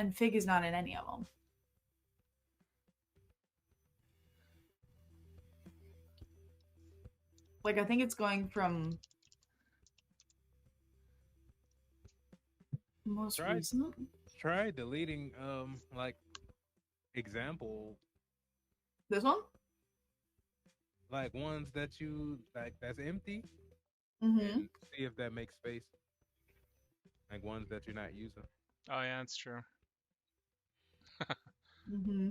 And Fig is not in any of them. Like, I think it's going from most recent. Try deleting like example, This one? like ones that you like that's empty, Mm-hmm. and see if that makes space. Like ones that you're not using. Oh yeah, that's true. Mm-hmm.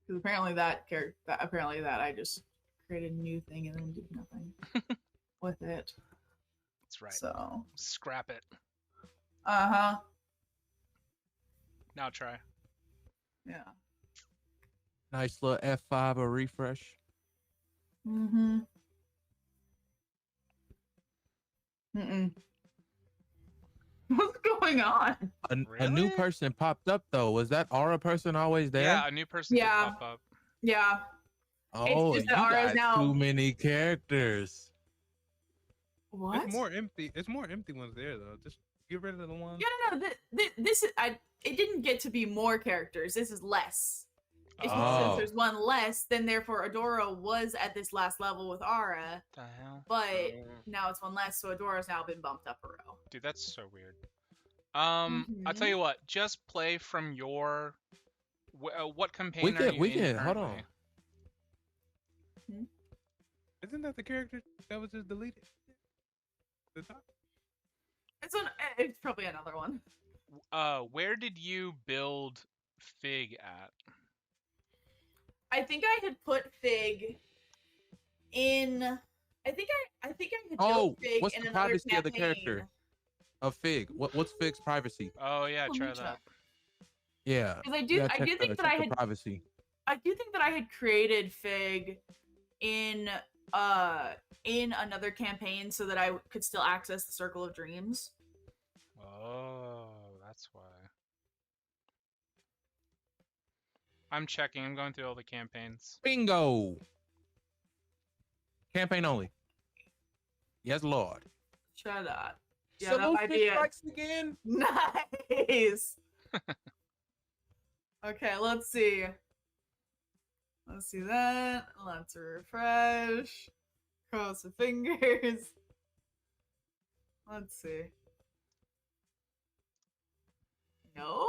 Because apparently that I just created a new thing and then did nothing with it. That's right. So Scrap it. uh-huh. Now try. Yeah. Nice little F5 or refresh. Mm-hmm. Mm-mm. What's going on? A new person popped up though. Was that Aura person always there? Yeah, a new person did Yeah. pop up. Yeah. Oh, just you that Aura's got now- too many characters. What? It's more empty. It's more empty ones there though. Just get rid of the ones. Yeah, no. This is it didn't get to be more characters. This is less. It's just Oh. since there's one less, then therefore Adora was at this last level with Aura, The hell? but now it's one less, so Adora's now been bumped up a row. Dude, that's so weird. I'll tell Mhm. you what. Just play from your. What campaign are you We in can hold currently? on. Isn't that the character that was just deleted? The top? It's probably another one. Where did you build Fig at? I think I had put Fig in. I think I had Oh, built Fig what's in the another privacy of the campaign. character? Of Fig. What's Fig's privacy? Oh yeah, Let me try check. that. Yeah. 'Cause I you do gotta check think that I check the had privacy. I do think that I had created Fig in another campaign so that I could still access the Circle of Dreams. Oh, that's why. I'm checking. I'm going through all the campaigns. Bingo. Campaign only. Yes, Lord. Shut up. Yeah, So that those might fish be it. strikes again. Nice. Okay, let's see. Let's see that. Let's refresh. Cross the fingers. Let's see. No?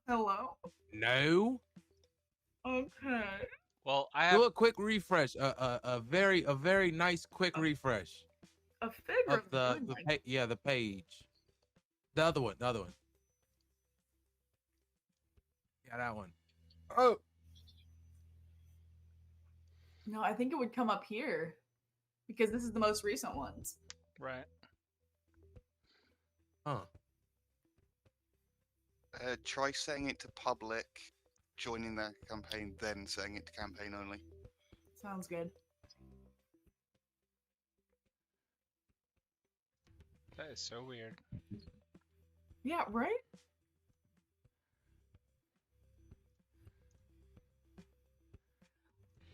Hello? No. Okay. Well, I Do have. a quick refresh. A very nice quick refresh A figure of the page. The other one. Yeah, that one. Oh. No, I think it would come up here. Because this is the most recent ones. Right. Huh. Try setting it to public, joining that campaign, then setting it to campaign only. Sounds good. That is so weird. Yeah, right?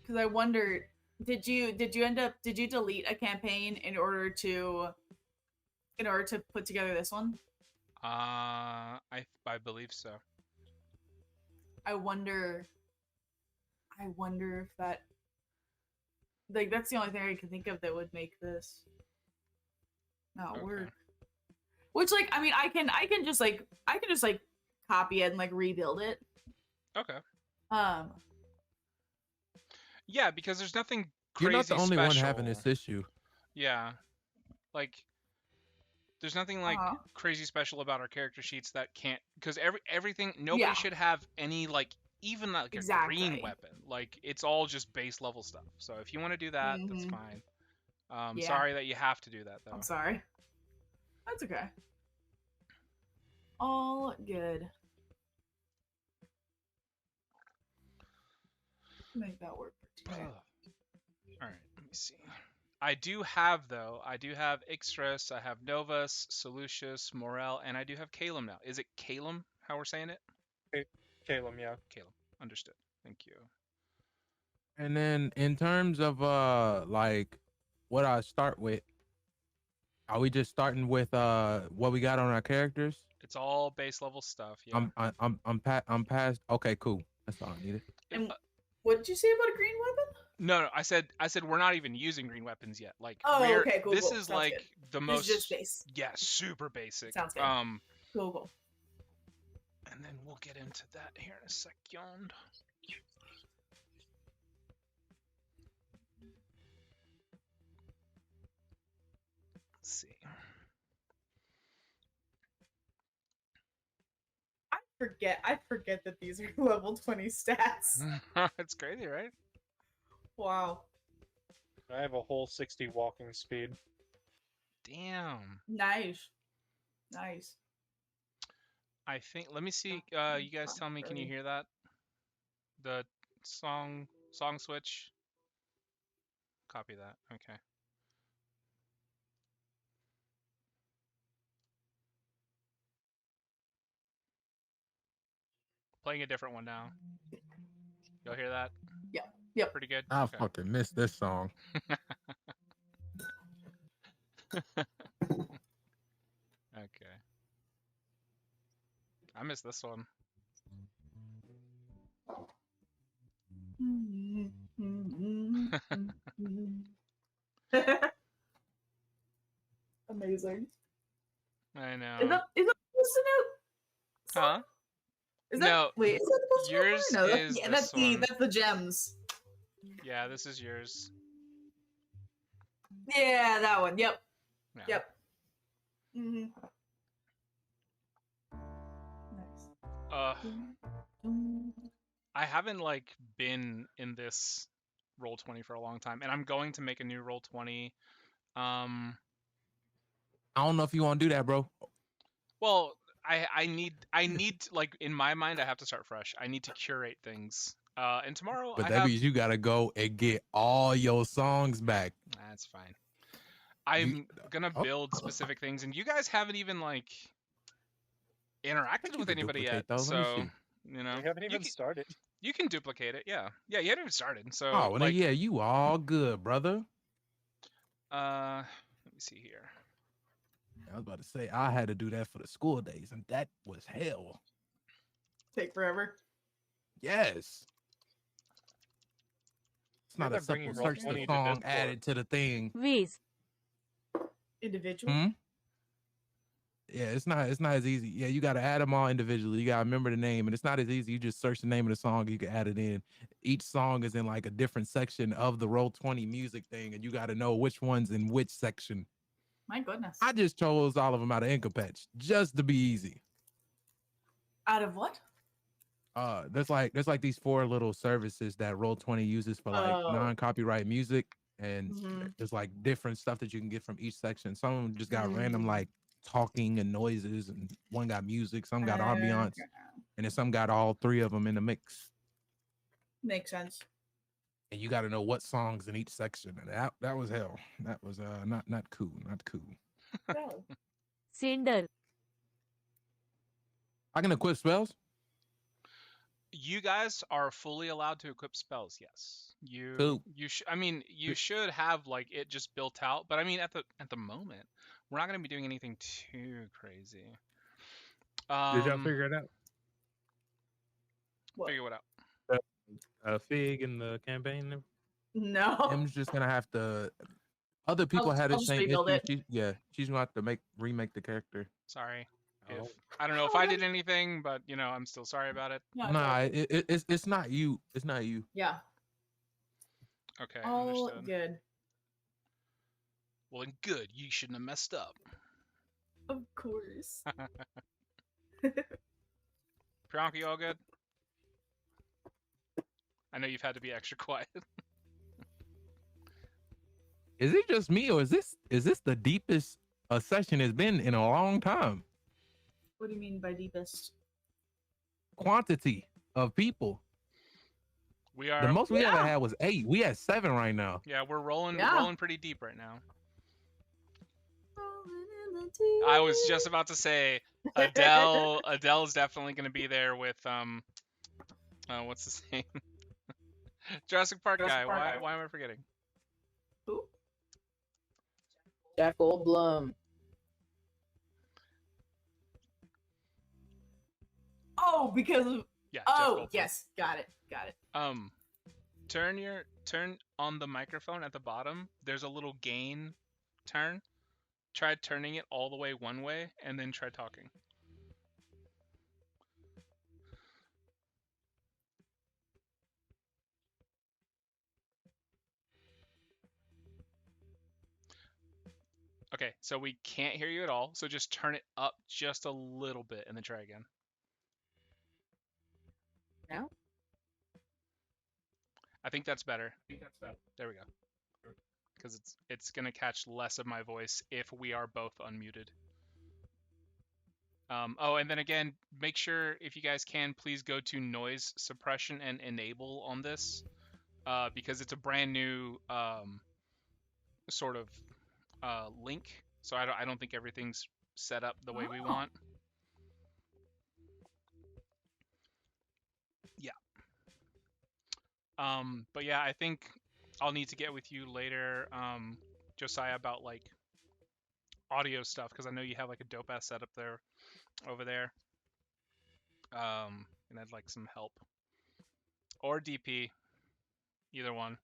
Because I wondered, did you delete a campaign in order to put together this one? I believe so. I wonder if that, like, that's the only thing I can think of that would make this not work. Which, like, I mean, I can just copy it and like rebuild it. Okay. Yeah, because there's nothing You're crazy not the only one special. having this issue. Yeah. Like, there's nothing like crazy special about our character sheets that can't, because everything, nobody should have any, like, even like a green weapon. Like, it's all just base level stuff. So if you want to do that, that's fine. Yeah. Sorry that you have to do that, though. I'm sorry. That's okay. All good. Make that work for today. All right, let me see. I do have Ixtras, I have Novus, Solucius, Morel, and I do have Calum now. Is it Calum, how we're saying it? Calum, yeah. Calum. Understood. Thank you. And then in terms of like what I start with, are we just starting with what we got on our characters? It's all base level stuff. Yeah. I'm past. Okay, cool. That's all I needed. And what did you say about a green weapon? No, I said we're not even using green weapons yet. Like, Oh, okay, cool. This cool. is Sounds like good. the This most. is just base. Yeah, super basic. Sounds good. Cool. And then we'll get into that here in a second. Let's see. I forget that these are level 20 stats. It's crazy, right? Wow. I have a whole 60 walking speed. Damn. Nice. I think. Let me see. You guys tell me. Can you hear that? The song switch. Copy that. Okay. Playing a different one now. Y'all hear that? Yep. Pretty good. I Okay. fucking missed this song. Okay. I missed this one. Amazing. I know. Is that supposed to know? Huh? Is that, No, wait, is that supposed to yours no, is that's this one. that's the gems. Yeah, this is yours. Yeah, that one. Yep. Yeah. Yep. Mm-hmm. Nice. I haven't like been in this Roll20 for a long time, and I'm going to make a new Roll20. I don't know if you want to do that, bro. Well, I need like in my mind I have to start fresh. I need to curate things. And tomorrow But I that have. means you gotta go and get all your songs back. That's fine. I'm gonna build specific things, and you guys haven't even like interacted you with could anybody yet. duplicate those. Let me So see. you know, We haven't even started. you can duplicate it. Yeah, you haven't even started. So Oh, well, like, yeah, you all good, brother. let me see here. I was about to say I had to do that for the school days, and that was hell. Take forever. Yes. It's not They're a simple bringing search Roll20 the to song Discord. added to the thing. Whiz. Individual. Hmm? Yeah, it's not as easy. Yeah, you gotta add them all individually. You gotta remember the name, and it's not as easy. You just search the name of the song, you can add it in. Each song is in like a different section of the Roll20 music thing, and you gotta know which one's in which section. My goodness. I just chose all of them out of Incapatch just to be easy. Out of what? There's like these 4 little services that Roll20 uses for like Oh. non-copyright music, and Mhm. there's like different stuff that you can get from each section. Some of them just got random Mm. like talking and noises, and one got music, some got ambiance, Okay. and then some got all 3 of them in the mix. Makes sense. And you got to know what songs in each section, and that was hell. That was not cool. No. Cinder. I can equip spells. You guys are fully allowed to equip spells. Yes, Cool. you should. I mean, you should have like it just built out. But I mean, at the moment, we're not going to be doing anything too crazy. Did y'all figure it out? What? Figure what out? Fig in the campaign? No. M's just gonna have to. Other people had I'll the just same rebuild issue. She's gonna have to remake the character. Sorry. Oh. If I don't know if I did anything, but you know, I'm still sorry about it. No, Nah, it's not you. It's not you. Yeah. Okay, All understood. good. Well, then good. You shouldn't have messed up. Of course. Priyanka, you all good? I know you've had to be extra quiet. Is it just me, or is this the deepest a session has been in a long time? What do you mean by deepest? Quantity of people. We are. The most we ever Yeah. had was 8. We at 7 right now. Yeah, we're rolling. Yeah. We're rolling pretty deep right now. I was just about to say, Adele's definitely going to be there with what's his name? Jurassic Park guy. Why am I forgetting? Who? Jack Goldblum. Oh, because of Yeah. Jeff oh Goldblum. yes, got it. Turn on the microphone at the bottom. There's a little gain turn. Try turning it all the way one way, and then try talking. Okay, so we can't hear you at all. So just turn it up just a little bit, and then try again. Now? I think that's better. There we go. Because it's gonna catch less of my voice if we are both unmuted. Oh, and then again, make sure if you guys can, please go to noise suppression and enable on this, because it's a brand new sort of link. So I don't think everything's set up the way we want. Yeah. But yeah, I think I'll need to get with you later, Josiah, about like audio stuff, because I know you have like a dope ass setup there over there. And I'd like some help. Or DP. Either one.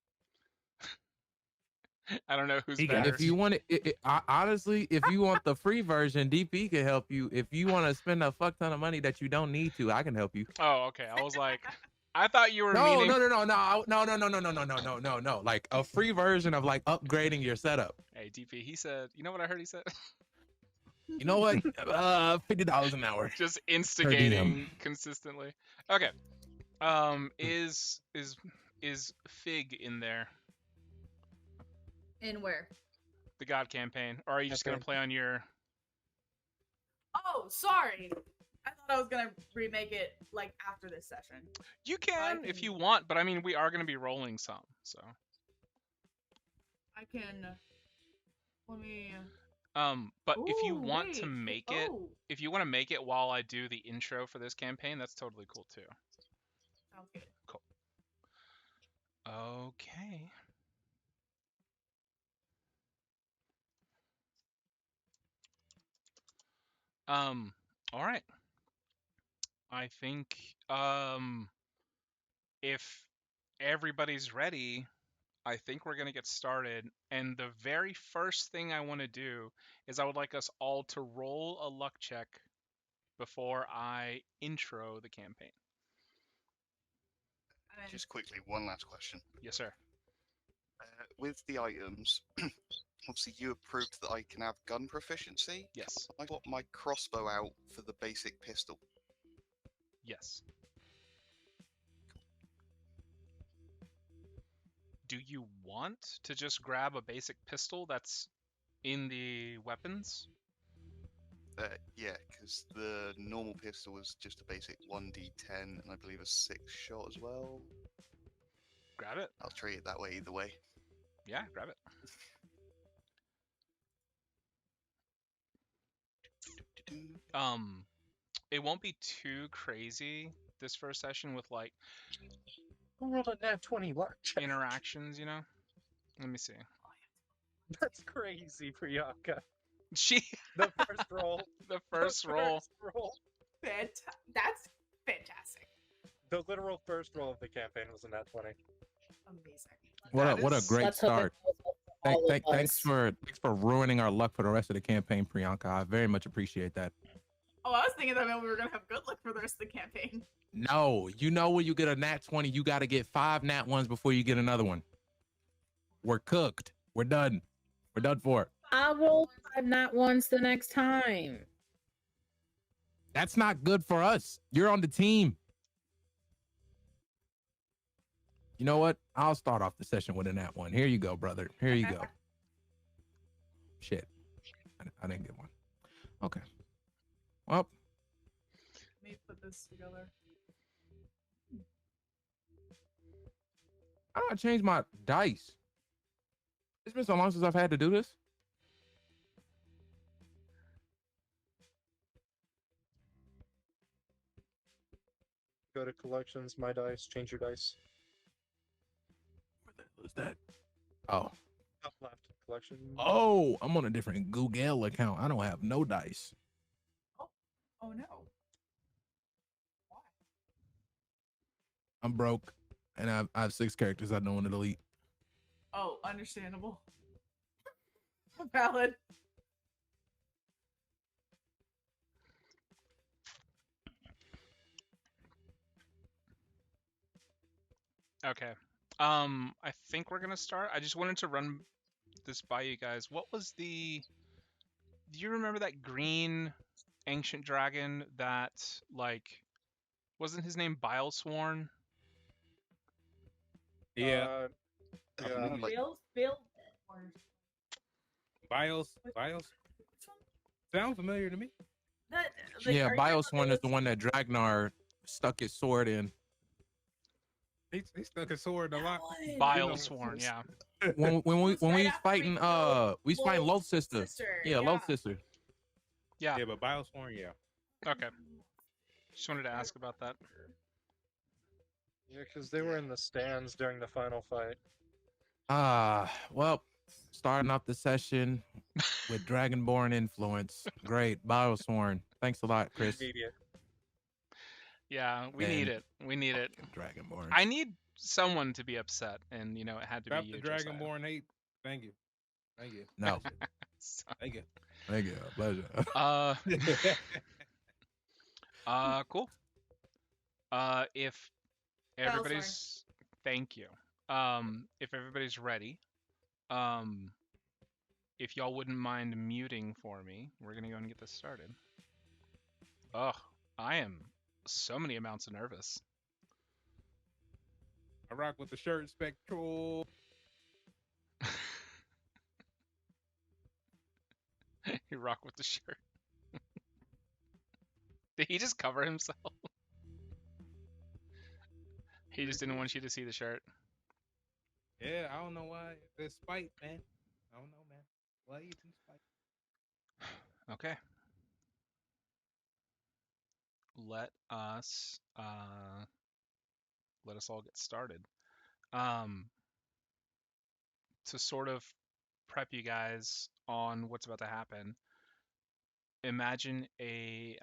I don't know who's better. If you want it, honestly, if you want the free version, DP can help you. If you want to spend a fuck ton of money that you don't need to, I can help you. Oh, okay. I was like, I thought you were No. meaning... No. Like a free version of like upgrading your setup. Hey, DP, he said, you know what I heard he said? You know what? $50 an hour. Just instigating consistently. Okay. Is Fig in there? In where? The God campaign. Or are you just gonna play on your... Oh, sorry. I thought I was gonna remake it like after this session. You can if you want, but I mean we are gonna be rolling some, so. I can. Let me. But if you Ooh, want wait. to make it, if you want to make it while I do the intro for this campaign, that's totally cool too. Sounds good. Cool. Okay. All right. I think if everybody's ready, I think we're gonna get started. And the very first thing I want to do is I would like us all to roll a luck check before I intro the campaign. Just quickly, one last question. Yes, sir. With the items, obviously you approved that I can have gun proficiency. Yes. I got my crossbow out for the basic pistol. Yes. Do you want to just grab a basic pistol that's in the weapons? Yeah, because the normal pistol was just a basic 1d10 and I believe a 6-shot as well. Grab it. I'll treat it that way either way. Yeah, grab it. It won't be too crazy this first session with like Who rolled a nat 20 luck check? interactions, you know? Let me see. That's crazy, Priyanka. She The first roll. the first roll. That's fantastic. The literal first roll of the campaign was a nat 20. Amazing. What a is- great Let's hope it start. goes well for all of Thanks us. for ruining our luck for the rest of the campaign, Priyanka. I very much appreciate that. Oh, I was thinking that meant we were gonna have good luck for the rest of the campaign. No, you know when you get a nat 20, you got to get 5 nat 1s before you get another one. We're cooked. We're done. We're done for. I'll roll 5 nat ones the next time. That's not good for us. You're on the team. You know what? I'll start off the session with a nat 1. Here you go, brother. Here you go. Shit. I didn't get one. Okay. Well, Let me put this together. how do I change my dice? It's been so long since I've had to do this. Go to collections, my dice, change your dice. Where the hell is that? Oh. Top left, collection. Oh, I'm on a different Google account. I don't have no dice. Oh no. I'm broke, and I have 6 characters I don't want to delete. Oh, understandable. Valid. Okay. I think we're gonna start. I just wanted to run this by you guys. What was the? Do you remember that green ancient dragon that like wasn't his name Bilesworn? Yeah, Yeah. believe, like, Bill. Bios. Which one? Sound familiar to me. That, Yeah, are you talking about Biosworn is the one that Dragnar stuck his sword in. He stuck his sword a that lot. one? Bilesworn, yeah. When we was right was after fighting we was fighting Loth sister. Yeah, Loth sister. Yeah. Yeah, but Biosworn, yeah. Okay. Just wanted to ask about that. Yeah, because they were in the stands during the final fight. Well, starting off the session with Dragonborn influence. Great, Biosworn. Thanks a lot, Chris. Immediate. Yeah, we need it. We need it. Dragonborn. I need someone to be upset, and it had to Stop be the you, Josiah. Dragonborn hate. Thank you. Thank you. No. So- Thank you. Thank you. Pleasure. Cool. If everybody's thank you. If everybody's ready, if y'all wouldn't mind muting for me, we're gonna go and get this started. Ugh, I am so many amounts of nervous. I rock with the shirt spectral. You rock with the shirt. Did he just cover himself? He just didn't want you to see the shirt. Yeah, I don't know why. There's spite, man. I don't know, man. Why you some spite? Okay. Let us all get started. To sort of prep you guys on what's about to happen, imagine a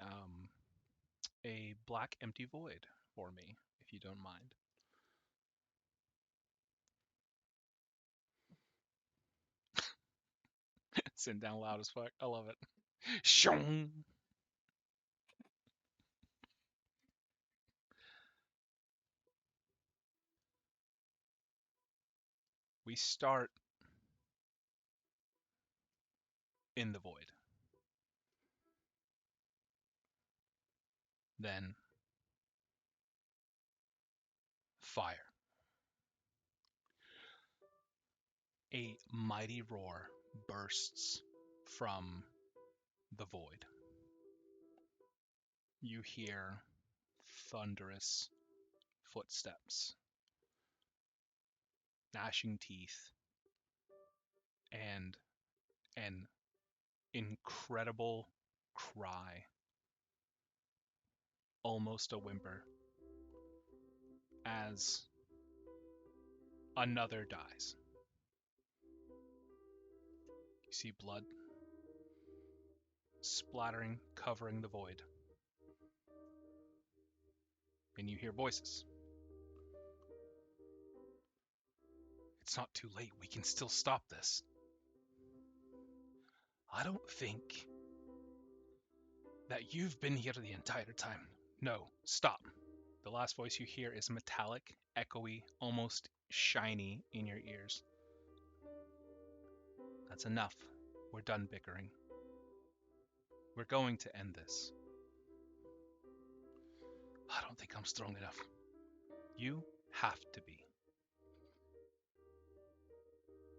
black empty void for me, if you don't mind. Sitting down loud as fuck. I love it. Shong. We start in the void. Then fire. A mighty roar bursts from the void. You hear thunderous footsteps, gnashing teeth, and an incredible cry, almost a whimper, as another dies. You see blood splattering, covering the void. And you hear voices. It's not too late. We can still stop this. I don't think that you've been here the entire time. No, stop. The last voice you hear is metallic, echoey, almost shiny in your ears. That's enough. We're done bickering. We're going to end this. I don't think I'm strong enough. You have to be.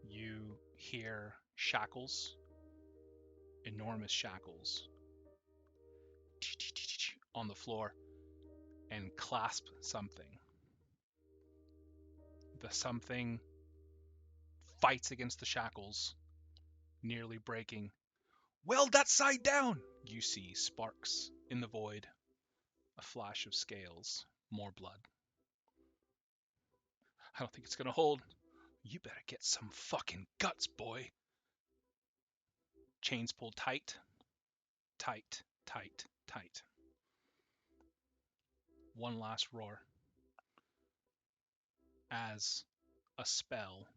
You hear shackles, enormous shackles, on the floor, and clasp something. The something fights against the shackles, nearly breaking. Weld that side down! You see sparks in the void, a flash of scales, more blood. I don't think it's gonna hold. You better get some fucking guts, boy. Chains pulled tight, tight, tight, tight. One last roar. as a spell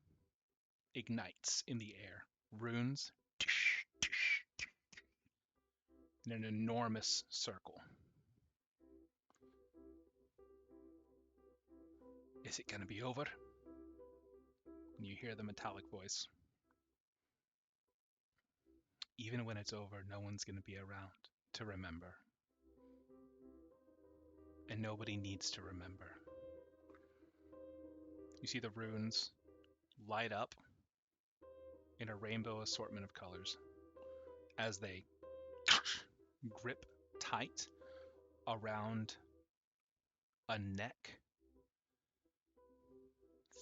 ignites in the air. Runes in an enormous circle. Is it gonna be over? And you hear the metallic voice. Even when it's over, no one's gonna be around to remember. And nobody needs to remember. You see the runes light up in a rainbow assortment of colors as they grip tight around a neck,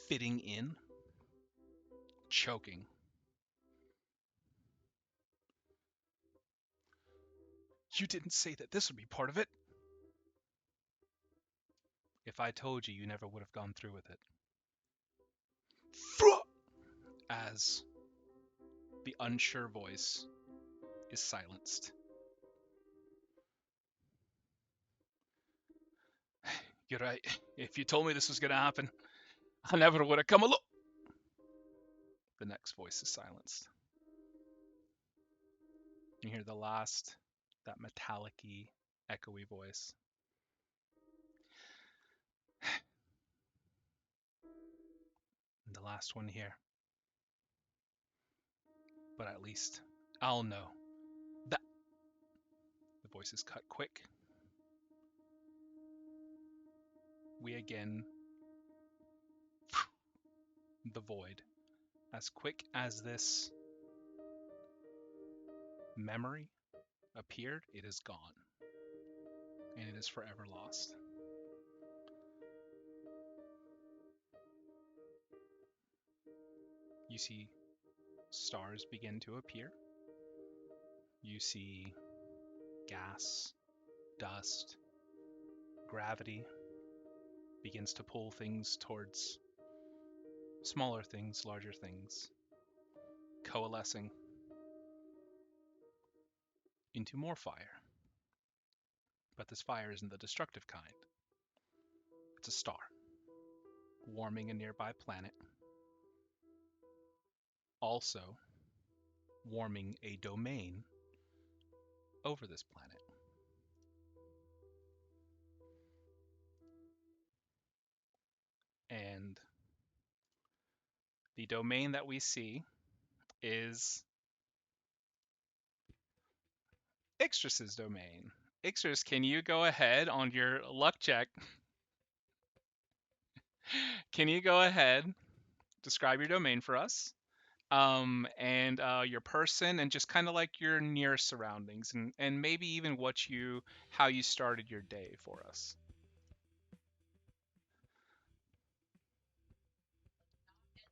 fitting in, choking. You didn't say that this would be part of it. If I told you, you never would have gone through with it. As the unsure voice is silenced. You're right. If you told me this was going to happen, I never would have come along. The next voice is silenced. You hear the last, that metallic-y, echoey voice. And the last one here. But at least I'll know that. The voice is cut quick. We again, the void. As quick as this memory appeared, it is gone. And it is forever lost. You see stars begin to appear. You see gas, dust, gravity begins to pull things towards smaller things, larger things, coalescing into more fire. But this fire isn't the destructive kind. It's a star, warming a nearby planet, also warming a domain over this planet. And the domain that we see is Ixtris's domain. Ixtris, can you go ahead on your luck check? Can you go ahead, describe your domain for us, and your person, and just kind of like your near surroundings, and maybe even how you started your day for us.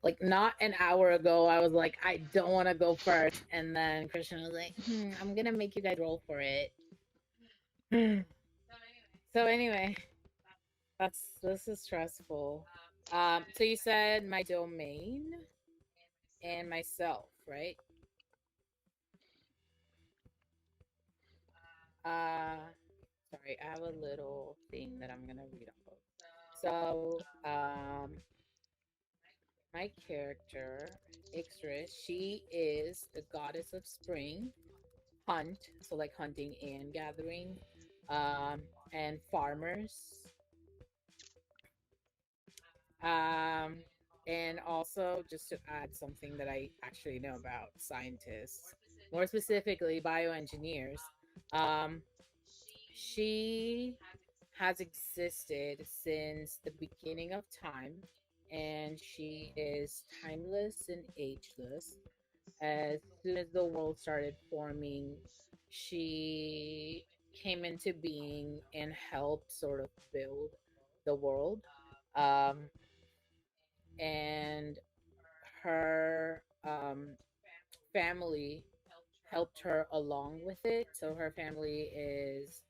Like not an hour ago, I was like, I don't want to go first, and then Christian was like, I'm gonna make you guys roll for it. So anyway, this is stressful. So you said my domain and myself, right? Sorry, I have a little thing that I'm gonna read off of. So, my character, Ixtris, she is the goddess of spring, hunt, so like hunting and gathering, and farmers. And also, just to add something that I actually know about scientists, more specifically bioengineers, she has existed since the beginning of time, and she is timeless and ageless. As soon as the world started forming, she came into being and helped sort of build the world. And her family helped her along with it. So her family is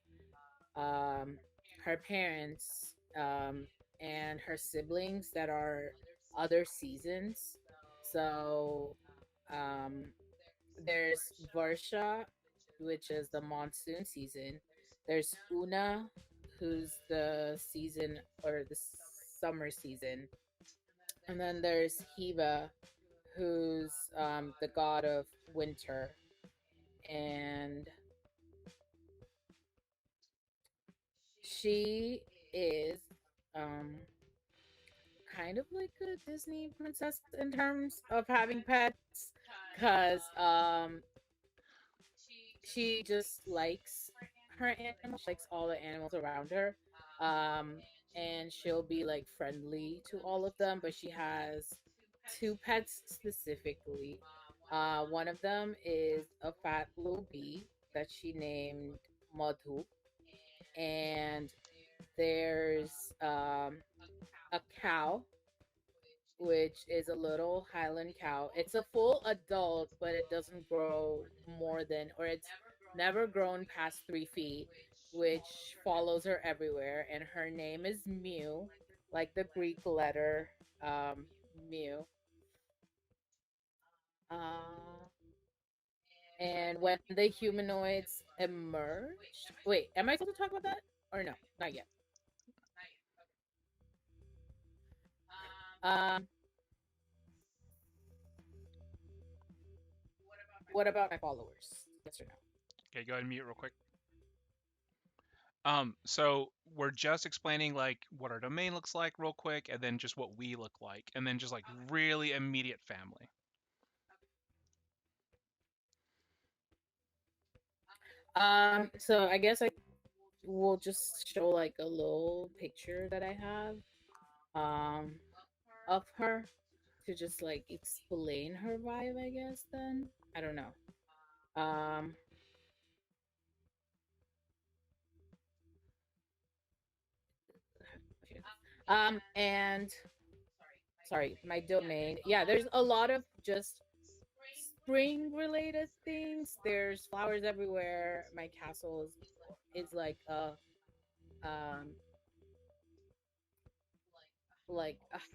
her parents and her siblings that are other seasons. So there's Varsha, which is the monsoon season. There's Una, who's the season or the summer season. And then there's Hiva, who's the god of winter, and she is kind of like a Disney princess in terms of having pets, because she just likes her animals, she likes all the animals around her, and she'll be like friendly to all of them. But she has two pets specifically. One of them is a fat little bee that she named Madhu, and there's a cow, which is a little Highland cow. It's a full adult, but it doesn't grow more than, or it's never grown past 3 feet, which follows her everywhere. And her name is Mew, like the Greek letter Mew. Uh, and when the humanoids emerge, wait, am I supposed to talk about that or no? Not yet. What about my followers? Yes or no? Okay, go ahead and mute real quick. So we're just explaining like what our domain looks like real quick, and then just what we look like, and then just like really immediate family. So I guess I will just show like a little picture that I have of her to just like explain her vibe, I guess. Then I don't know. And sorry, my domain. Yeah, there's a lot of just spring related things. There's flowers everywhere. My castle is like a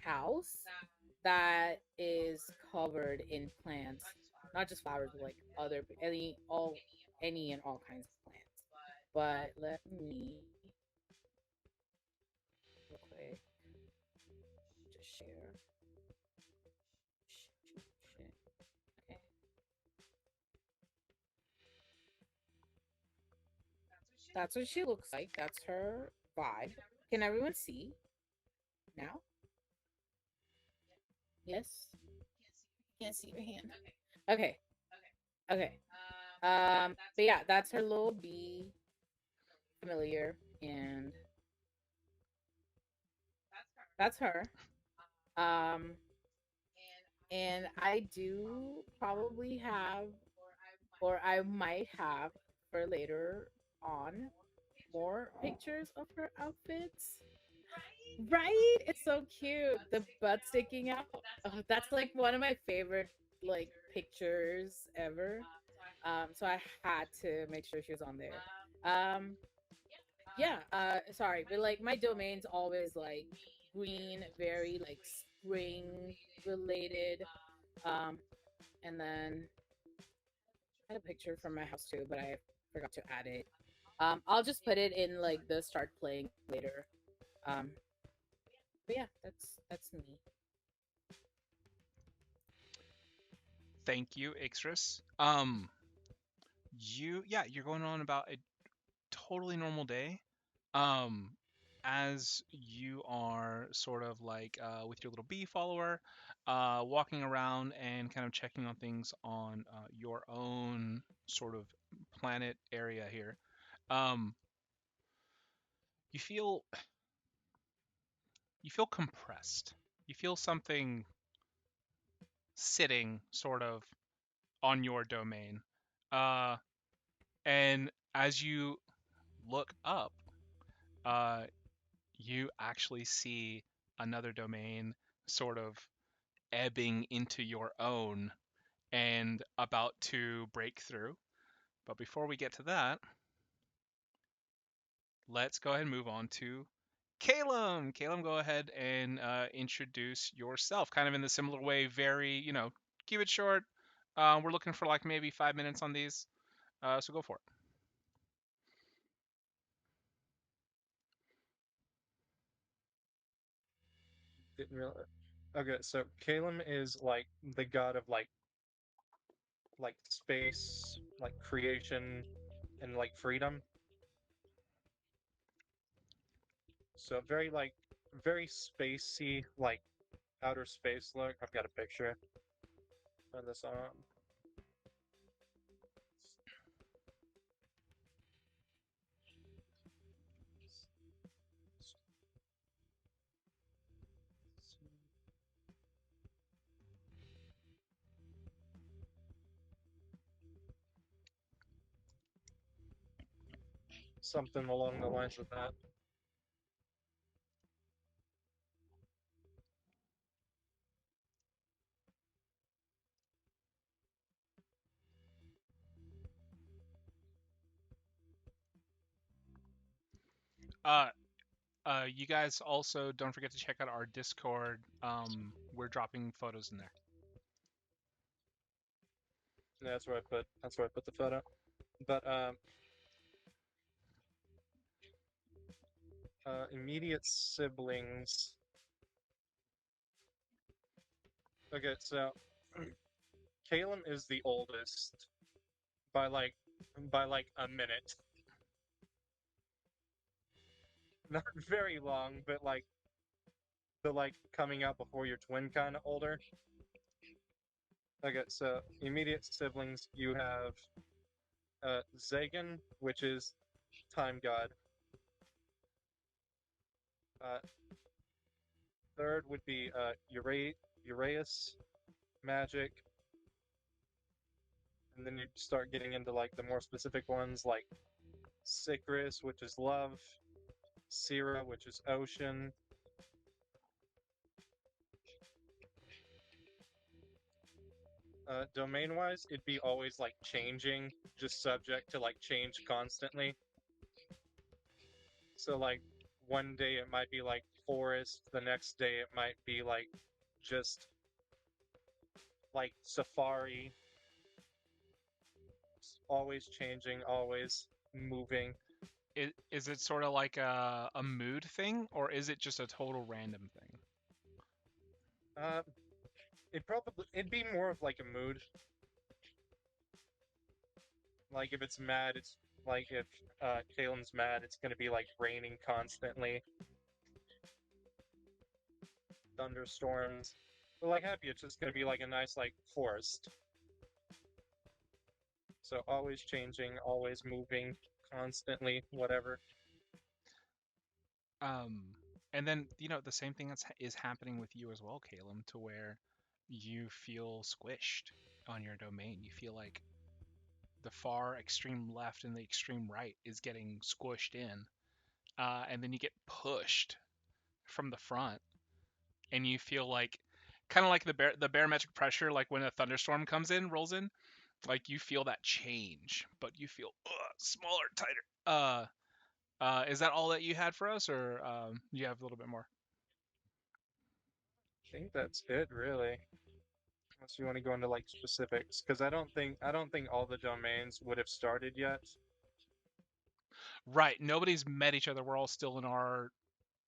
house that is covered in plants, not just flowers, but like any and all kinds of plants. But let me real quick just share. Okay. That's what she looks like. That's her vibe. Can everyone see now? Yes. Can't see your hand. Okay. Okay. But yeah, that's her little bee familiar, and that's her. And I do probably have, or I might have for later on, more pictures of her outfits. Right? It's so cute. The butt sticking out. Oh, that's like one of my favorite like pictures ever. So I had to make sure she was on there. Yeah, sorry, but like my domain's always like green, very like spring related. And then I had a picture from my house too, but I forgot to add it. I'll just put it in like the start playing later. But yeah, that's me. Thank you, Ixris. You're going on about a totally normal day. Um, as you are sort of like with your little bee follower, walking around and kind of checking on things on your own sort of planet area here. Um, you feel compressed. You feel something sitting sort of on your domain. Uh, and as you look up, uh, you actually see another domain sort of ebbing into your own and about to break through. But before we get to that, let's go ahead and move on to Calum. Calum, go ahead and introduce yourself, kind of in the similar way. Very, keep it short. We're looking for like maybe 5 minutes on these, so go for it. Didn't realize. Okay, so Kalem is like the god of like space, like creation, and like freedom. So very spacey, like outer space look. I've got a picture. Turn this on. Something along the lines of that. Uh, you guys also don't forget to check out our Discord. We're dropping photos in there. Yeah, that's where I put the photo. But immediate siblings. Okay, so Caleb is the oldest by like a minute. Not very long, but like the like coming out before your twin kind of older. Okay, so immediate siblings, you have Zagan, which is time god. Uh, third would be Uraeus, magic, and then you start getting into like the more specific ones like Sycris, which is love, Syrah, which is ocean. Domain-wise, it'd be always like changing, just subject to like change constantly. So like one day it might be like forest, the next day it might be like just like safari. Always changing, always moving. Is it sort of like a mood thing, or is it just a total random thing? Uh, it'd be more of like a mood. Like if it's mad, it's like if Kalen's mad, it's gonna be like raining constantly, thunderstorms. But like happy, it's just gonna be like a nice like forest. So always changing, always moving, constantly, whatever. And then the same thing is happening with you as well, Caleb, to where you feel squished on your domain. You feel like the far extreme left and the extreme right is getting squished in, and then you get pushed from the front, and you feel like kind of like the barometric pressure, like when a thunderstorm rolls in, like you feel that change, but you feel smaller, tighter. Is that all that you had for us, or you have a little bit more? I think that's it, really. Unless you want to go into like specifics, because I don't think all the domains would have started yet. Right. Nobody's met each other. We're all still in our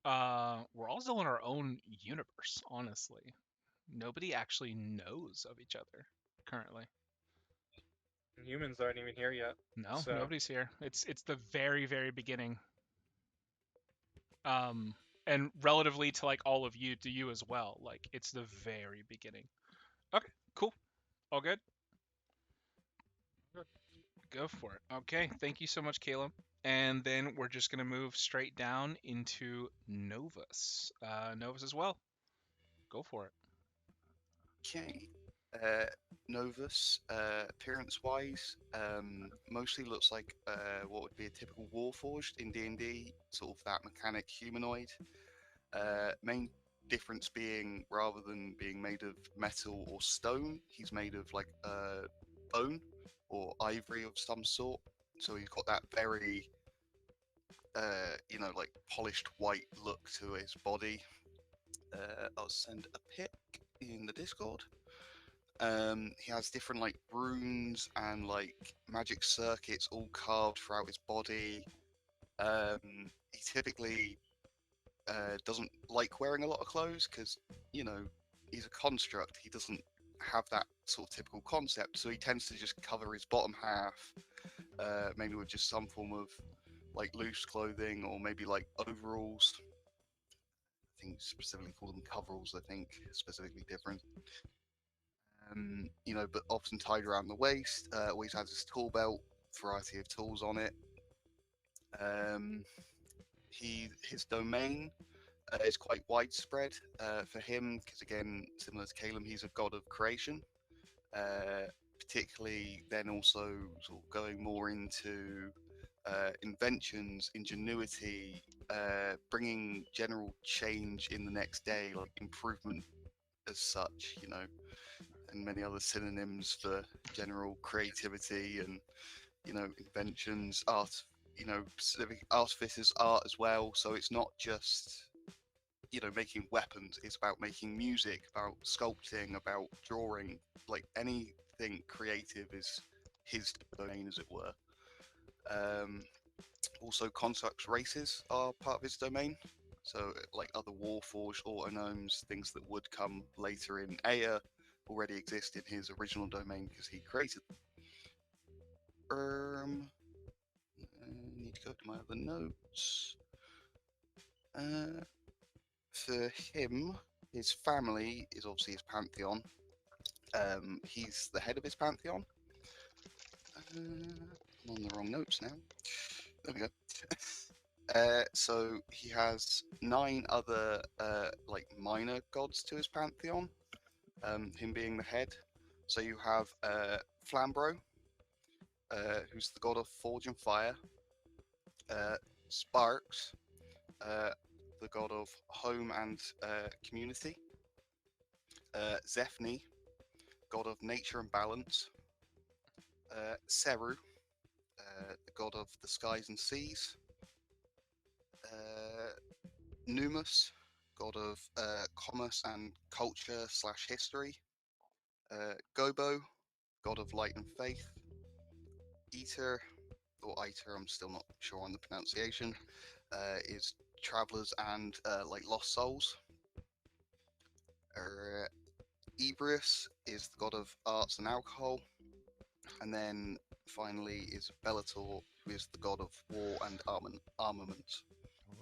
own universe, honestly. Nobody actually knows of each other currently. Humans aren't even here yet. No, So nobody's here. It's the very, very beginning. And relatively to like all of you, to you as well, like it's the very beginning. Okay, cool. All good? Go for it. Okay, thank you so much, Caleb. And then we're just going to move straight down into Novus. Novus as well. Go for it. Okay. Novus, appearance-wise, mostly looks like what would be a typical Warforged in D&D, sort of that mechanic humanoid. Main difference being, rather than being made of metal or stone, he's made of like bone or ivory of some sort. So he's got that very, like polished white look to his body. I'll send a pic in the Discord. He has different like runes and like magic circuits all carved throughout his body. He typically doesn't like wearing a lot of clothes because he's a construct. He doesn't have that sort of typical concept, so he tends to just cover his bottom half, maybe with just some form of like loose clothing or maybe like overalls. I think specifically call them coveralls. I think specifically different. But often tied around the waist. Always has his tool belt, variety of tools on it. His domain is quite widespread for him because, again, similar to Caleb, he's a god of creation. Particularly, then also sort of going more into inventions, ingenuity, bringing general change in the next day, like improvement as such, and many other synonyms for general creativity and inventions, art, specific artificers art as well. So it's not just making weapons, it's about making music, about sculpting, about drawing, like anything creative is his domain, as it were. Also, constructs races are part of his domain. So, like other Warforged, Autonomes, things that would come later in Aya, already exist in his original domain because he created them. Need to go to my other notes. For him, his family is obviously his pantheon. He's the head of his pantheon. I'm on the wrong notes now. There we go. So he has 9 other like minor gods to his pantheon. Him being the head. So you have Flambro, who's the god of forge and fire. Sparks, the god of home and community. Zephni, god of nature and balance. Seru, the god of the skies and seas. Numus, god of commerce and culture / history. Gobo, god of light and faith. Eater, or Iter, I'm still not sure on the pronunciation, is travelers and like lost souls. Ebrius is the god of arts and alcohol. And then finally is Bellator, who is the god of war and armament.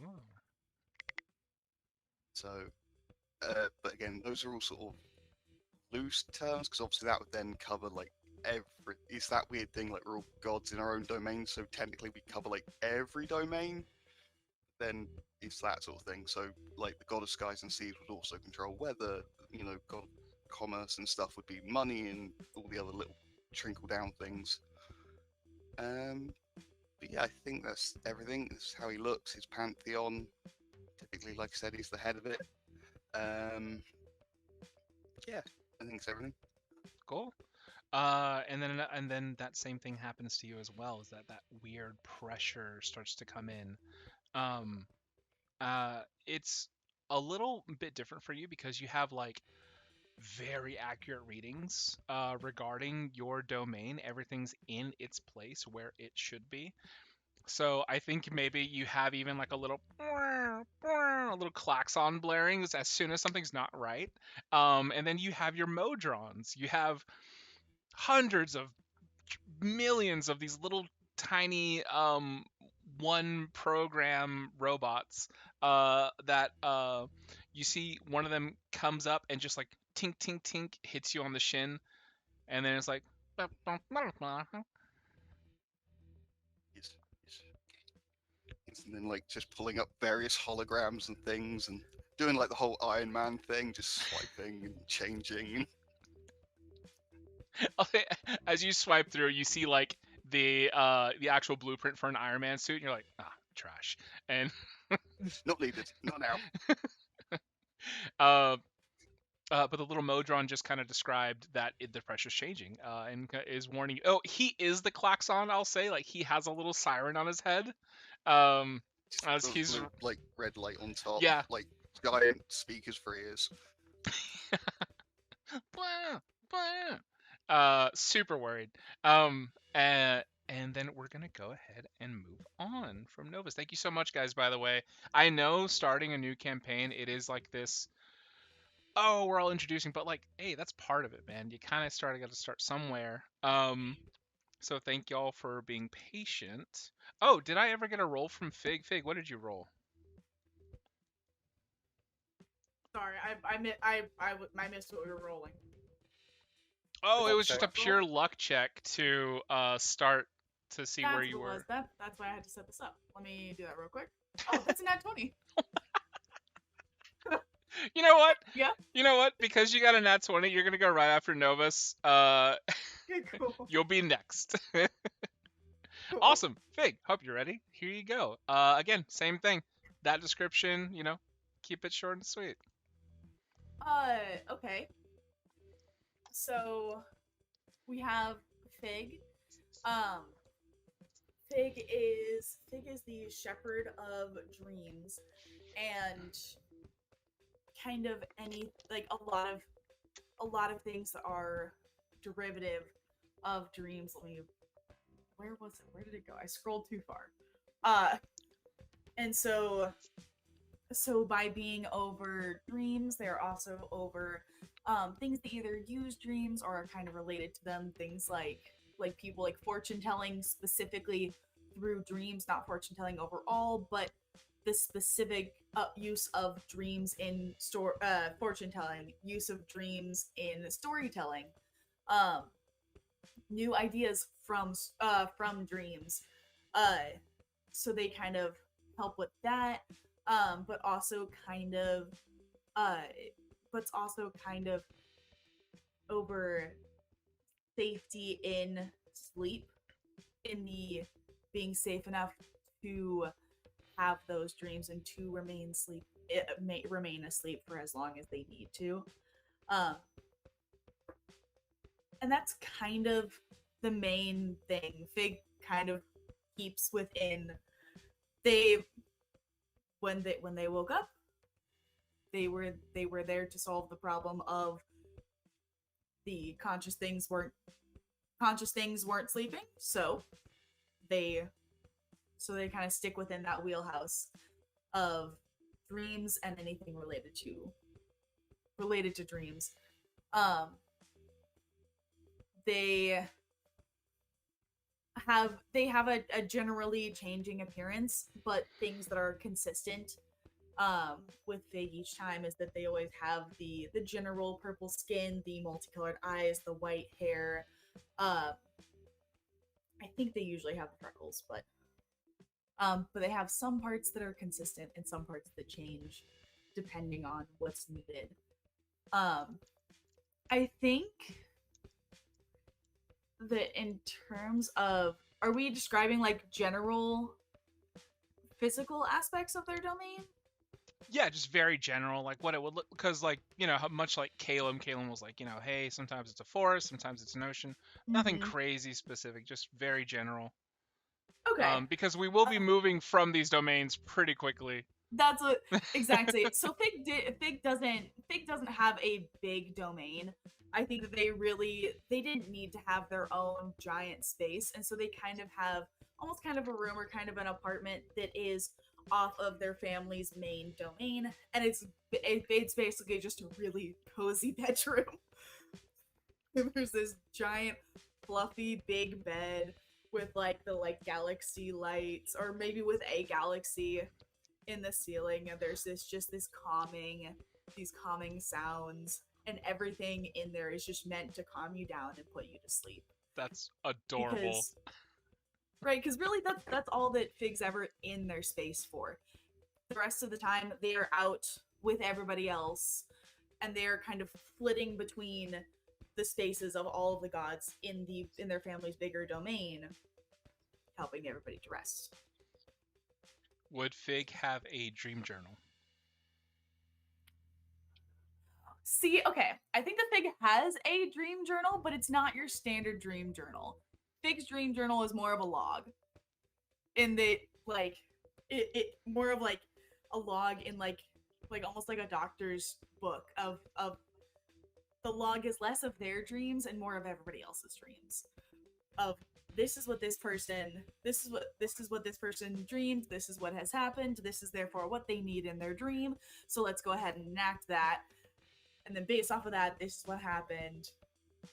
Oh. So, but again, those are all sort of loose terms because obviously that would then cover like every. It's that weird thing like we're all gods in our own domain, so technically we cover like every domain. Then it's that sort of thing. So, like the god of skies and seas would also control weather. God of commerce and stuff would be money and all the other little trickle down things. But yeah, I think that's everything. This is how he looks. His pantheon. Typically, like I said, he's the head of it. Yeah, I think it's everything. Cool. And then that same thing happens to you as well. Is that weird pressure starts to come in? It's a little bit different for you because you have like very accurate readings regarding your domain. Everything's in its place where it should be. So I think maybe you have even like a little klaxon blaring as soon as something's not right. And then you have your Modrons. You have hundreds of millions of these little tiny one program robots that you see one of them comes up and just like tink tink tink hits you on the shin, and then it's like Yes, yes. And then like just pulling up various holograms and things and doing like the whole Iron Man thing, just swiping and changing. as you swipe through, you see like the actual blueprint for an Iron Man suit, and you're like, trash. And Not needed, not now. but the little Modron just kind of described that the pressure's changing, and is warning you. Oh, he is the klaxon. I'll say, like he has a little siren on his head. As he's blue, like red light on top. Yeah. Like giant speakers for ears. Blah, super worried. And then we're gonna go ahead and move on from Novus. Thank you so much, guys. By the way, I know starting a new campaign, it is like this oh, we're all introducing, but like, hey, that's part of it, man. You kind of got to start somewhere. So thank y'all for being patient. Oh, did I ever get a roll from Fig? Fig, what did you roll? Sorry, I missed what we were rolling. Oh, it Luck was just a check. pure luck check to start to see That's where what you it was. were. That's why I had to set this up. Let me do that real quick. Oh, that's a nat 20. You know what? Yeah. You know what? Because you got a nat 20, you're gonna go right after Novus. Cool. You'll be next. Cool. Awesome. Fig, hope you're ready. Here you go. Again, same thing. That description, keep it short and sweet. Okay. So we have Fig. Fig is the shepherd of dreams, and kind of a lot of things that are derivative of dreams. Where was it? Where did it go? I scrolled too far. And so by being over dreams, they're also over things that either use dreams or are kind of related to them. Things like people like fortune telling, specifically through dreams, not fortune telling overall, but the specific use of dreams in fortune telling, use of dreams in storytelling, new ideas from dreams. So they kind of help with that, but also kind of over safety in sleep, in the being safe enough to have those dreams and to remain asleep for as long as they need to. And that's kind of the main thing. Fig kind of keeps within. When they woke up, they were there to solve the problem of the conscious things weren't sleeping, so they kind of stick within that wheelhouse of dreams and anything related to dreams. They have a generally changing appearance, but things that are consistent with Fig each time is that they always have the general purple skin, the multicolored eyes, the white hair. I think they usually have the freckles, but they have some parts that are consistent and some parts that change depending on what's needed. I think that in terms of, are we describing like general physical aspects of their domain? Yeah, just very general, like what it would look, because like, much like Calum was like, hey, sometimes it's a forest, sometimes it's an ocean. Nothing crazy specific, just very general. Okay. Because we will be moving from these domains pretty quickly. That's what exactly. So Fig doesn't have a big domain. I think that they didn't need to have their own giant space, and so they kind of have almost kind of a room or kind of an apartment that is off of their family's main domain, and it's basically just a really cozy bedroom. There's this giant fluffy big bed with like the galaxy lights, or maybe with a galaxy in the ceiling, and there's these calming sounds, and everything in there is just meant to calm you down and put you to sleep. That's adorable. Because really that's all that Fig's ever in their space for. The rest of the time they are out with everybody else, and they're kind of flitting between the spaces of all of the gods in their family's bigger domain, helping everybody to rest. Would Fig have a dream journal? See, okay, I think the Fig has a dream journal, but it's not your standard dream journal. Fig's dream journal is more of a log. In the it more of like a log in like almost like a doctor's book of the log is less of their dreams and more of everybody else's dreams. Of this is what this person dreamed, this is what has happened, this is therefore what they need in their dream, so let's go ahead and enact that. and then based off of that, this is what happened,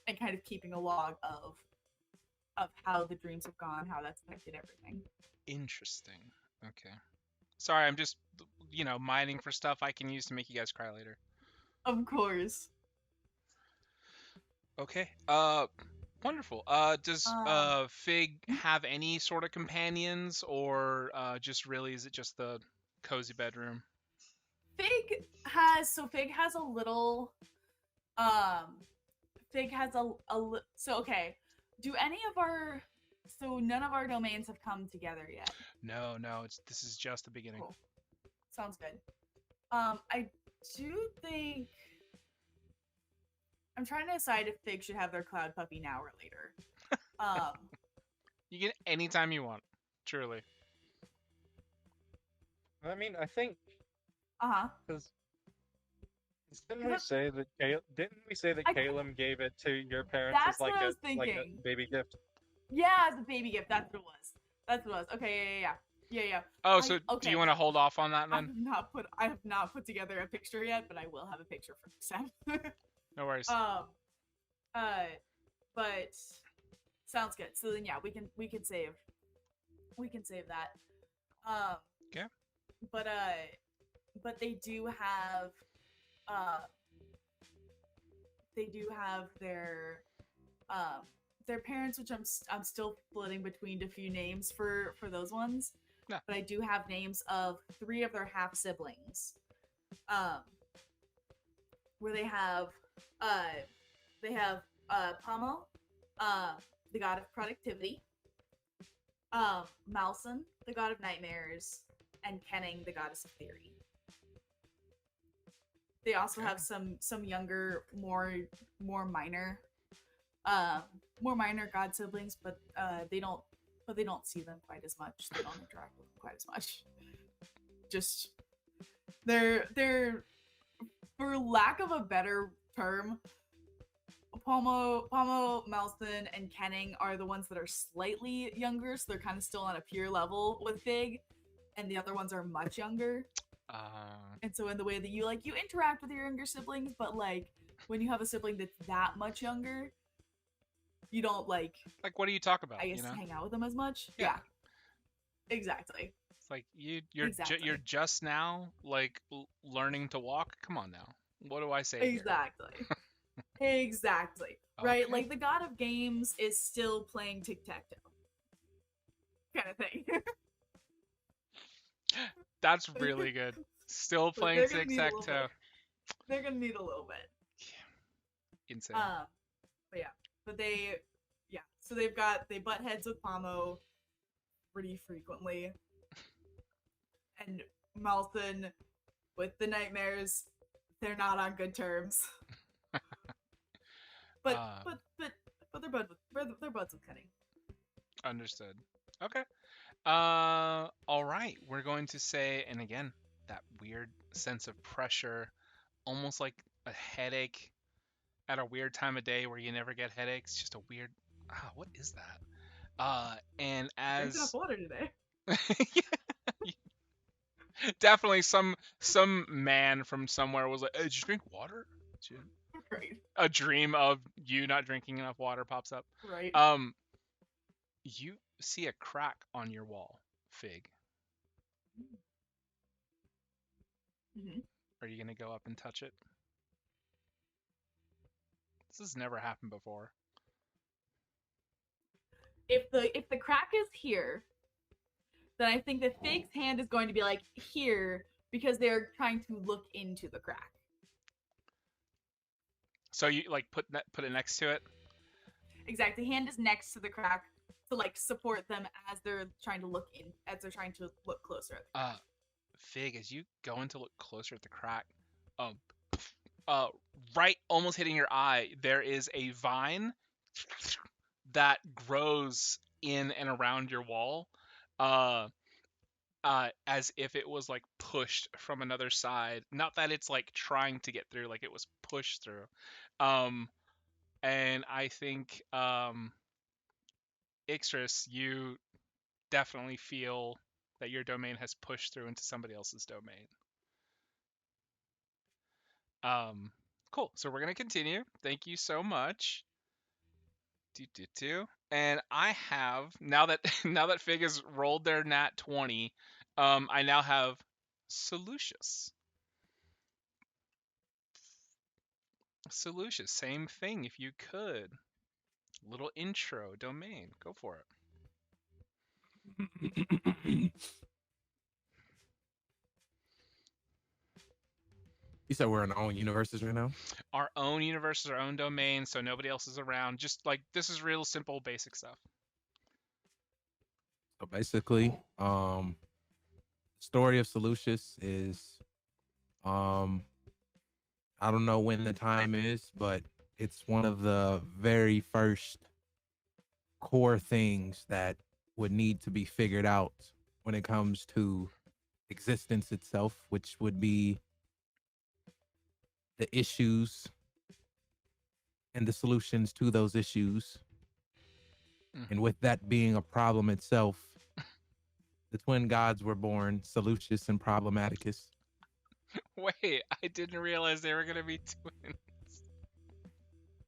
and kind of keeping a log of how the dreams have gone, how that's affected everything. Interesting. Okay. Sorry, I'm just mining for stuff I can use to make you guys cry later. Of course. Okay. Wonderful. Does Fig have any sort of companions, or just really is it just the cozy bedroom? Fig has a little Fig has so okay. Do any of our none of our domains have come together yet? No, this is just the beginning. Cool. Sounds good. I do think I'm trying to decide if Fig should have their cloud puppy now or later. You get anytime you want, truly. I mean, I think. Because didn't we say that Caleb gave it to your parents as like a baby gift? Yeah, as a baby gift. That's what it was. Okay, yeah. Oh, so do you want to hold off on that then? I have not put together a picture yet, but I will have a picture for Sam. No worries. But sounds good. So then, yeah, we can save that. Okay. But they do have their parents, which I'm still splitting between a few names for those ones. Yeah. But I do have names of 3 of their half siblings. Where they have Pomo, the god of productivity, Malson, the god of nightmares, and Kenning, the goddess of theory. They also have some younger, more minor god siblings, but they don't see them quite as much. They don't interact with them quite as much. Just they're for lack of a better term, Pomo, Malson, and Kenning are the ones that are slightly younger, so they're kind of still on a peer level with Fig, and the other ones are much younger. And so in the way that you interact with your younger siblings, but like when you have a sibling that's that much younger, you don't like what do you talk about? I guess hang out with them as much. Yeah. Exactly. It's like you're just now learning to walk. Come on now. What do I say? Exactly. Exactly. Okay. Right? Like the god of games is still playing tic-tac-toe. Kind of thing. That's really good. Still playing tic-tac-toe. They're gonna need a little bit. Insane. So they butt heads with Pomo pretty frequently. And Malson with the nightmares, they're not on good terms. but they're buds with Kenning. Understood. Okay. All right. We're going to say, and again, that weird sense of pressure, almost like a headache at a weird time of day where you never get headaches. Just a weird. What is that? And as enough water today. Definitely some man from somewhere was like, "Hey, did you drink water?" Right. A dream of you not drinking enough water pops up. Right. You see a crack on your wall, Fig. Mm-hmm. Are you gonna go up and touch it? This has never happened before. If the crack is here, then I think that Fig's hand is going to be like here because they're trying to look into the crack. So you put it next to it? Exactly. Hand is next to the crack to support them as they're trying to look closer. Fig, as you go in to look closer at the crack, right almost hitting your eye, there is a vine that grows in and around your wall, as if it was pushed from another side. Not that it's trying to get through, it was pushed through. And I think Ixtris, you definitely feel that your domain has pushed through into somebody else's domain. Cool. So we're gonna continue. Thank you so much. And I have now that now that Fig has rolled their nat 20, I now have Solucious. Solucious, same thing if you could. Little intro domain. Go for it. You said we're in our own universes right now? Our own universes, our own domain, so nobody else is around. Just like this is real simple, basic stuff. So basically, story of Solucious is I don't know when the time is, but it's one of the very first core things that would need to be figured out when it comes to existence itself, which would be the issues and the solutions to those issues. And with that being a problem itself, the twin gods were born, Solucious and Problematicus. Wait, I didn't realize they were gonna be twins.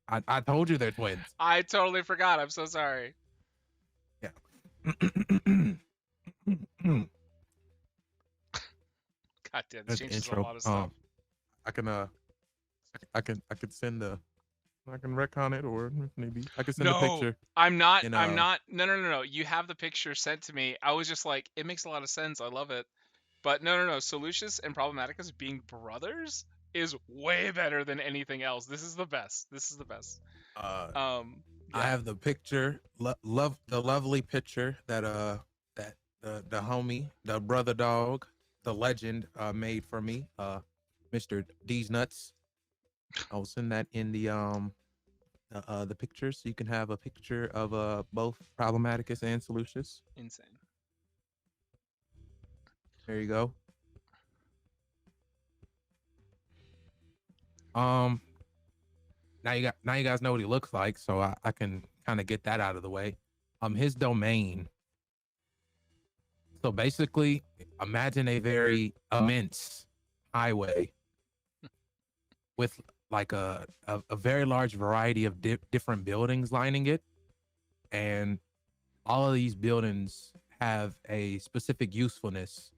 I told you they're twins. I totally forgot. I'm so sorry. Yeah. God damn, That's this the changes a intro. lot of stuff. I could send the I can retcon it, or maybe I could send a picture. I'm not. in, I'm not. No. You have the picture sent to me. I was just like, it makes a lot of sense. I love it. But no. Solucious and Problematicus being brothers is way better than anything else. This is the best. I have the picture, love the lovely picture that the homie, the brother dog, the legend made for me, Mr. D's Nuts. I'll send that in the picture, so you can have a picture of both Problematicus and Solucious. Insane. There you go. Now you guys know what he looks like, so I can kind of get that out of the way. His domain. So basically, imagine a very immense highway with like a very large variety of different buildings lining it, and all of these buildings have a specific usefulness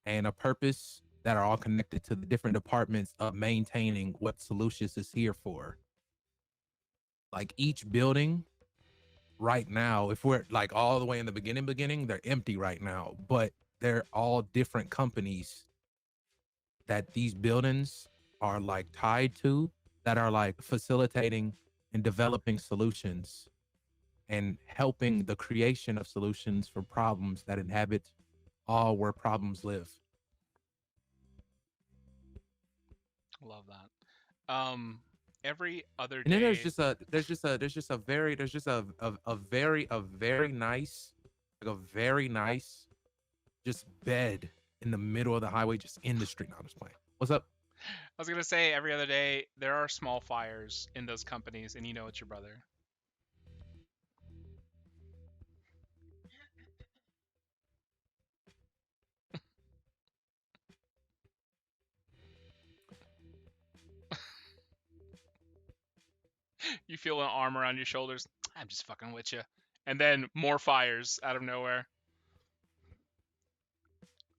and a purpose that are all connected to the different departments of maintaining what Solucious is here for. Like each building right now, if we're like all the way in the beginning, they're empty right now, but they're all different companies that these buildings are like tied to, that are like facilitating and developing solutions and helping the creation of solutions for problems that inhabit all where problems live. Love that. Every other day. And then there's just a very nice, like a very nice just bed in the middle of the highway, just in the street. No, I'm just playing. What's up? I was gonna say every other day there are small fires in those companies, and you know it's your brother. You feel an arm around your shoulders. I'm just fucking with you. And then more fires out of nowhere.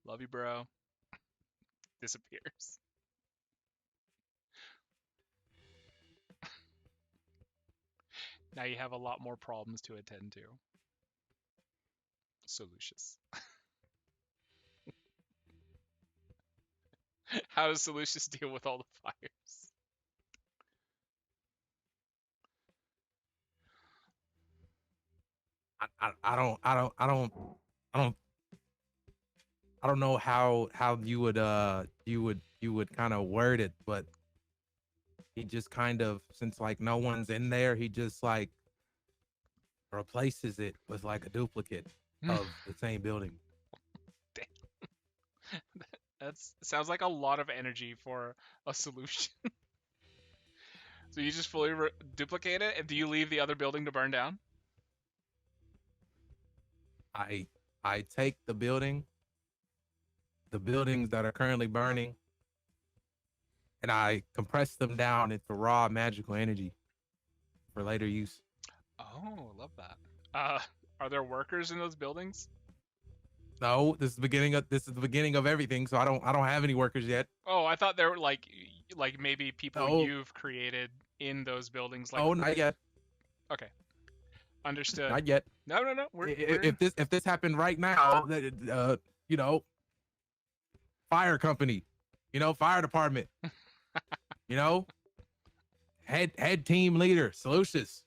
Love you, bro. Disappears. Now you have a lot more problems to attend to. Solucious. How does Solucious deal with all the fires? I don't know how you would kind of word it, but he just kind of, since like no one's in there, he just like replaces it with like a duplicate of the same building. That sounds like a lot of energy for a solution. So you just fully duplicate it, and do you leave the other building to burn down? I take the buildings that are currently burning, and I compress them down into raw magical energy for later use. Oh, love that. Are there workers in those buildings? No, this is the beginning of everything, so I don't have any workers yet. Oh, I thought there were like maybe people No. you've created in those buildings. Like, Oh, not yet. okay, understood. Not yet. No. We're If this happened right now, you know, fire company, fire department, head team leader, Solucious,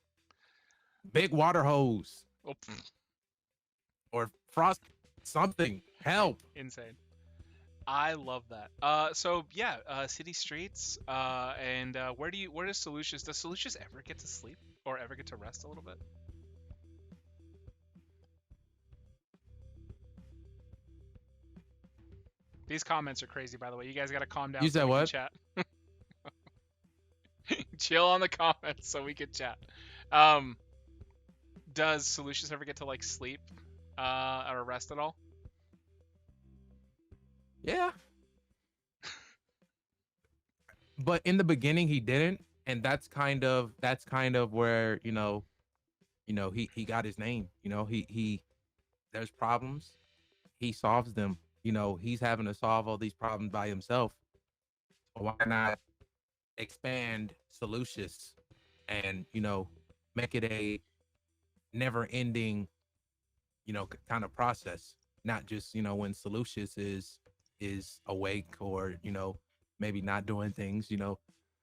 big water hose, oh, pfft, or frost something. Help. insane. I love that. So yeah, city streets. And where does Solucious ever get to sleep or ever get to rest a little bit? These comments are crazy, by the way. You guys gotta calm down. You said so we can what? Chat. Chill on the comments so we can chat. Does Solucious ever get to like sleep or rest at all? Yeah. But in the beginning he didn't, and that's kind of where, he got his name. He there's problems, he solves them. He's having to solve all these problems by himself. So why not expand Solucious and, make it a never ending, kind of process, not just, when Solucious is awake or, maybe not doing things,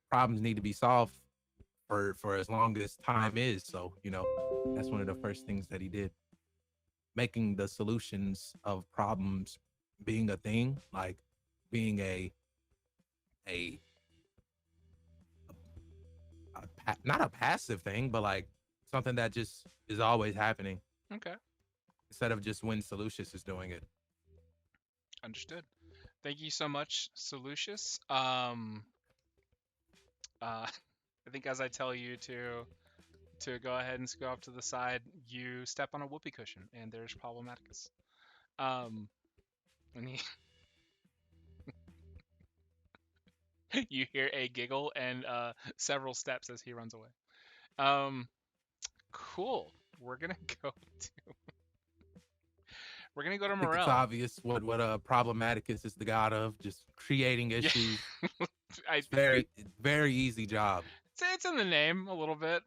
problems need to be solved for as long as time is. So, that's one of the first things that he did, making the solutions of problems being a thing, like being not a passive thing, but like something that just is always happening. Okay. Instead of just when Solucious is doing it. Understood. Thank you so much, Solucious. I think as I tell you to go ahead and go off to the side, you step on a whoopee cushion, and there's Problematicus. And you hear a giggle and several steps as he runs away. Cool. We're gonna go to I think Morel. it's obvious what Problematicus is the god of, just creating issues. It's very easy job. It's in the name a little bit.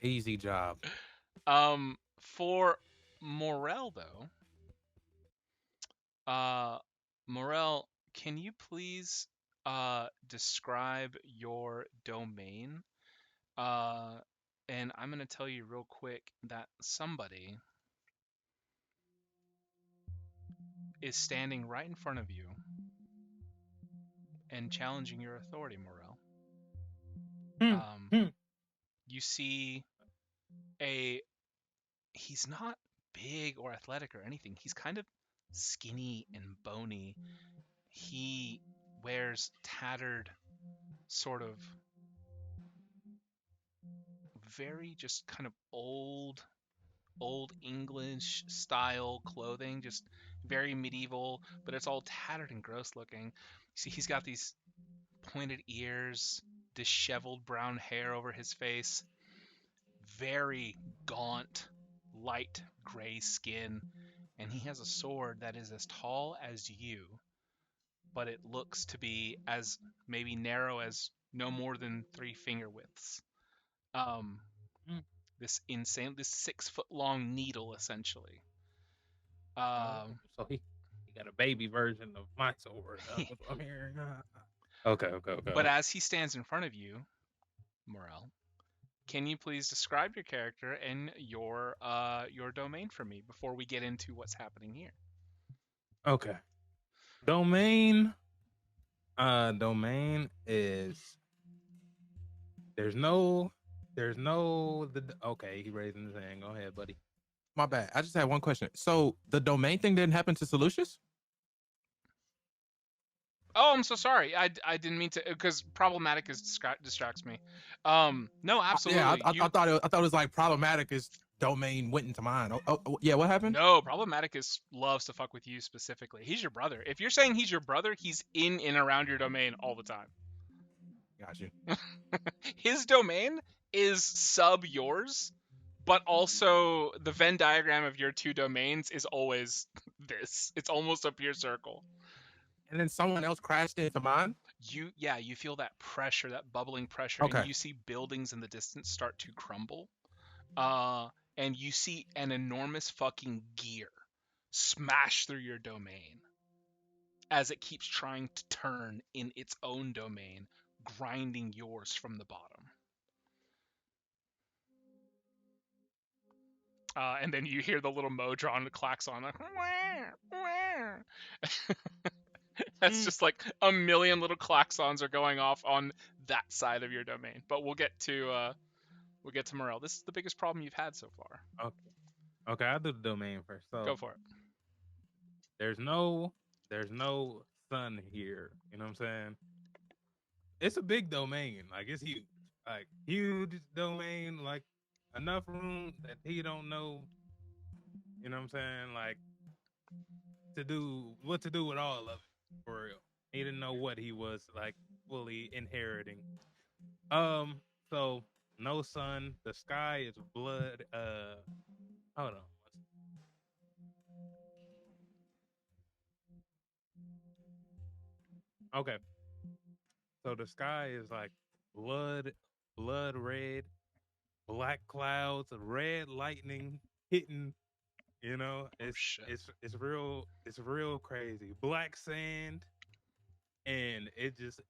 Easy job. For Morel though, Morel, can you please describe your domain? And I'm gonna tell you real quick that somebody is standing right in front of you and challenging your authority, Morel. You see he's not big or athletic or anything. He's kind of skinny and bony. He wears tattered, sort of very just kind of old English style clothing, just very medieval, but it's all tattered and gross looking. See, he's got these pointed ears, disheveled brown hair over his face, very gaunt, light gray skin, and he has a sword that is as tall as you, but it looks to be as maybe narrow as no more than 3 finger widths. This 6-foot long needle, essentially. So he got a baby version of my sword. I'm hearing. Okay. But as he stands in front of you, Morel, can you please describe your character and your domain for me before we get into what's happening here? Okay. Domain is okay, he raising his hand. Go ahead, buddy. My bad. I just had one question. So the domain thing didn't happen to Solucious? Oh, I'm so sorry. I didn't mean to, because Problematicus distracts me. No, absolutely. Yeah, I thought it was like Problematicus domain went into mine. Yeah, what happened? No, Problematicus loves to fuck with you specifically. He's your brother. If you're saying he's your brother, he's in and around your domain all the time. Got you. His domain is sub yours, but also the Venn diagram of your two domains is always this. It's almost a pure circle. And then someone else crashed into mine. You feel that pressure, that bubbling pressure, Okay. and you see buildings in the distance start to crumble. And you see an enormous fucking gear smash through your domain as it keeps trying to turn in its own domain, grinding yours from the bottom. And then you hear the little Modron klaxon. That's just like a million little klaxons are going off on that side of your domain. But we'll get to Morel. This is the biggest problem you've had so far. Okay, I'll do the domain first. So Go for it. there's no sun here. You know what I'm saying? It's a big domain. Like, it's huge. Like, huge domain. Like, enough room that he don't know. You know what I'm saying? Like, what to do with all of it, for real. He didn't know what he was like fully inheriting. So no sun. The sky is blood. Hold on. Okay. So the sky is like blood red, black clouds, red lightning hitting. You know, it's real crazy. Black sand, and it just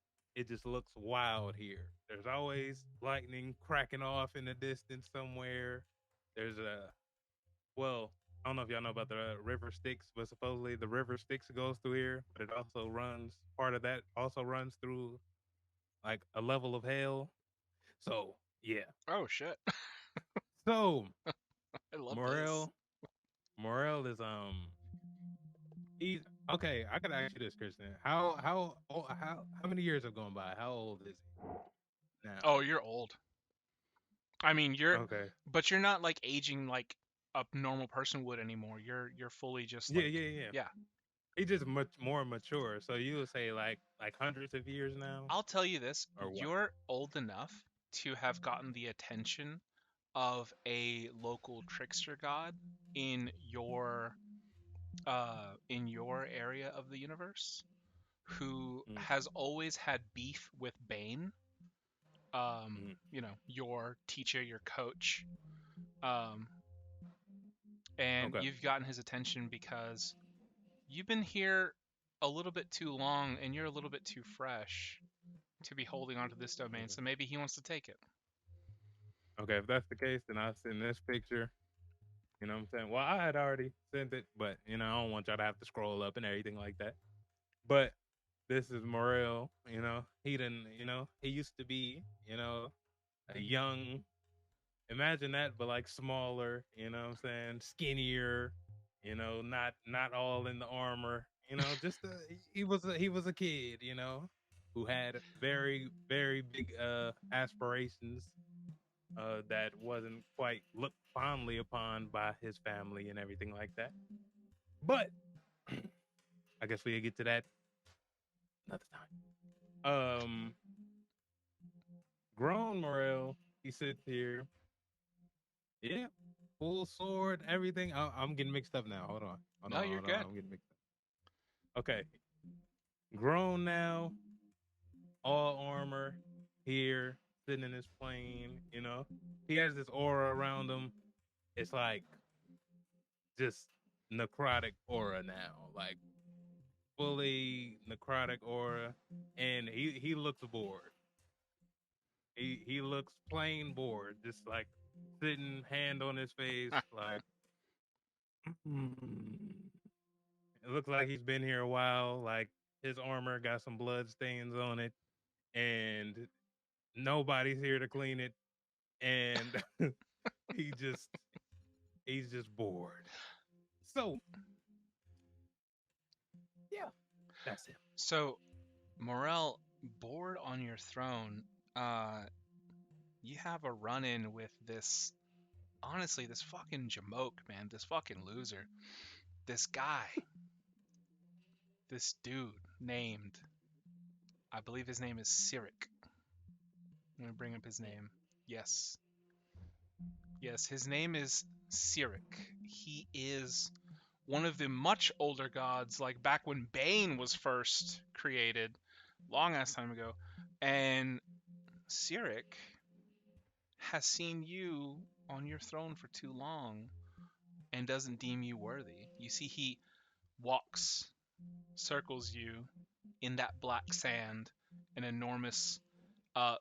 looks wild here. There's always lightning cracking off in the distance somewhere. There's I don't know if y'all know about the River Styx, but supposedly the River Styx goes through here, but it also part of that also runs through like a level of hell. So yeah. Oh shit. So I love Morel is he's okay. I could ask you this, Kristen. How many years have gone by? How old is he now? Oh, you're old. I mean, okay, but you're not like aging like a normal person would anymore. You're fully just like, yeah. He's just much more mature. So you would say like hundreds of years now. I'll tell you this: or what? You're old enough to have gotten the attention of a local trickster god in your area of the universe, who has always had beef with Bane. You know, your teacher, your coach. And you've gotten his attention because you've been here a little bit too long and you're a little bit too fresh to be holding onto this domain. So maybe he wants to take it. Okay, if that's the case, then I'll send this picture. You know what I'm saying? Well, I had already sent it, but I don't want y'all to have to scroll up and everything like that. But this is Morel. He didn't. He used to be. A young. Imagine that, but like smaller. You know what I'm saying? Skinnier. Not all in the armor. Just he was a kid. Who had very very big aspirations. That wasn't quite looked fondly upon by his family and everything like that. But I guess we'll get to that another time. Grown Morel, he sits here. Yeah, full sword, everything. I'm getting mixed up now. Hold on. You're good. I'm getting mixed up. Okay. Grown now, all armor here. Sitting in his plane, he has this aura around him. It's like just necrotic aura now, like fully necrotic aura, and he looks bored. He looks plain bored, just like sitting, hand on his face, like it looks like he's been here a while. Like his armor got some blood stains on it, and nobody's here to clean it, and he's just bored. So yeah, that's him. So Morel, bored on your throne, you have a run-in with this honestly, this fucking Jamoke, man, this fucking loser, this guy, this dude named, I believe his name is Cyric. I'm gonna bring up his name. Yes. Yes, his name is Cyric. He is one of the much older gods, like back when Bane was first created, long ass time ago. And Cyric has seen you on your throne for too long and doesn't deem you worthy. You see, he walks, circles you in that black sand, an enormous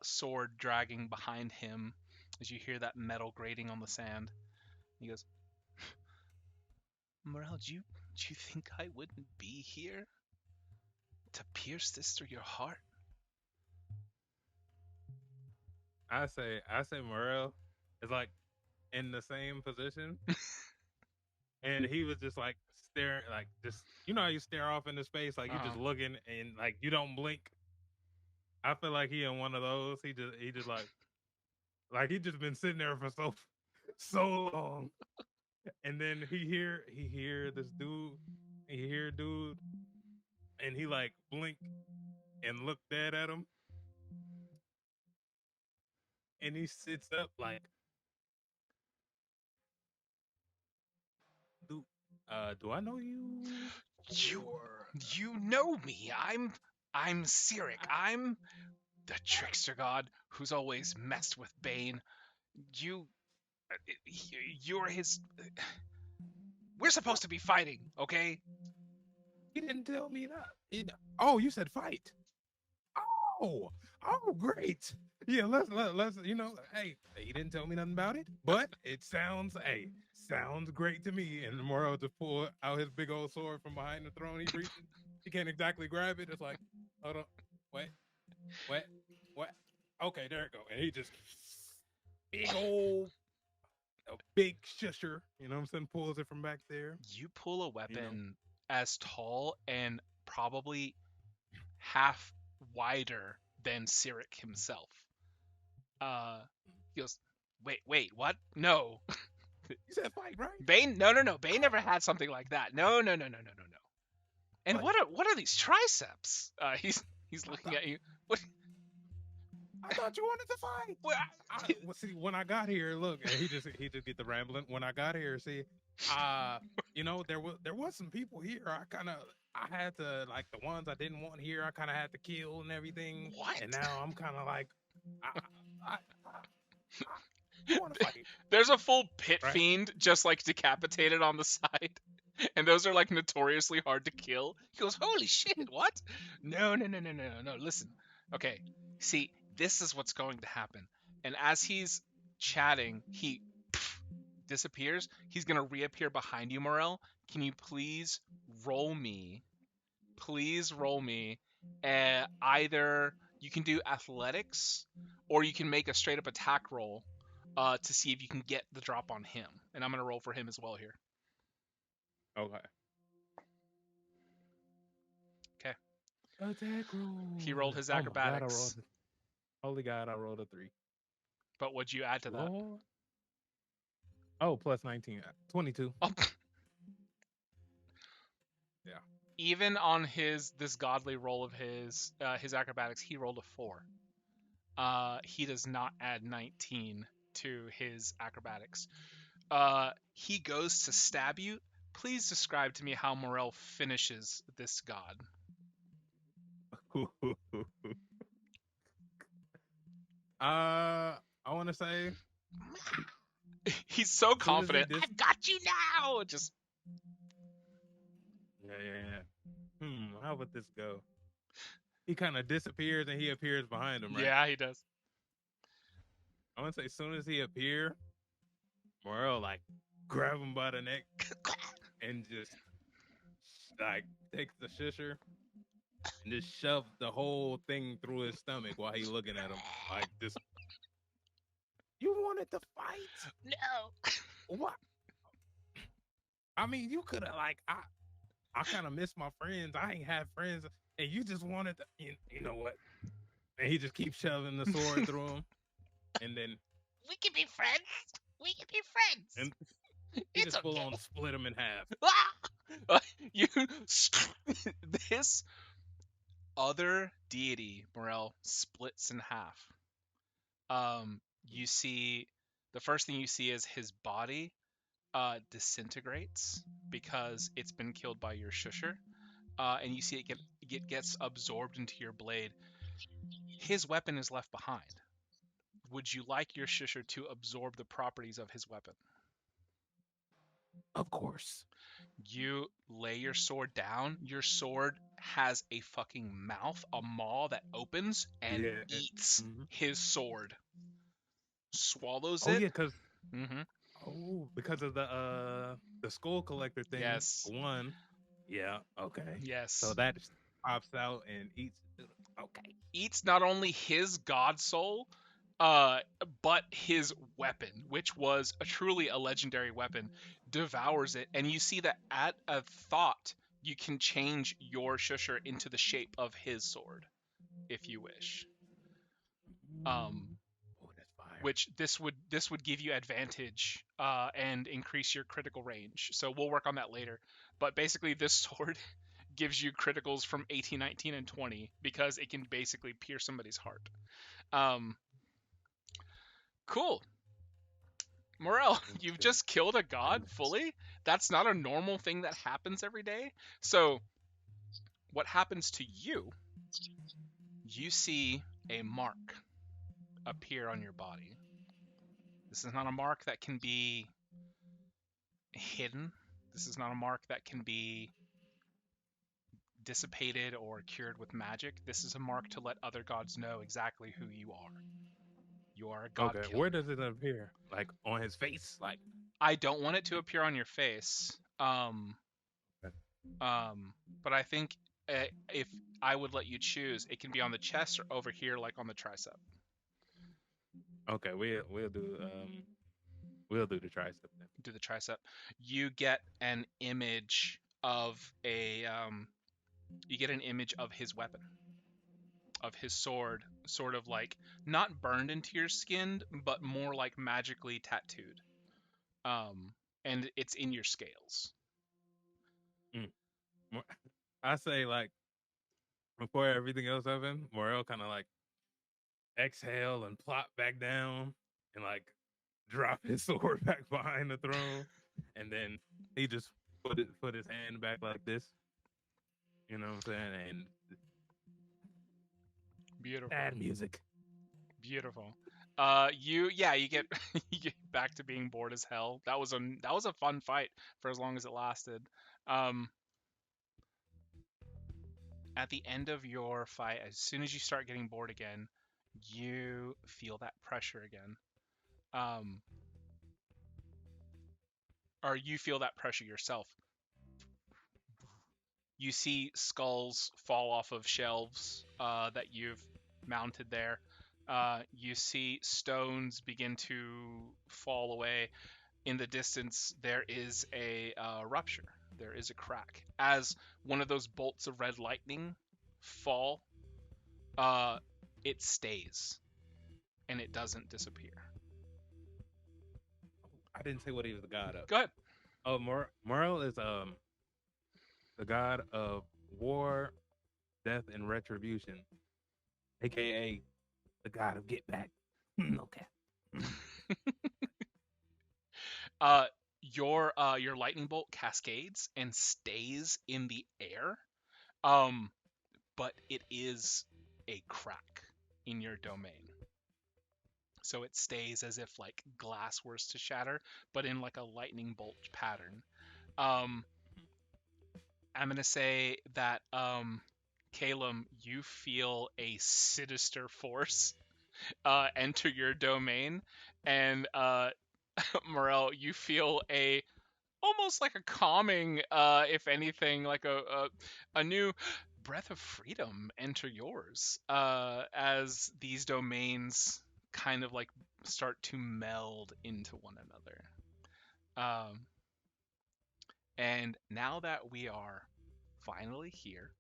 sword dragging behind him as you hear that metal grating on the sand. He goes, Morel, do you think I wouldn't be here to pierce this through your heart? I say Morel is like in the same position, and he was just like staring, like just how you stare off into space, like you just looking and like you don't blink. I feel like he in one of those. He just like he just been sitting there for so long, and then he hear this dude, and he like blink and look dead at him. And he sits up like, do I know you? You know me. I'm Cyric. I'm the trickster god who's always messed with Bane. You're his. We're supposed to be fighting, okay? He didn't tell me that. Oh, you said fight. Oh, great. Yeah, let's hey, he didn't tell me nothing about it, but it sounds great to me. And Morel just pull out his big old sword from behind the throne. He reaches, he can't exactly grab it. It's like, hold on, what? Okay, there it go. And he just big shusher, you know what I'm saying, pulls it from back there. You pull a weapon as tall and probably half wider than Cyric himself. He goes, wait, what? No. You said fight, right? Bane? No. Bane never had something like that. No. And what are these triceps? He's looking at you. What? I thought you wanted to fight. Well, see, when I got here, look, and he just get the rambling. When I got here, see, there was some people here. I had to, like, the ones I didn't want here, I kind of had to kill and everything. What? And now I'm kind of like, I want to fight. There's a full pit fiend just like decapitated on the side. And those are like notoriously hard to kill. He goes, holy shit, what? No. Listen. Okay. See, this is what's going to happen. And as he's chatting, he disappears. He's going to reappear behind you, Morel. Can you please roll me? Either you can do athletics or you can make a straight up attack roll to see if you can get the drop on him. And I'm going to roll for him as well here. Okay. Attack roll. He rolled his acrobatics. Holy God, I rolled a 3. But what'd you add to that? Oh, plus 19. 22. Oh. Yeah. Even on this godly roll of his acrobatics, he rolled a 4. He does not add 19 to his acrobatics. He goes to stab you. Please describe to me how Morel finishes this god. I want to say he's so confident. I've got you now. Just yeah. How would this go? He kind of disappears and he appears behind him, right? Yeah, he does. I want to say, as soon as he appears, Morel like grab him by the neck and just like takes the shusher and just shoves the whole thing through his stomach while he's looking at him like this. You wanted to fight? No. What? I mean, you could have, like, I kind of miss my friends. I ain't have friends, and you just wanted to, you know what? And he just keeps shoving the sword through him, and then we can be friends. We can be friends. And he It's just full okay. on split him in half. You this other deity, Morel, splits in half. You see the first thing you see is his body disintegrates because it's been killed by your shusher. And you see it gets absorbed into your blade. His weapon is left behind. Would you like your shusher to absorb the properties of his weapon? Of course. You lay your sword down. Your sword has a fucking mouth, a maw that opens and Yeah. eats Mhm. his sword. Swallows Oh it. yeah, because Mm-hmm. of the skull collector thing. Yes. One. Yeah. Okay. Yes. So that pops out and eats. Okay. Eats not only his god soul, but his weapon, which was truly a legendary weapon, devours it. And you see that at a thought, you can change your shusher into the shape of his sword, if you wish. Oh, that's fire. Which this would give you advantage and increase your critical range. So we'll work on that later. But basically, this sword gives you criticals from 18, 19, and 20 because it can basically pierce somebody's heart. Cool. Morel, you've just killed a god fully. That's not a normal thing that happens every day. So what happens to you? You see a mark appear on your body. This is not a mark that can be hidden. This is not a mark that can be dissipated or cured with magic. This is a mark to let other gods know exactly who you are. You are a god Okay. killer. Where does it appear? Like on his face? Like I don't want it to appear on your face. But I think if I would let you choose, it can be on the chest or over here, like on the tricep. okay, we'll do the tricep then. Do the tricep. You get an image of his weapon, of his sword, sort of like not burned into your skin, but more like magically tattooed. And it's in your scales. I say like before everything else happened, Morel kind of like exhale and plop back down and like drop his sword back behind the throne, and then he just put his hand back like this. You know what I'm saying? And Beautiful. sad music. Beautiful. You get you get back to being bored as hell. That was a fun fight for as long as it lasted. At the end of your fight, as soon as you start getting bored again, you feel that pressure again. Or you feel that pressure yourself. You see skulls fall off of shelves that you've mounted there. You see stones begin to fall away. In the distance, there is a rupture. There is a crack. As one of those bolts of red lightning fall, it stays, and it doesn't disappear. I didn't say what he was the god of. Go ahead. Oh, Morel is the god of war, death, and retribution, aka the god of get back. Okay. Your lightning bolt cascades and stays in the air, but it is a crack in your domain. So it stays as if like glass were to shatter, but in like a lightning bolt pattern. I'm gonna say that Calum, you feel a sinister force enter your domain, and Morel, you feel almost like a calming, if anything, like a new breath of freedom enter yours as these domains kind of like start to meld into one another. And now that we are finally here,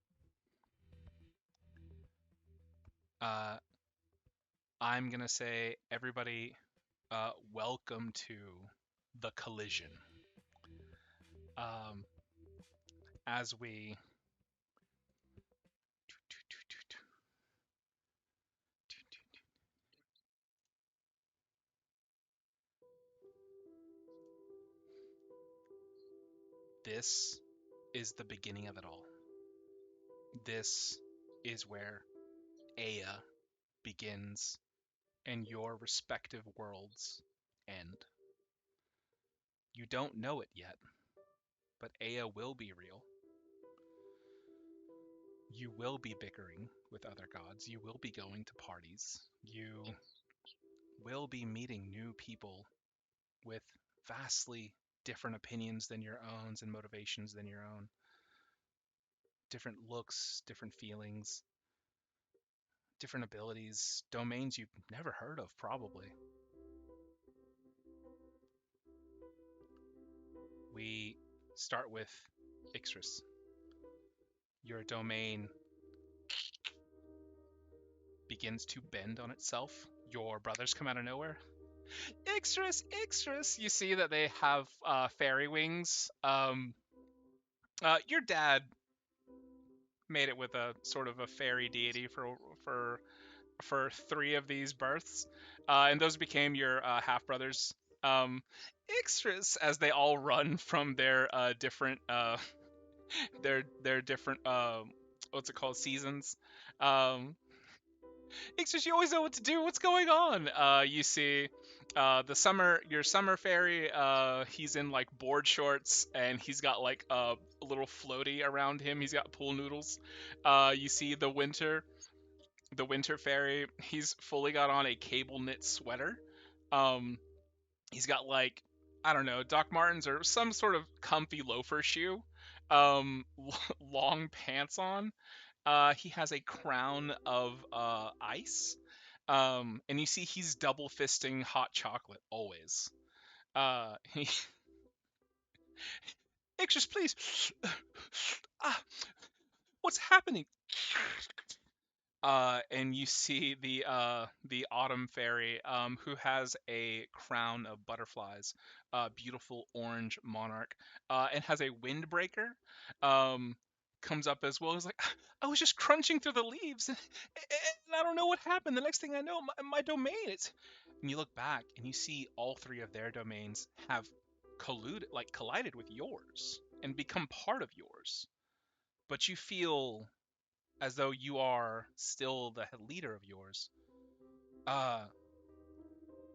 I'm gonna say everybody Welcome to the collision. As we this is the beginning of it all. This is where Aya begins and your respective worlds end. You don't know it yet, but Aya will be real. You will be bickering with other gods. You will be going to parties. You will be meeting new people with vastly different opinions than your own and motivations than your own. Different looks, different feelings, different abilities, domains you've never heard of, probably. We start with Ixris. Your domain begins to bend on itself. Your brothers come out of nowhere. Ixris, Ixris! You see that they have fairy wings. Your dad made it with a sort of a fairy deity for 3 of these births, and those became your half brothers. Ixris, as they all run from their different their different what's it called, seasons. Ixris, you always know what to do. What's going on? You see your summer fairy, he's in like board shorts and he's got like a little floaty around him. He's got pool noodles. You see the winter fairy, he's fully got on a cable knit sweater. He's got like, I don't know, Doc Martens or some sort of comfy loafer shoe. Long pants on. He has a crown of ice. And you see he's double fisting hot chocolate always. He Ixris, please. What's happening? And you see the autumn fairy, who has a crown of butterflies, beautiful orange monarch, and has a windbreaker. Comes up as well. He's like, I was just crunching through the leaves, and I don't know what happened. The next thing I know, my domain is. And you look back and you see all 3 of their domains have collided with yours and become part of yours. But you feel as though you are still the leader of yours.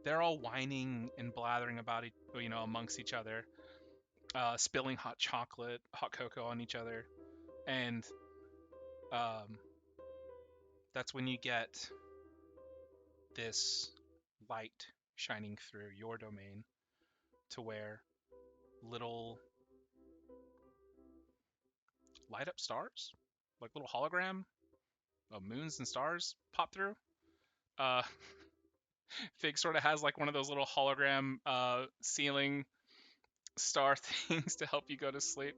They're all whining and blathering about amongst each other, spilling hot chocolate, hot cocoa on each other, and that's when you get this light shining through your domain to where little light up stars, like little hologram of moons and stars, pop through. Fig sort of has like one of those little hologram ceiling star things to help you go to sleep.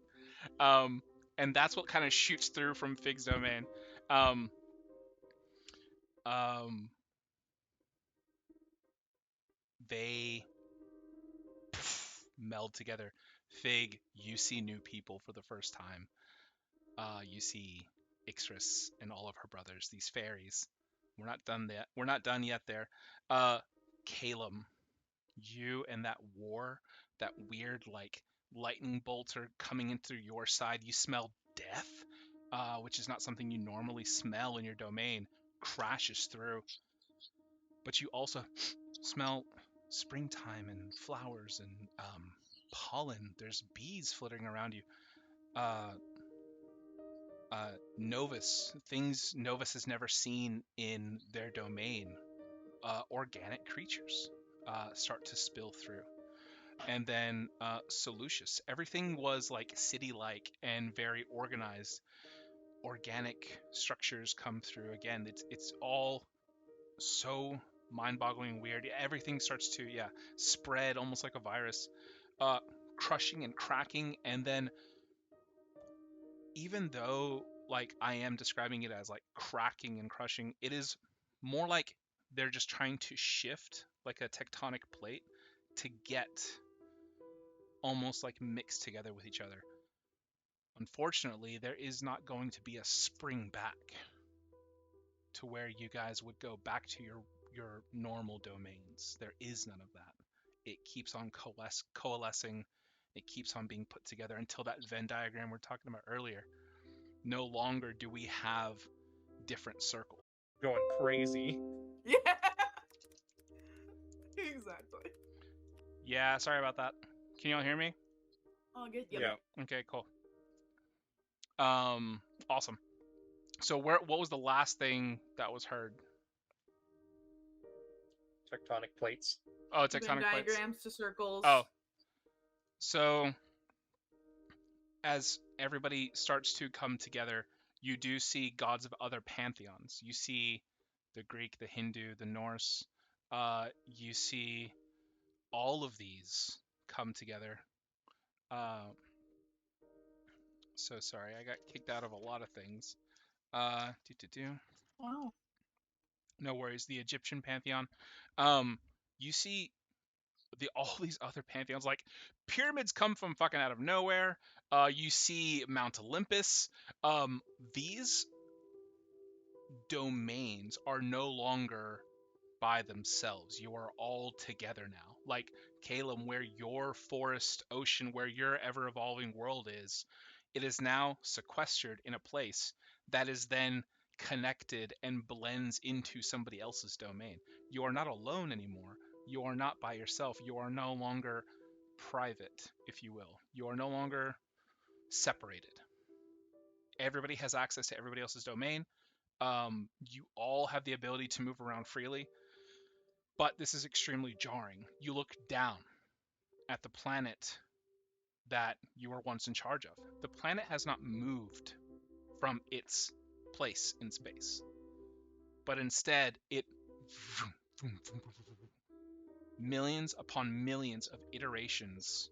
And that's what kind of shoots through from Fig's domain. They meld together. Fig, you see new people for the first time. You see Ixris and all of her brothers, these fairies. We're not done yet. We're not done yet there. Calum, you and that war, that weird like lightning bolts are coming into your side. You smell death, which is not something you normally smell in your domain, crashes through. But you also smell springtime and flowers and pollen. There's bees flittering around you. Novus, things Novus has never seen in their domain. Organic creatures start to spill through. And then Solucius. Everything was like city-like and very organized. Organic structures come through. Again, it's all so mind-boggling weird. Everything starts to spread almost like a virus, crushing and cracking. And then even though like I am describing it as like cracking and crushing, it is more like they're just trying to shift like a tectonic plate, to get almost like mixed together with each other. Unfortunately, there is not going to be a spring back to where you guys would go back to your normal domains. There is none of that. It keeps on coalescing. It keeps on being put together until that Venn diagram we're talking about earlier. No longer do we have different circles. Going crazy. Yeah. Exactly. Yeah, sorry about that. Can y'all hear me? All good. Yep. Yeah. Okay, cool. Awesome. So what was the last thing that was heard? Tectonic plates. Oh, Venn tectonic plates. diagrams to circles. Oh. So as everybody starts to come together, you do see gods of other pantheons. You see the Greek, the Hindu, the Norse. You see all of these come together. So sorry, I got kicked out of a lot of things. Wow. No worries. The Egyptian pantheon. You see all these other pantheons, like pyramids come from fucking out of nowhere. You see Mount Olympus. These domains are no longer by themselves. You are all together now. Like Caleb, where your forest ocean, where your ever evolving world is, it is now sequestered in a place that is then connected and blends into somebody else's domain. You are not alone anymore. You are not by yourself. You are no longer private, if you will. You are no longer separated. Everybody has access to everybody else's domain. You all have the ability to move around freely, but this is extremely jarring. You look down at the planet that you were once in charge of. The planet has not moved from its place in space, but instead it millions upon millions of iterations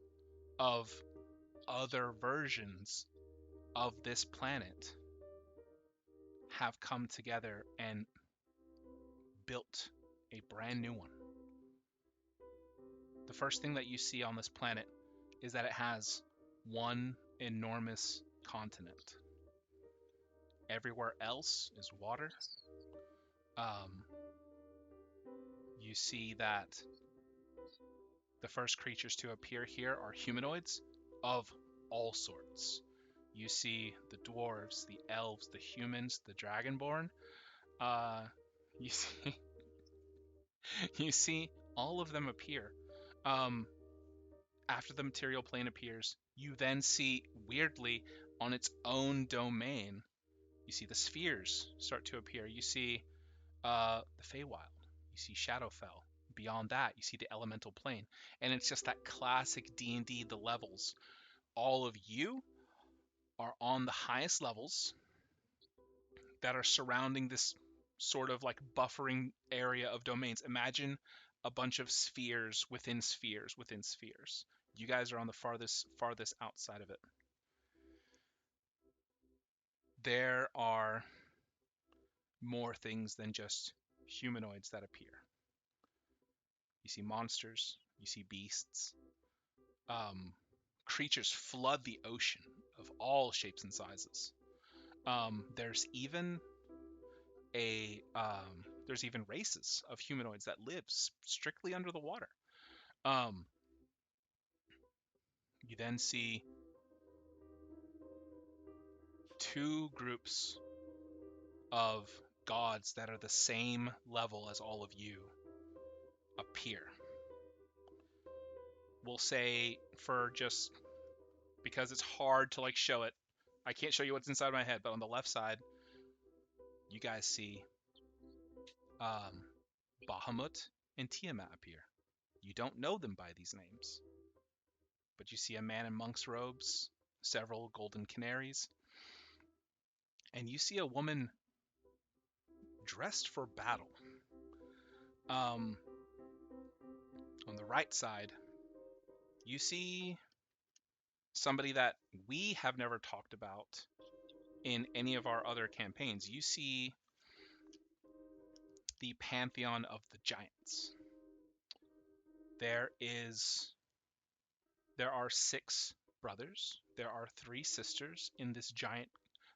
of other versions of this planet have come together and built a brand new one. The first thing that you see on this planet is that it has one enormous continent. Everywhere else is water. You see that the first creatures to appear here are humanoids of all sorts. You see the dwarves, the elves, the humans, the dragonborn. You see, you see all of them appear. After the material plane appears, you then see, weirdly, on its own domain, you see the spheres start to appear. You see the Feywild. You see Shadowfell. Beyond that, you see the elemental plane. And it's just that classic D&D, the levels. All of you are on the highest levels that are surrounding this sort of like buffering area of domains. Imagine a bunch of spheres within spheres within spheres. You guys are on the farthest outside of it. There are more things than just humanoids that appear. You see monsters, you see beasts. Creatures flood the ocean of all shapes and sizes. There's even races of humanoids that live strictly under the water. You then see two groups of gods that are the same level as all of you appear. We'll say, for just because it's hard to like show it, I can't show you what's inside my head, but on the left side, you guys see Bahamut and Tiamat appear. You don't know them by these names, but you see a man in monk's robes, several golden canaries, and you see a woman dressed for battle. On the right side, you see somebody that we have never talked about in any of our other campaigns. You see the pantheon of the giants. there are 6 brothers. There are 3 sisters in this giant.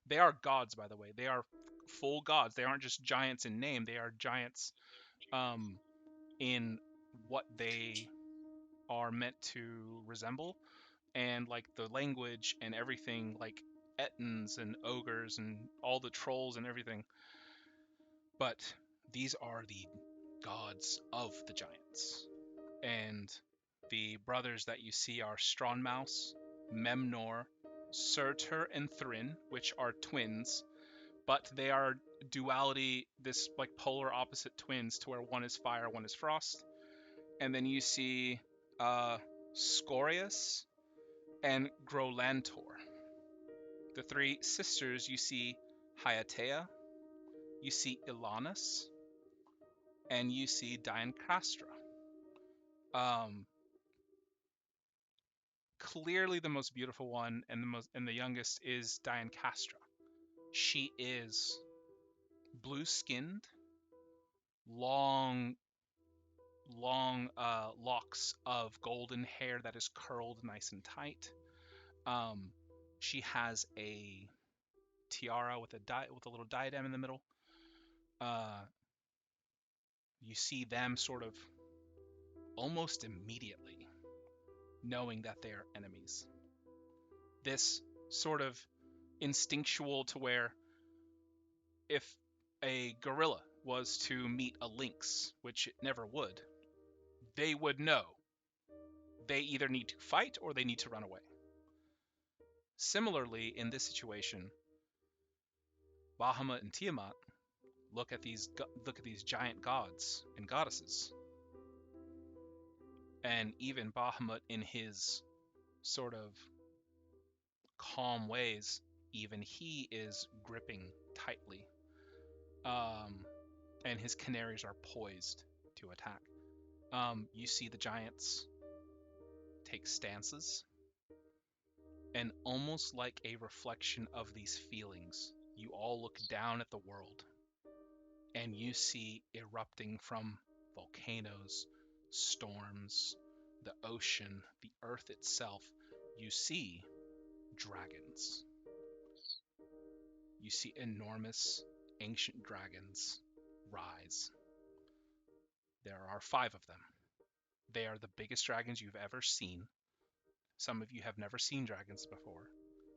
They are gods, by the way. They are full gods. They aren't just giants in name. They are giants in what they are meant to resemble, and like the language and everything, like Ettins and ogres and all the trolls and everything. But these are the gods of the giants. And the brothers that you see are Strongmouse, Memnor, Surtur, and Thrin, which are twins, but they are duality, this like polar opposite twins, to where one is fire, one is frost. And then you see Scorius and Grolantor. The 3 sisters, you see Hyatea, you see Ilanus, and you see Diancastra. Clearly the most beautiful one and the youngest is Diancastra. She is blue-skinned, long locks of golden hair that is curled nice and tight. She has a tiara with a little diadem in the middle. You see them sort of almost immediately knowing that they are enemies. This sort of instinctual, to where if a gorilla was to meet a lynx, which it never would, they would know they either need to fight or they need to run away. Similarly, in this situation, Bahamut and Tiamat look at these giant gods and goddesses, and even Bahamut, in his sort of calm ways, even he is gripping tightly, and his canaries are poised to attack. You see the giants take stances, and almost like a reflection of these feelings, you all look down at the world, and you see erupting from volcanoes, storms, the ocean, the earth itself, you see dragons. You see enormous ancient dragons rise. There are 5 of them. They are the biggest dragons you've ever seen. Some of you have never seen dragons before.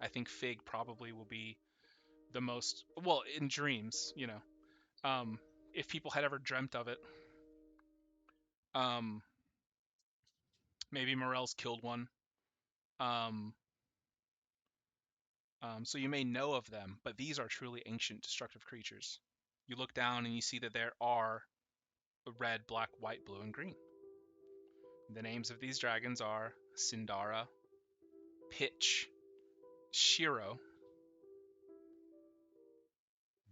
I think Fig probably will be the most, well, in dreams, if people had ever dreamt of it. Maybe Morel's killed one. So you may know of them, but these are truly ancient destructive creatures. You look down and you see that there are red, black, white, blue, and green. The names of these dragons are Sindara, Pitch, Shiro,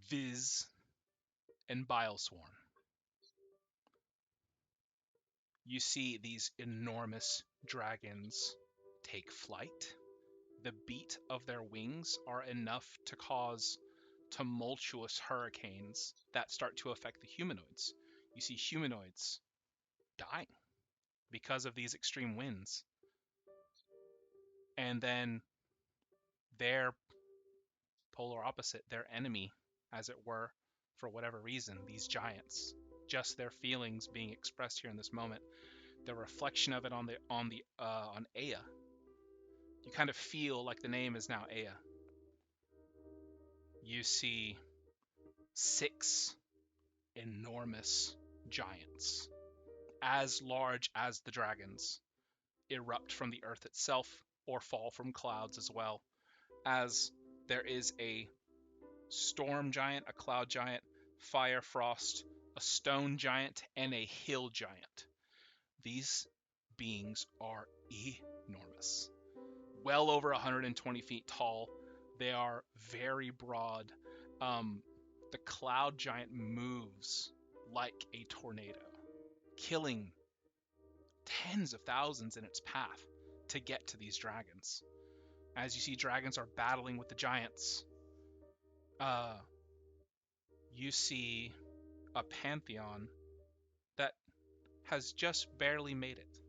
Viz, and Bilesworn. You see these enormous dragons take flight. The beat of their wings are enough to cause tumultuous hurricanes that start to affect the humanoids. You see humanoids dying because of these extreme winds. And then their polar opposite, their enemy, as it were, for whatever reason, these giants, just their feelings being expressed here in this moment, the reflection of it on Aya. You kind of feel like the name is now Aya. You see 6 enormous giants, as large as the dragons, erupt from the earth itself or fall from clouds as well, as there is a storm giant, a cloud giant, fire frost, a stone giant, and a hill giant. These beings are enormous, well over 120 feet tall. They are very broad. The cloud giant moves like a tornado, killing tens of thousands in its path to get to these dragons. As you see, dragons are battling with the giants. You see a pantheon that has just barely made it.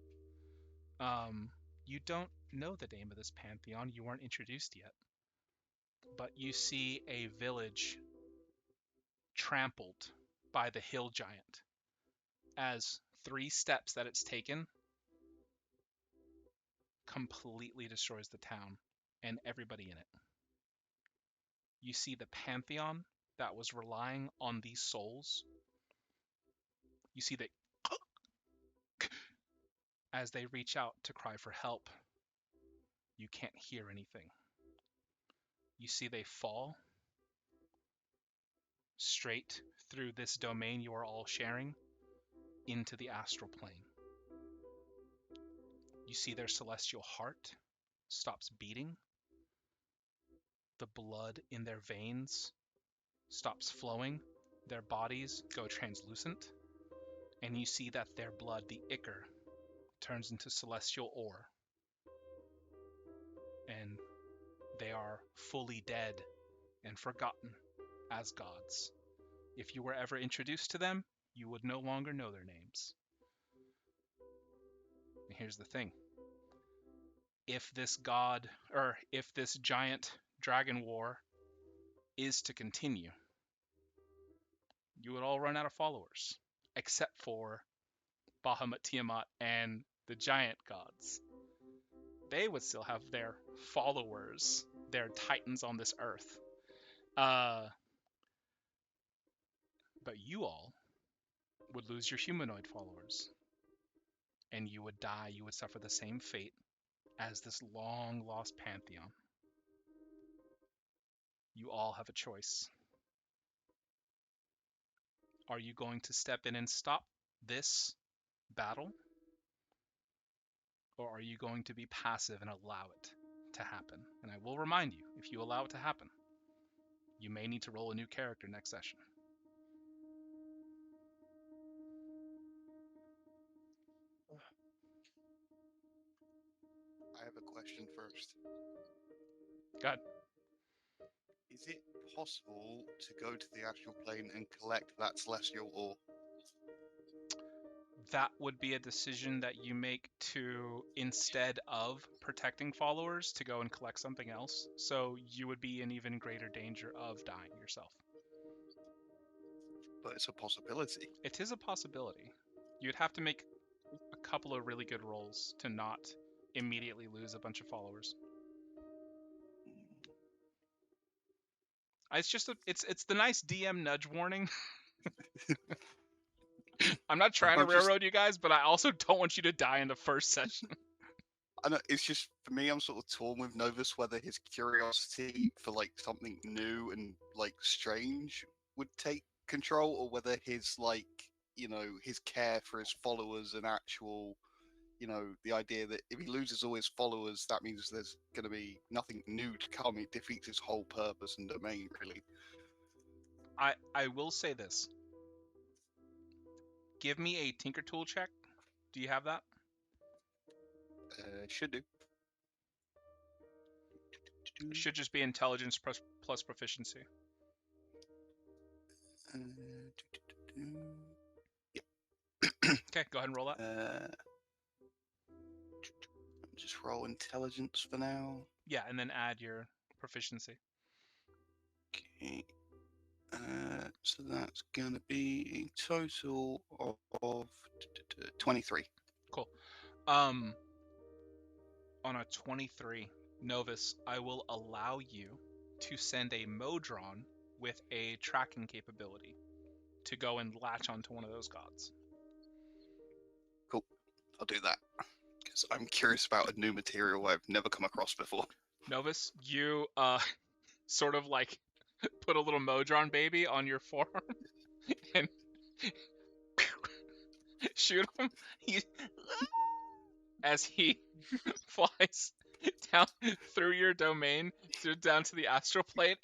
You don't know the name of this pantheon. You weren't introduced yet. But you see a village trampled by the hill giant as 3 steps that it's taken completely destroys the town and everybody in it. You see the pantheon that was relying on these souls. You see that as they reach out to cry for help, you can't hear anything. You see they fall straight through this domain you are all sharing into the astral plane. You see their celestial heart stops beating. The blood in their veins stops flowing. Their bodies go translucent. And you see that their blood, the ichor, turns into celestial ore. And they are fully dead and forgotten as gods. If you were ever introduced to them, you would no longer know their names. And here's the thing. If this giant dragon war is to continue, you would all run out of followers, except for Bahamut, Tiamat, and the giant gods. They would still have their followers, their titans on this earth. But you all would lose your humanoid followers. And you would die, you would suffer the same fate as this long-lost pantheon. You all have a choice. Are you going to step in and stop this battle? Or are you going to be passive and allow it to happen? And I will remind you, if you allow it to happen, you may need to roll a new character next session. I have a question first. Go ahead. Is it possible to go to the astral plane and collect that celestial ore? That would be a decision that you make to, instead of protecting followers, to go and collect something else. So you would be in even greater danger of dying yourself. But it's a possibility. It is a possibility. You'd have to make a couple of really good rolls to not immediately lose a bunch of followers. It's just it's the nice DM nudge warning. I'm not trying to railroad you guys, but I also don't want you to die in the first session. I know, it's just, for me, I'm sort of torn with Novus whether his curiosity for like something new and like strange would take control, or whether his his care for his followers and actual, the idea that if he loses all his followers, that means there's going to be nothing new to come. It defeats his whole purpose and domain, really. I will say this. Give me a Tinker Tool check. Do you have that? Should do. It should just be intelligence plus proficiency. Yep. Okay, go ahead and roll that. Just roll intelligence for now. Yeah, and then add your proficiency. Okay. So that's gonna be a total of 23. Cool. On a 23, Novus, I will allow you to send a Modron with a tracking capability to go and latch onto one of those gods. Cool. I'll do that. Because I'm curious about a new material I've never come across before. Novus, you sort of like put a little Modron baby on your forearm and shoot him. As he flies down through your domain, down to the astral plane,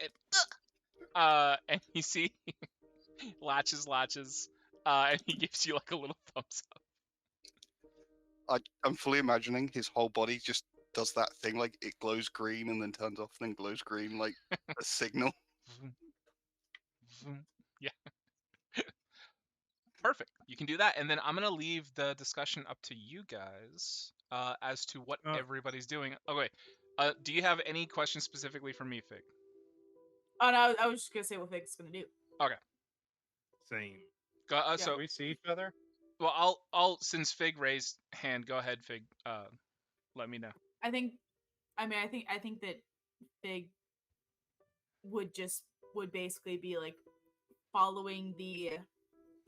and you see latches, and he gives you like a little thumbs up. I'm fully imagining his whole body just does that thing, like it glows green and then turns off and then glows green, like a signal. Yeah. Perfect. You can do that, and then I'm gonna leave the discussion up to you guys. as to what Uh, everybody's doing. Okay. Do you have any questions specifically for me, Fig? Oh no, I was just gonna say what Fig's gonna do. Okay. Same. Yeah. So, we see each other. well, I'll since Fig raised hand, go ahead, Fig. Let me know. I think that Fig would basically be like following the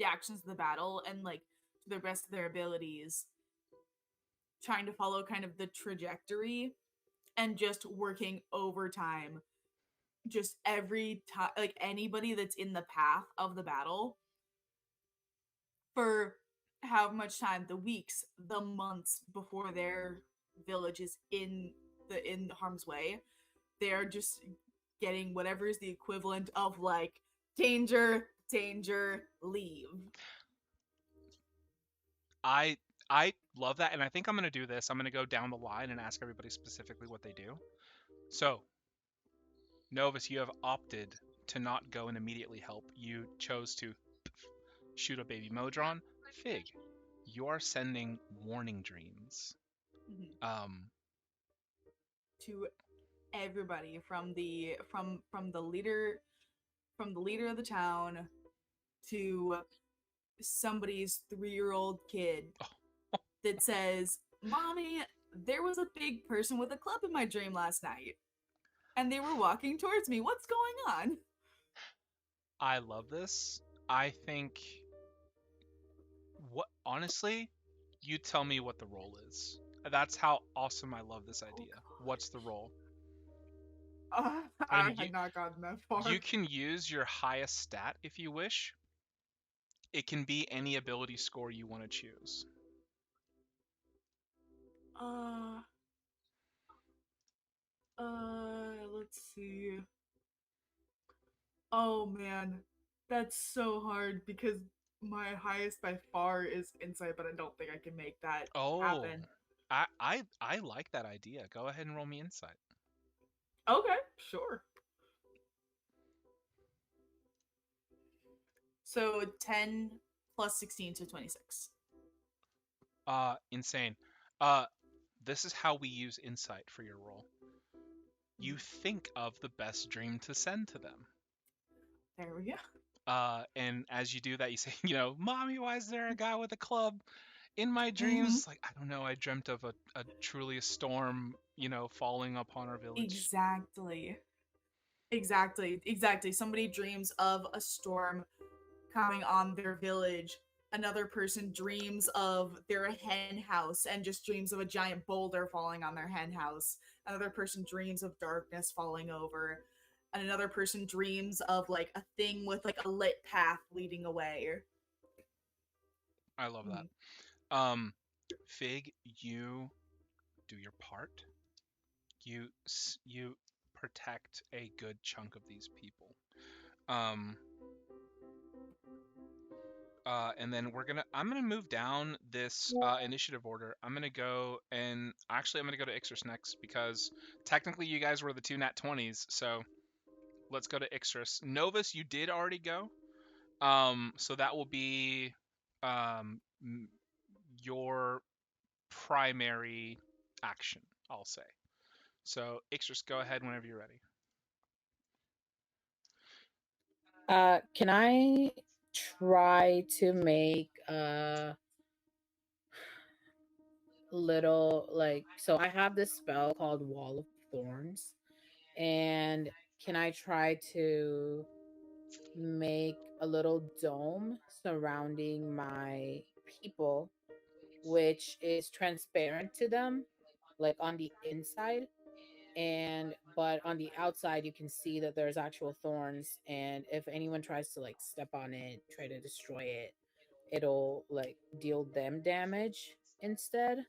actions of the battle and like to the best of their abilities, trying to follow kind of the trajectory and just working overtime. Just every time, like anybody that's in the path of the battle for how much time, the weeks, the months before their village is in harm's way, they're just getting whatever is the equivalent of like danger, leave. I love that, and I think I'm gonna do this. I'm gonna go down the line and ask everybody specifically what they do. So, Novus, you have opted to not go and immediately help. You chose to shoot a baby Modron. Fig, you are sending warning dreams. To everybody from the leader of the town to somebody's 3-year-old kid that says, "Mommy, there was a big person with a club in my dream last night, and they were walking towards me. What's going on?" I love this. I think honestly, you tell me what the role is. That's how awesome I love this idea. What's the role? I had not gotten that far. You can use your highest stat if you wish. It can be any ability score you want to choose. Let's see. Oh man, that's so hard because my highest by far is insight, but I don't think I can make that happen. I like that idea. Go ahead and roll me insight. Okay, sure. So 10 plus 16 to 26. Insane. This is how we use insight for your role. You think of the best dream to send to them. There we go. And as you do that, you say, "Mommy, why is there a guy with a club in my dreams?" Mm-hmm. Like, I don't know. I dreamt of a truly a storm, falling upon our village. Exactly. Somebody dreams of a storm coming on their village. Another person dreams of their hen house and just dreams of a giant boulder falling on their hen house. Another person dreams of darkness falling over. And another person dreams of like a thing with like a lit path leading away. I love that. Fig, you do your part. You protect a good chunk of these people. And then I'm gonna move down this initiative order. I'm gonna go to Ixris next because technically you guys were the 2 nat 20s, so let's go to Ixris. Novus, you did already go. So that will be your primary action, I'll say. So Ixris, go ahead whenever you're ready. Can I try to make little so I have this spell called Wall of Thorns, and can I try to make a little dome surrounding my people, which is transparent to them, like on the inside, but on the outside you can see that there's actual thorns, and if anyone tries to like step on it, try to destroy it, it'll like deal them damage instead.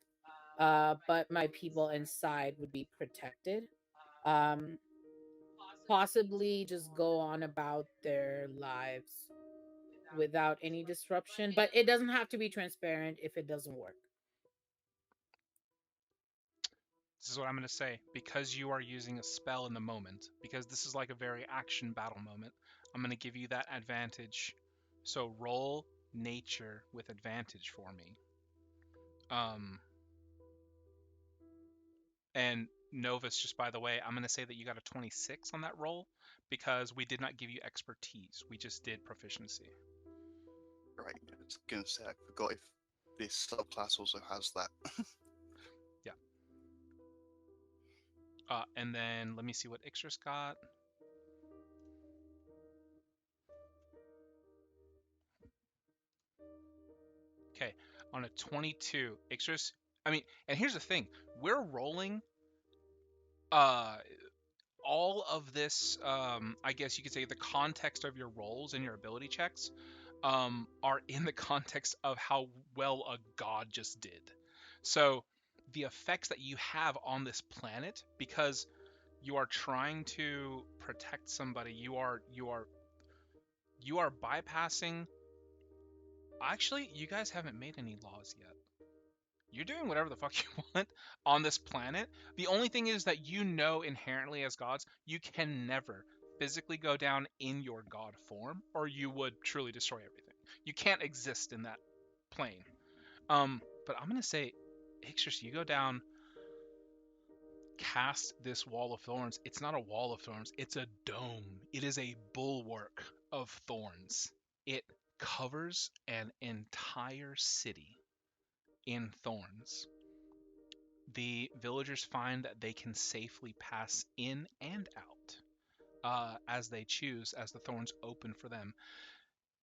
But my people inside would be protected. Um, Possibly just go on about their lives without any disruption, but it doesn't have to be transparent if it doesn't work. This is what I'm going to say. Because you are using a spell in the moment, because this is like a very action battle moment, I'm going to give you that advantage. So roll nature with advantage for me. And Novus, just by the way, I'm going to say that you got a 26 on that roll because we did not give you expertise. We just did proficiency. Right. I was gonna say I forgot if this subclass also has that. Yeah. And then let me see what Ixris got. Okay, on a 22, Ixris. I mean, and here's the thing: we're rolling all of this. I guess you could say the context of your rolls and your ability checks are in the context of how well a god just did. So the effects that you have on this planet, because you are trying to protect somebody, you are bypassing. Actually, you guys haven't made any laws yet. You're doing whatever the fuck you want on this planet. The only thing is that you know inherently as gods, you can never physically go down in your god form, or you would truly destroy everything. You can't exist in that plane. But I'm gonna say, Ixris, you go down, cast this wall of thorns. It's not a wall of thorns, it's a dome. It is a bulwark of thorns. It covers an entire city in thorns. The villagers find that they can safely pass in and out as they choose, as the thorns open for them.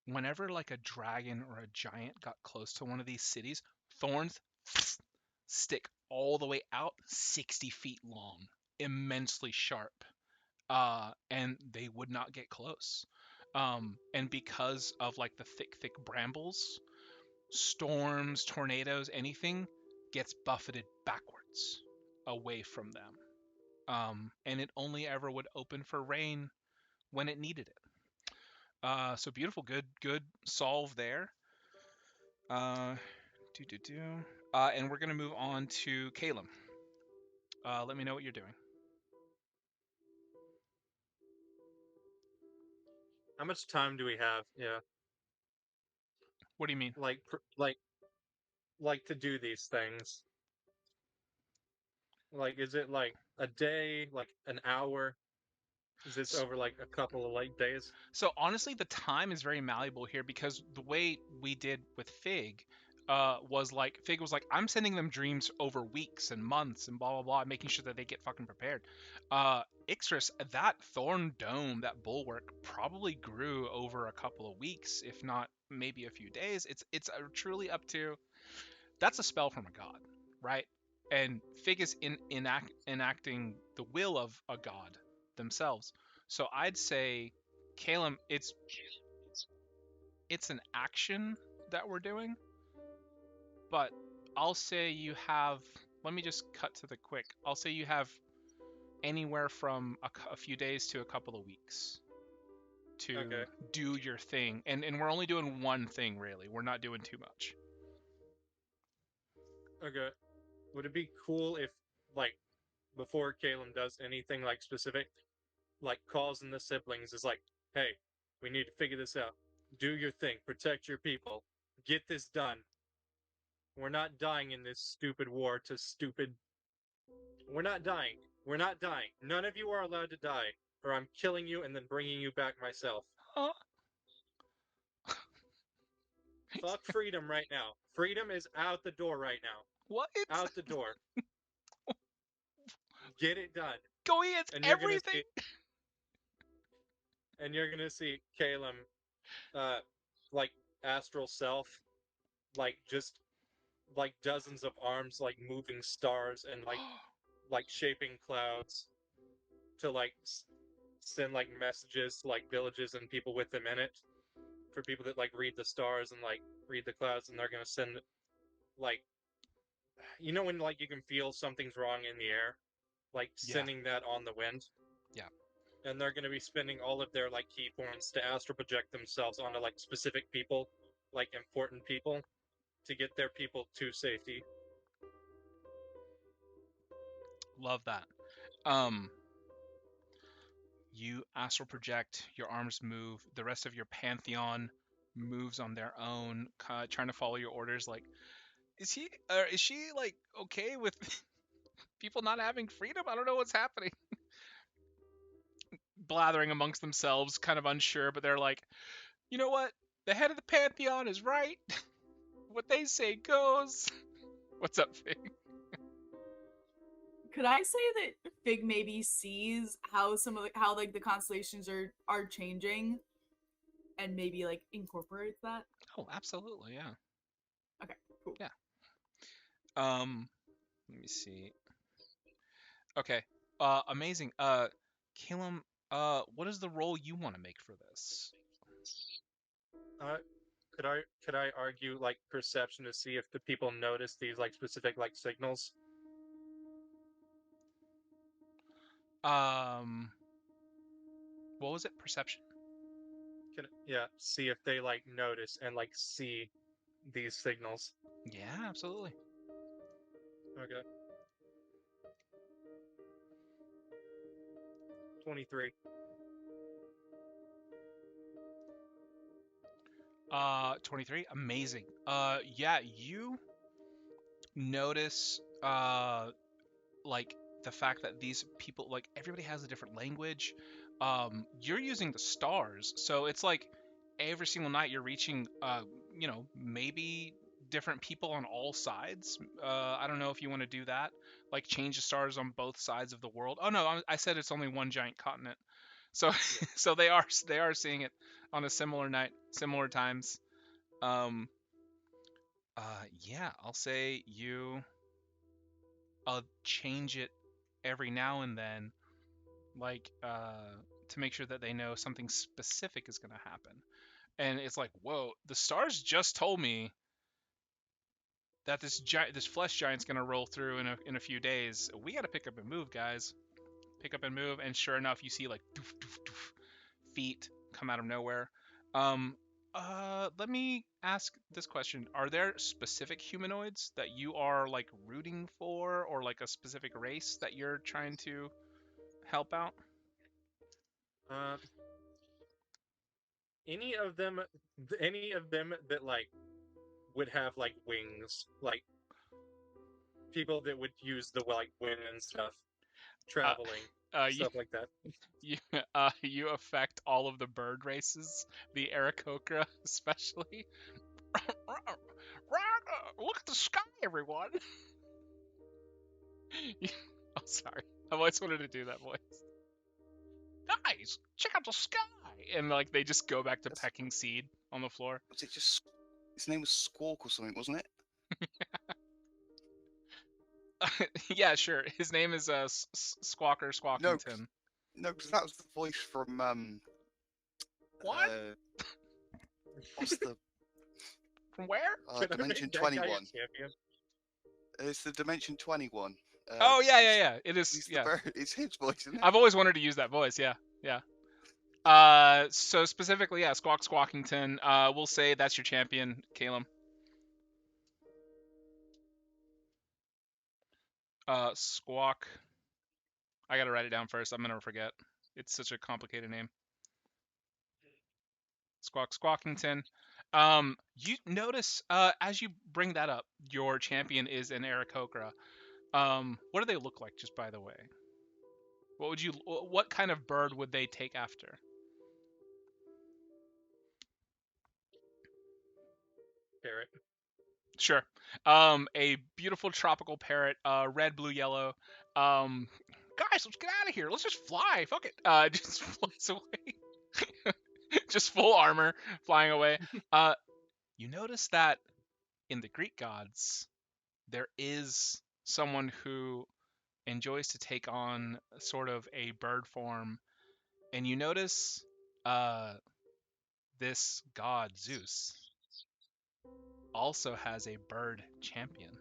Whenever like a dragon or a giant got close to one of these cities, thorns stick all the way out 60 feet long, immensely sharp, and they would not get close. And because of like the thick brambles, storms, tornadoes, anything gets buffeted backwards away from them. And it only ever would open for rain when it needed it. So beautiful, good solve there. And we're gonna move on to Caleb. Let me know what you're doing. How much time do we have? Yeah. What do you mean? Like to do these things. Like, is it like a day, like an hour? Is this over like a couple of like days? So honestly, the time is very malleable here because the way we did with Fig was like Fig was like, I'm sending them dreams over weeks and months and blah blah blah, making sure that they get fucking prepared. Ixris, that thorn dome, that bulwark, probably grew over a couple of weeks, if not maybe a few days. It's truly up to. That's a spell from a god, right? And Fig is enacting the will of a god themselves. So I'd say, Caleb, it's an action that we're doing, but I'll say you have. Let me just cut to the quick. I'll say you have anywhere from a few days to a couple of weeks to do your thing, and we're only doing one thing really. We're not doing too much. Okay. Would it be cool if, like, before Caleb does anything like specific, like calls in the siblings is like, hey, we need to figure this out. Do your thing. Protect your people. Get this done. We're not dying in this stupid war to stupid. We're not dying. We're not dying. None of you are allowed to die, or I'm killing you and then bringing you back myself. Fuck freedom right now. Freedom is out the door right now. What? Out the door. Get it done. Go eat everything. And you're gonna see Caleb, like astral self, like just like dozens of arms, like moving stars and like shaping clouds to like send like messages to like villages and people with them in it, for people that like read the stars and like read the clouds, and they're gonna send like, you know when like you can feel something's wrong in the air, like sending that on the wind. Yeah. And they're going to be spending all of their like key points to astral project themselves onto like specific people, like important people, to get their people to safety. Love that. You astral project, your arms move, the rest of your pantheon moves on their own, trying to follow your orders. Like, is she like okay with people not having freedom? I don't know what's happening. Blathering amongst themselves, kind of unsure, but they're like, you know what? The head of the Pantheon is right. What they say goes. What's up, Fig? Could I say that Fig maybe sees how the constellations are changing, and maybe like incorporates that? Oh, absolutely, yeah. Okay, cool. Yeah. Let me see. Okay. Amazing. Calum, what is the role you want to make for this? Could I argue like perception to see if the people notice these like specific like signals? What was it? Perception? See if they like notice and like see these signals. Yeah, absolutely. Okay. 23. 23. Amazing. Yeah, you notice like the fact that these people, like, everybody has a different language. You're using the stars, so it's like every single night you're reaching maybe different people on all sides. I don't know if you want to do that, like change the stars on both sides of the world. Oh no, I said it's only one giant continent. So so they are seeing it on a similar night, similar times. Yeah, I'll say you change it every now and then, like to make sure that they know something specific is going to happen. And it's like, whoa, the stars just told me that this flesh giant's going to roll through in a few days. We got to pick up and move, guys. Pick up and move. And sure enough, you see like doof, doof, doof, feet come out of nowhere. Let me ask this question. Are there specific humanoids that you are like rooting for, or like a specific race that you're trying to help out? Any of them that like would have like wings, like people that would use the like wind and stuff, traveling, stuff like that. You affect all of the bird races, the Aarakocra especially. Look at the sky, everyone. Oh, sorry. I've always wanted to do that voice. Guys, check out the sky! And like they just go back to pecking seed on the floor. Was it just his name was Squawk or something, wasn't it? Yeah, sure. His name is Squawker Squawkington. No, because that was the voice from What? What's the From where? Dimension 21? It's the Dimension 21. Oh yeah. It is. Yeah, it's his voice, isn't it? I've always wanted to use that voice. Yeah. So specifically, yeah, Squawk Squawkington. We'll say that's your champion, Calum. Squawk. I gotta write it down first. I'm gonna forget. It's such a complicated name. Squawk Squawkington. You notice as you bring that up, your champion is an Aarakocra. What do they look like, just by the way? What kind of bird would they take after? Parrot. Sure. A beautiful tropical parrot, red, blue, yellow. Guys, let's get out of here. Let's just fly. Fuck it. Just flies away. Just full armor, flying away. You notice that in the Greek gods, there is someone who enjoys to take on sort of a bird form, and you notice this god Zeus also has a bird champion,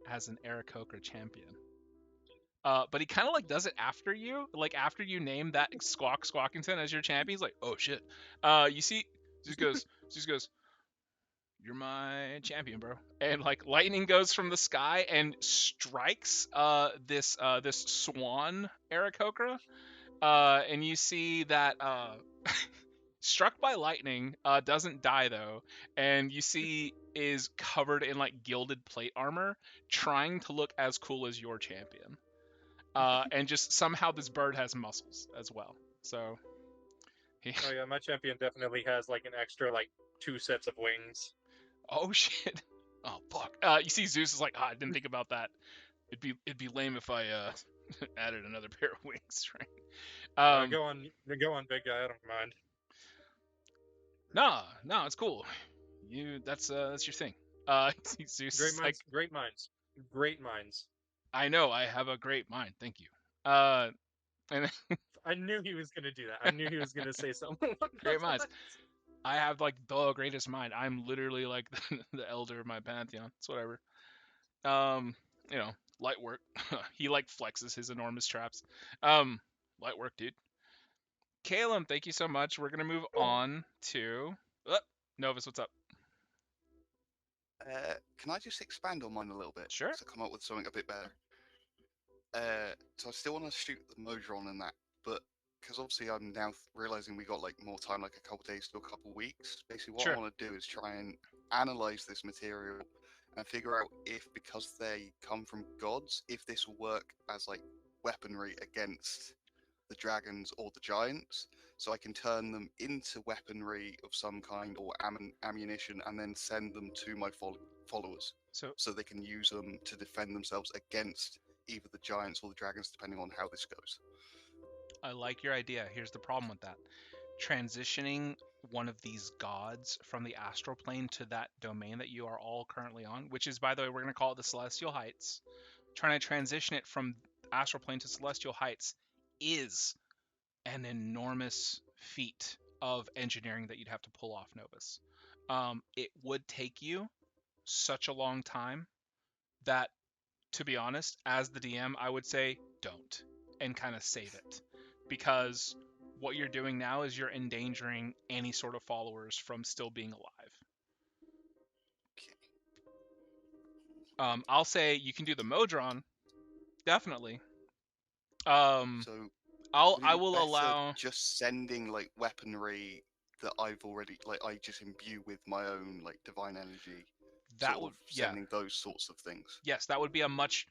has an Aarakocra champion. But he kind of like does it after you, like after you name that Squawk Squawkington as your champion. He's like, oh shit. You see, Zeus goes, you're my champion, bro. And like lightning goes from the sky and strikes this swan Aarakocra. And you see that struck by lightning, doesn't die though, and you see is covered in like gilded plate armor, trying to look as cool as your champion. And just somehow this bird has muscles as well. So. Oh yeah, my champion definitely has like an extra like 2 sets of wings. Oh shit. Oh fuck. You see, Zeus is like, I didn't think about that. It'd be lame if I added another pair of wings, right? Go on, big guy. I don't mind. No, it's cool. That's your thing. Zeus Great is minds, like, great minds. I know, I have a great mind. Thank you. And I knew he was gonna do that. I knew he was gonna say something. great minds. I have like the greatest mind. I'm literally like the elder of my pantheon. It's whatever. You know, light work. He like flexes his enormous traps. Light work, dude. Caleb, thank you so much. We're gonna move on to Novus. What's up? Can I just expand on mine a little bit? Sure. To come up with something a bit better. So I still want to shoot the Modron and that, but because obviously I'm now realizing we got like more time, like a couple days to a couple weeks. Basically, what Sure. I want to do is try and analyze this material and figure out if, because they come from gods, if this will work as like weaponry against the dragons or the giants, so I can turn them into weaponry of some kind or ammunition, and then send them to my followers, so they can use them to defend themselves against either the giants or the dragons, depending on how this goes. I like your idea. Here's the problem with that. Transitioning one of these gods from the astral plane to that domain that you are all currently on, which is, by the way, we're going to call it the Celestial Heights. Trying to transition it from astral plane to Celestial Heights is an enormous feat of engineering that you'd have to pull off, Novus. It would take you such a long time that, to be honest, as the DM, I would say don't, and kind of save it, because what you're doing now is you're endangering any sort of followers from still being alive. Okay. I'll say you can do the Modron, definitely. So I it be will better allow just sending like weaponry that I've already I just imbue with my own like divine energy. that would Sending those sorts of things. Yes, that would be a much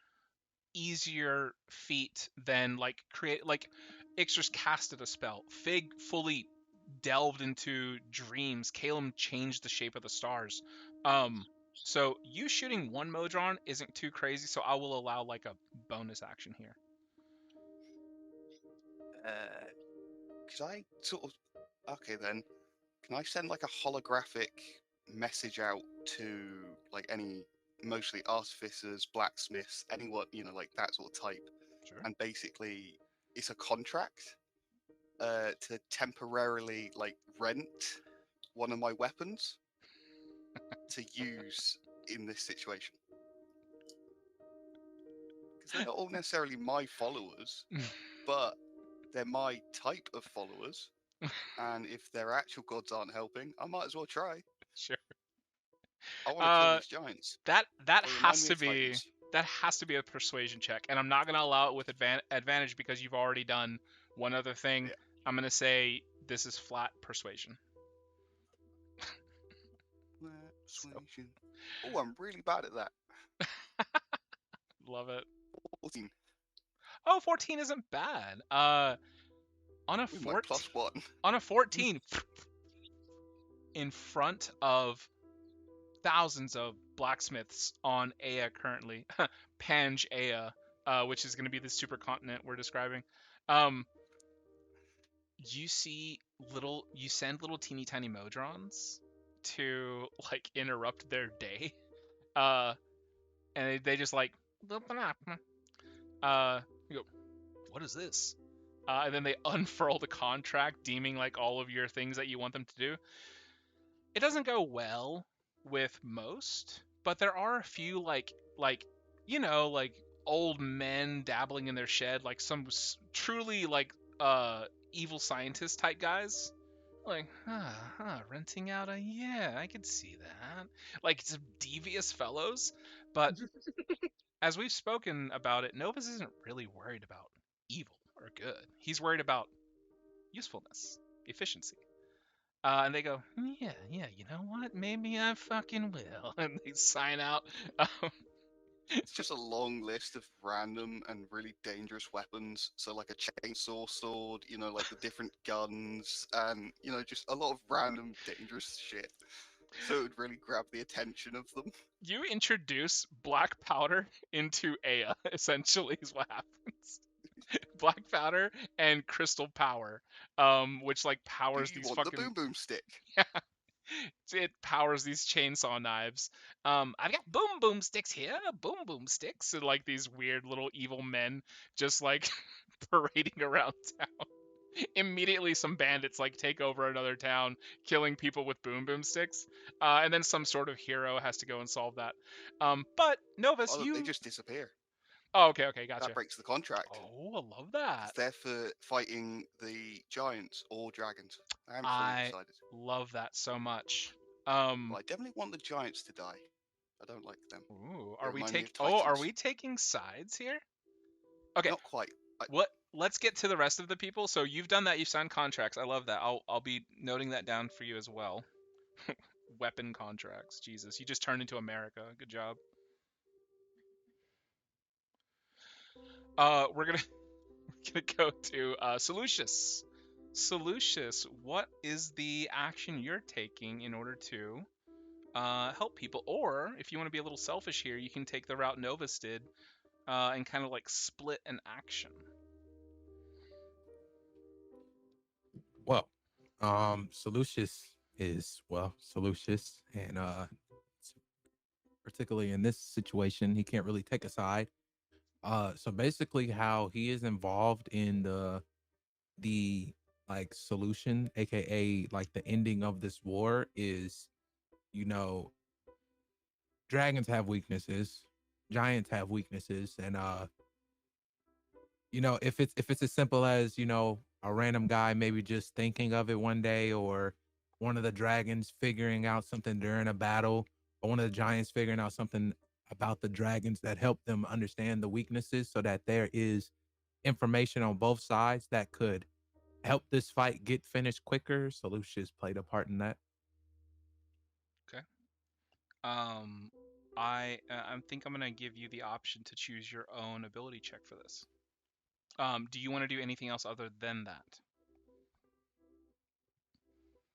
easier feat than like create like Ixris casted a spell. Fig fully delved into dreams. Caleb changed the shape of the stars. So you shooting one Modron isn't too crazy, so I will allow like a bonus action here. Could I sort of okay then? Can I send like a holographic message out to like any mostly artificers, blacksmiths, anyone like that sort of type, Sure. and basically it's a contract to temporarily like rent one of my weapons to use in this situation. Because they're not all necessarily my followers, but they're my type of followers. And if their actual gods aren't helping, I might as well try. Sure. I want to kill these giants. That They remind has me to of be Titans. that has to be a persuasion check, and I'm not gonna allow it with advantage because you've already done one other thing. Yeah. I'm gonna say this is flat persuasion. Persuasion. Oh, I'm really bad at that. Love it. 14. Oh, 14 isn't bad. On a With my 14, +1. on a 14, in front of thousands of blacksmiths on Ea currently, Pangaea, which is going to be the supercontinent we're describing. You send little teeny tiny Modrons to like interrupt their day, and they just like, you go, what is this? And then they unfurl the contract, deeming like all of your things that you want them to do. It doesn't go well with most, but there are a few like old men dabbling in their shed, like some truly like evil scientist type guys. Like, renting out yeah, I could see that. Like some devious fellows, but as we've spoken about it, Novus isn't really worried about evil or good. He's worried about usefulness, efficiency. And they go, yeah, you know what? Maybe I fucking will. And they sign out. Um, It's just a long list of random and really dangerous weapons. So like a chainsaw sword, like the different guns, and just a lot of random dangerous shit. So it would really grab the attention of them. you introduce black powder into Aya, essentially, is what happens. Black powder and crystal power, which like Do powers you these want the fucking boom boom stick? yeah, it powers these chainsaw knives. I've got boom boom sticks here, boom boom sticks, and like these weird little evil men just like parading around town. Immediately, some bandits like take over another town, killing people with boom boom sticks, and then some sort of hero has to go and solve that. But Novus, Oh, they you just disappear. oh okay, That gotcha. breaks the contract. Oh, I love Because that. they're for fighting the giants or dragons. I haven't fully I decided. love that so much. Well, I definitely want the giants to die. I don't like them. Ooh, They are we remind me of are titans. we taking sides here? Okay, Not quite. let's get to the rest of the people. So you've done that, you've signed contracts. I love that. I'll be noting that down for you as well. Weapon contracts. Jesus, you just turned into America. Good job. We're gonna go to Solucius. Solucius, what is the action you're taking in order to help people? Or if you want to be a little selfish here, you can take the route Novus did and kind of like split an action. Well, Solucius is Solucius, and particularly in this situation, he can't really take a side. So basically, how he is involved in the like solution, aka like the ending of this war, is you know dragons have weaknesses, giants have weaknesses, and if it's as simple as a random guy maybe just thinking of it one day, or one of the dragons figuring out something during a battle, or one of the giants figuring out something about the dragons that help them understand the weaknesses, so that there is information on both sides that could help this fight get finished quicker. So Lucius played a part in that. Okay. I think I'm gonna give you the option to choose your own ability check for this. Do you want to do anything else other than that?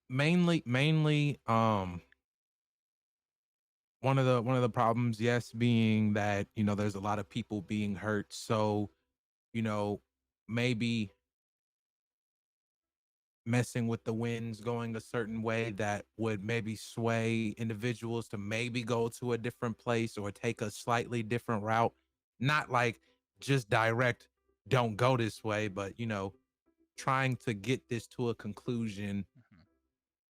Mainly, one of the problems, yes, being that there's a lot of people being hurt. So you know maybe messing with the winds going a certain way that would maybe sway individuals to maybe go to a different place or take a slightly different route. Not like just direct, don't go this way, but trying to get this to a conclusion Mhm.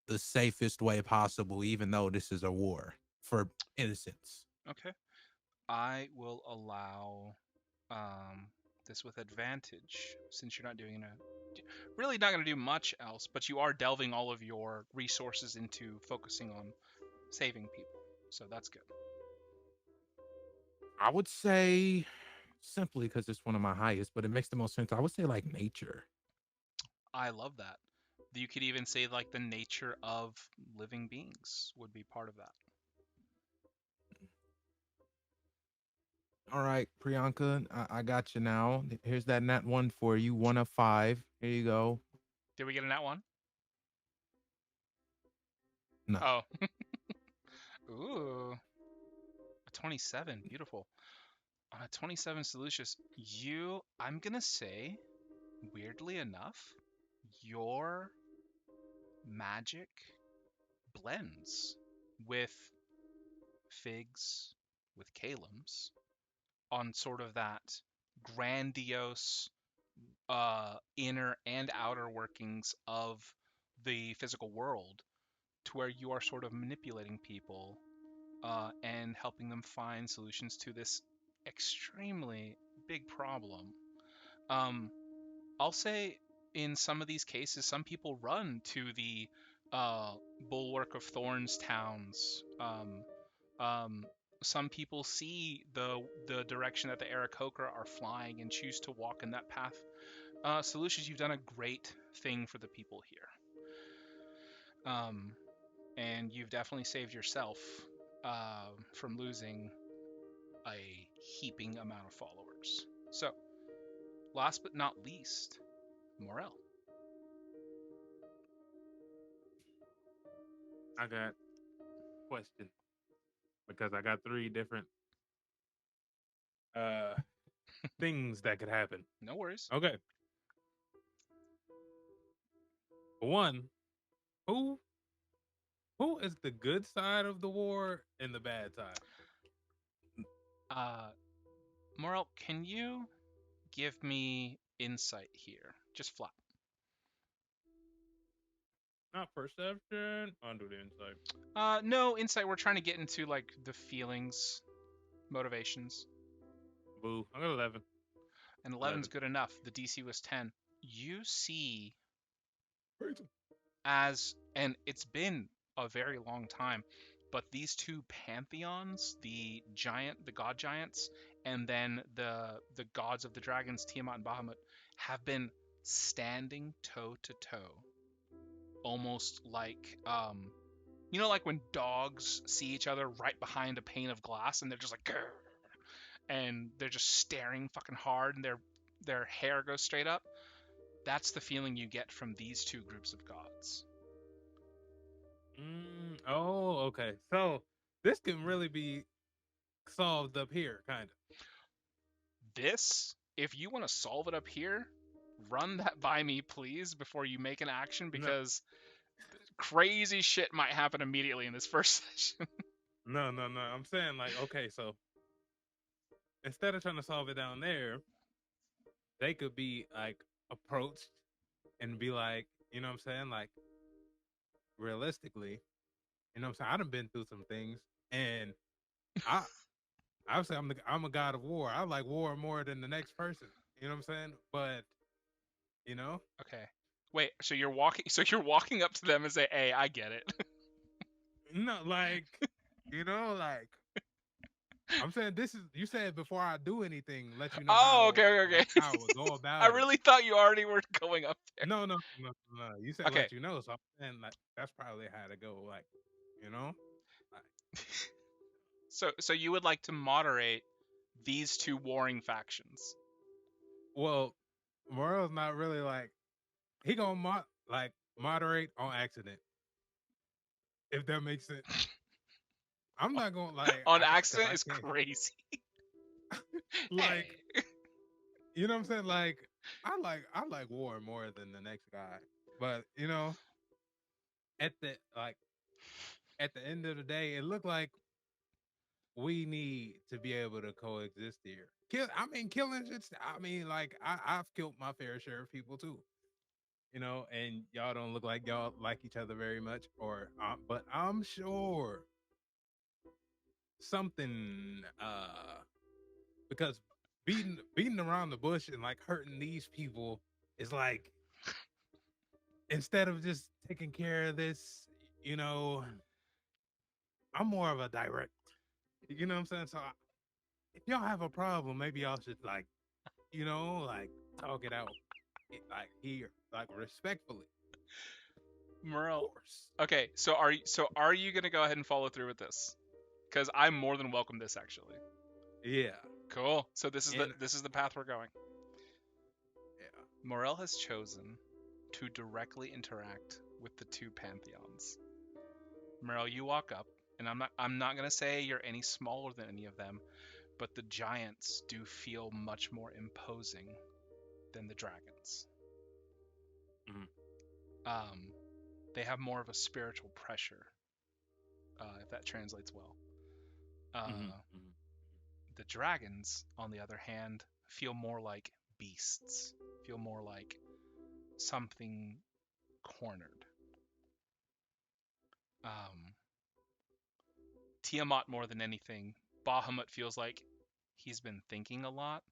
the safest way possible, even though this is a war for innocence. Okay. I will allow this with advantage since you're not doing really not going to do much else, but you are delving all of your resources into focusing on saving people. So that's good. I would say, simply because it's one of my highest, but it makes the most sense, I would say like nature. I love that. You could even say like the nature of living beings would be part of that. All right, Priyanka, I got you now. Here's that nat one for you. 1 of 5. Here you go. Did we get a nat one? No. Oh. Ooh. A 27. Beautiful. On a 27 Solucius, I'm going to say, weirdly enough, your magic blends with Fig's, with Calem's, on sort of that grandiose inner and outer workings of the physical world, to where you are sort of manipulating people and helping them find solutions to this extremely big problem. I'll say in some of these cases, some people run to the Bulwark of Thorns towns. Some people see the direction that the Aarakocra are flying and choose to walk in that path. Solutions, you've done a great thing for the people here. And you've definitely saved yourself from losing a heaping amount of followers. So, last but not least, Morel. I got question because I got 3 different things that could happen. No worries. Okay. One, who is the good side of the war and the bad side? Morel, can you give me insight here? Just flat. Not perception. I'll do the insight. No, insight. We're trying to get into like the feelings, motivations. Boo. I got 11. And 11's good enough. The DC was 10. You see and it's been a very long time, but these 2 pantheons, the god giants, and then the gods of the dragons, Tiamat and Bahamut, have been standing toe to toe, almost like like when dogs see each other right behind a pane of glass and they're just like grr, and they're just staring fucking hard and their hair goes straight up. That's the feeling you get from these 2 groups of gods. Oh, okay. So this can really be solved up here, kind of. This, if you want to solve it up here, run that by me, please, before you make an action, because crazy shit might happen immediately in this first session. No. I'm saying, like, okay, so instead of trying to solve it down there, they could be, like, approached and be like, you know what I'm saying? Like, realistically, you know what I'm saying? I done been through some things, and I would say I'm a god of war. I like war more than the next person. You know what I'm saying? But, you know? Okay. Wait, so you're walking up to them and say, "Hey, I get it." No, like, you know, like, I'm saying you said before I do anything, let you know. Oh, okay. How I would go about I really thought you already were going up there. No. You said let you know, so I'm saying like that's probably how to go. Like, you know. Like, so you would like to moderate these 2 warring factions? Well, Morel's not really like he gonna moderate on accident. If that makes sense. I'm not gonna like on accident is crazy. Like, you know what I'm saying? Like, I like war more than the next guy, but you know, at the end of the day, it looked like we need to be able to coexist here. Killing. Like I've killed my fair share of people too. You know, and y'all don't look like y'all like each other very much, but I'm sure something because beating around the bush and like hurting these people is like instead of just taking care of this, you know, I'm more of a direct, you know what I'm saying? So if y'all have a problem, maybe y'all should like, you know, like talk it out, like here, like respectfully. Morel. Okay, so are you gonna go ahead and follow through with this? Because I more than welcome this actually. Yeah. Cool. So this is the path we're going. Yeah. Morel has chosen to directly interact with the 2 pantheons. Morel, you walk up, and I'm not gonna say you're any smaller than any of them, but the giants do feel much more imposing than the dragons. Mm-hmm. They have more of a spiritual pressure, if that translates well. The dragons, on the other hand, feel more like beasts, feel more like something cornered. Tiamat, more than anything, Bahamut feels like he's been thinking a lot,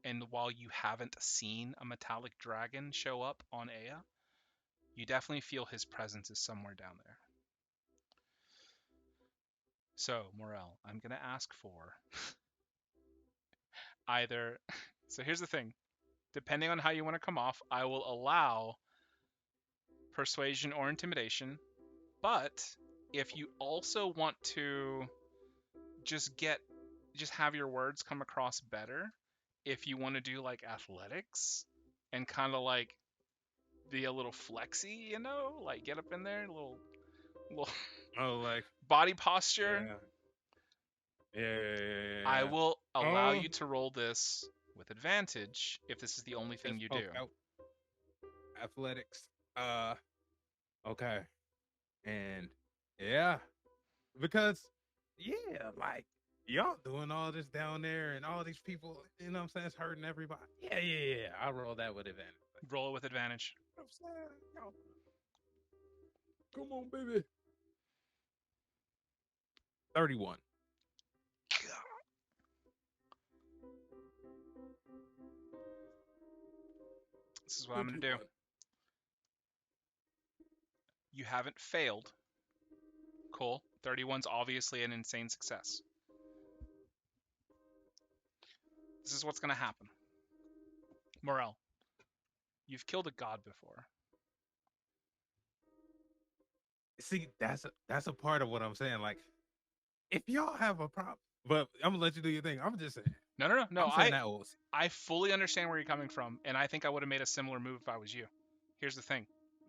and while you haven't seen a metallic dragon show up on Ea, you definitely feel his presence is somewhere down there. So, Morel, I'm going to ask for either... So here's the thing. Depending on how you want to come off, I will allow persuasion or intimidation, But if you also want to just have your words come across better, if you want to do like athletics and kind of like be a little flexy, you know, like get up in there, little Oh, like body posture, I yeah. will allow Oh, you to roll this with advantage if this is the only thing let's you poke do. out athletics. Okay, and yeah, because yeah, like y'all doing all this down there, and all these people, you know what I'm saying, it's hurting everybody. Yeah. I roll that with advantage. Roll it with advantage. You know what I'm saying? Y'all- Come on, baby. 31. This is what I'm going to do. You haven't failed. Cool. 31's obviously an insane success. This is what's going to happen. Morel, you've killed a god before. See, that's a part of what I'm saying. Like, if y'all have a problem, but I'm gonna let you do your thing. I'm just saying. No. I'm saying that was. I fully understand where you're coming from, and I think I would have made a similar move if I was you. Here's the thing.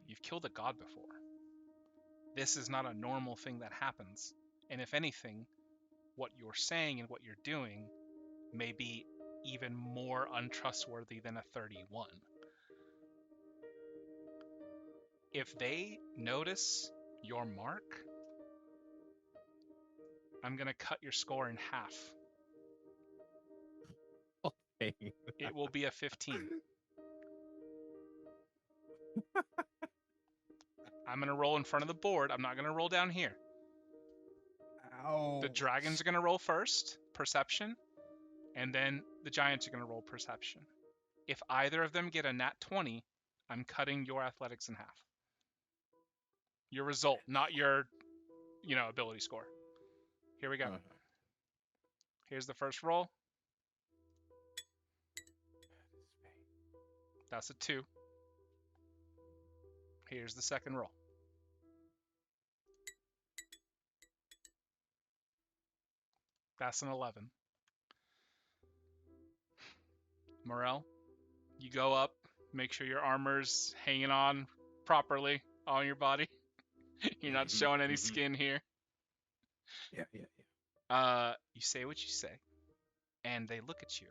You've killed a god before. This is not a normal thing that happens. And if anything, what you're saying and what you're doing may be even more untrustworthy than a 31. If they notice your mark, I'm going to cut your score in half. Okay. It will be a 15. I'm going to roll in front of the board. I'm not going to roll down here. Ow. The dragons are going to roll first, perception, and then the giants are going to roll perception. If either of them get a nat 20, I'm cutting your athletics in half. Your result, not your, ability score. Here we go. Here's the first roll. That's a 2. Here's the second roll. That's an 11. Morel, you go up, make sure your armor's hanging on properly on your body. You're not showing any skin here. Yeah. You say what you say, and they look at you.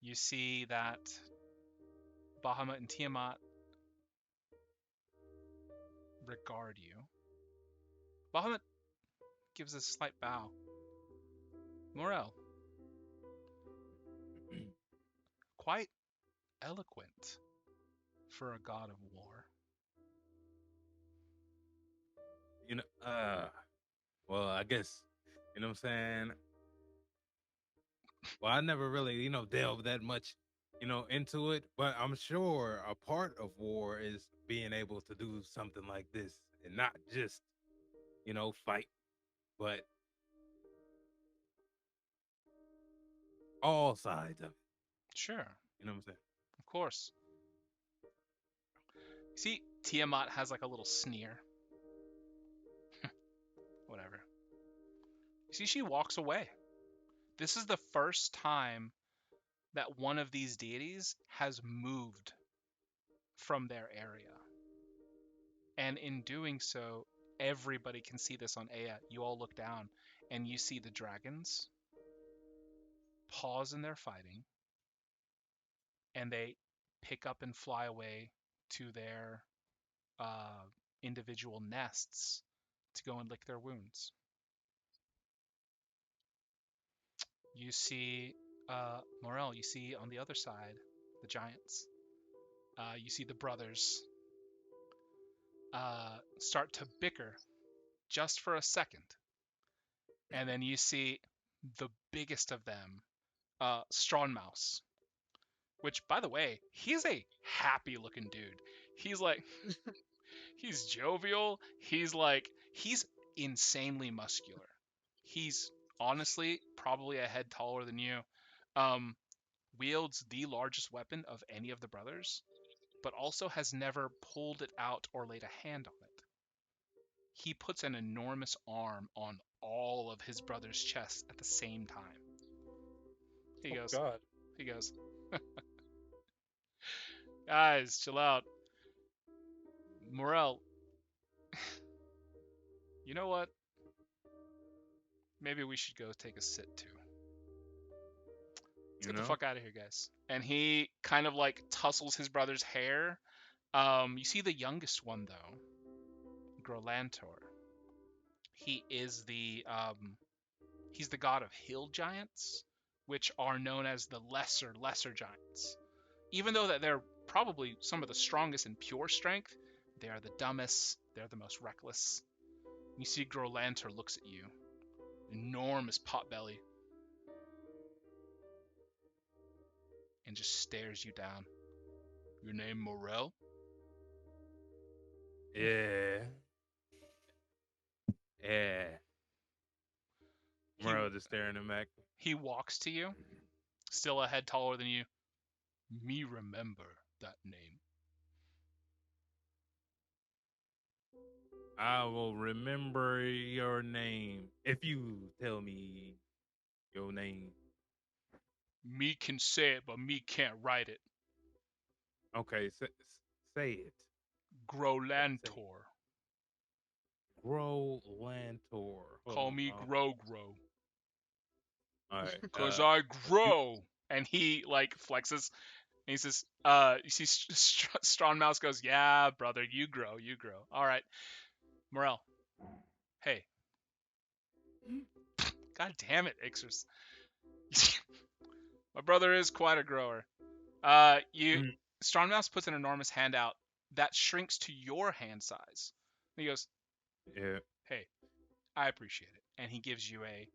You see that Bahamut and Tiamat regard you. Bahamut gives a slight bow. Morel, quite eloquent for a god of war. Well, I guess, you know what I'm saying? Well, I never really, delved that much, into it, but I'm sure a part of war is being able to do something like this and not just, fight, but all sides of it. Sure. You know what I'm saying? Of course. See, Tiamat has like a little sneer. Whatever. You see, she walks away. This is the first time that one of these deities has moved from their area. And in doing so, everybody can see this on Aya. You all look down and you see the dragons pause in their fighting, and they pick up and fly away to their individual nests to go and lick their wounds. You see Morel, you see on the other side the giants. You see the brothers start to bicker just for a second. And then you see the biggest of them, Strongmouse, which, by the way, he's a happy looking dude. He's like, he's jovial. He's insanely muscular. He's honestly probably a head taller than you. Wields the largest weapon of any of the brothers, but also has never pulled it out or laid a hand on it. he puts an enormous arm on all of his brother's chest at the same time. He Oh goes, God. he goes, guys, chill out. Morel, you know what? Maybe we should go take a sit too. Let's get the fuck out of here, guys. And he kind of like tussles his brother's hair. You see the youngest one though, Grolantor. He is he's the god of hill giants, which are known as the lesser giants. Even though that they're probably some of the strongest in pure strength, they are the dumbest, they're the most reckless. You see Grolantor looks at you, enormous pot belly, and just stares you down. Your name Morel? Yeah. Yeah. Morel just staring him back. He walks to you, still a head taller than you. Me remember that name. I will remember your name if you tell me your name. Me can say it, but me can't write it. Okay, say it. Grolantor. Grolantor. Call me Grow. All right. Cause I grow. And he like flexes. And he says, you see Strong Mouse goes, yeah, brother, you grow. All right. Morel. Hey. God damn it, Ixers. My brother is quite a grower. Strong Mouse puts an enormous hand out that shrinks to your hand size. And he goes, yeah. Hey, I appreciate it. And he gives you a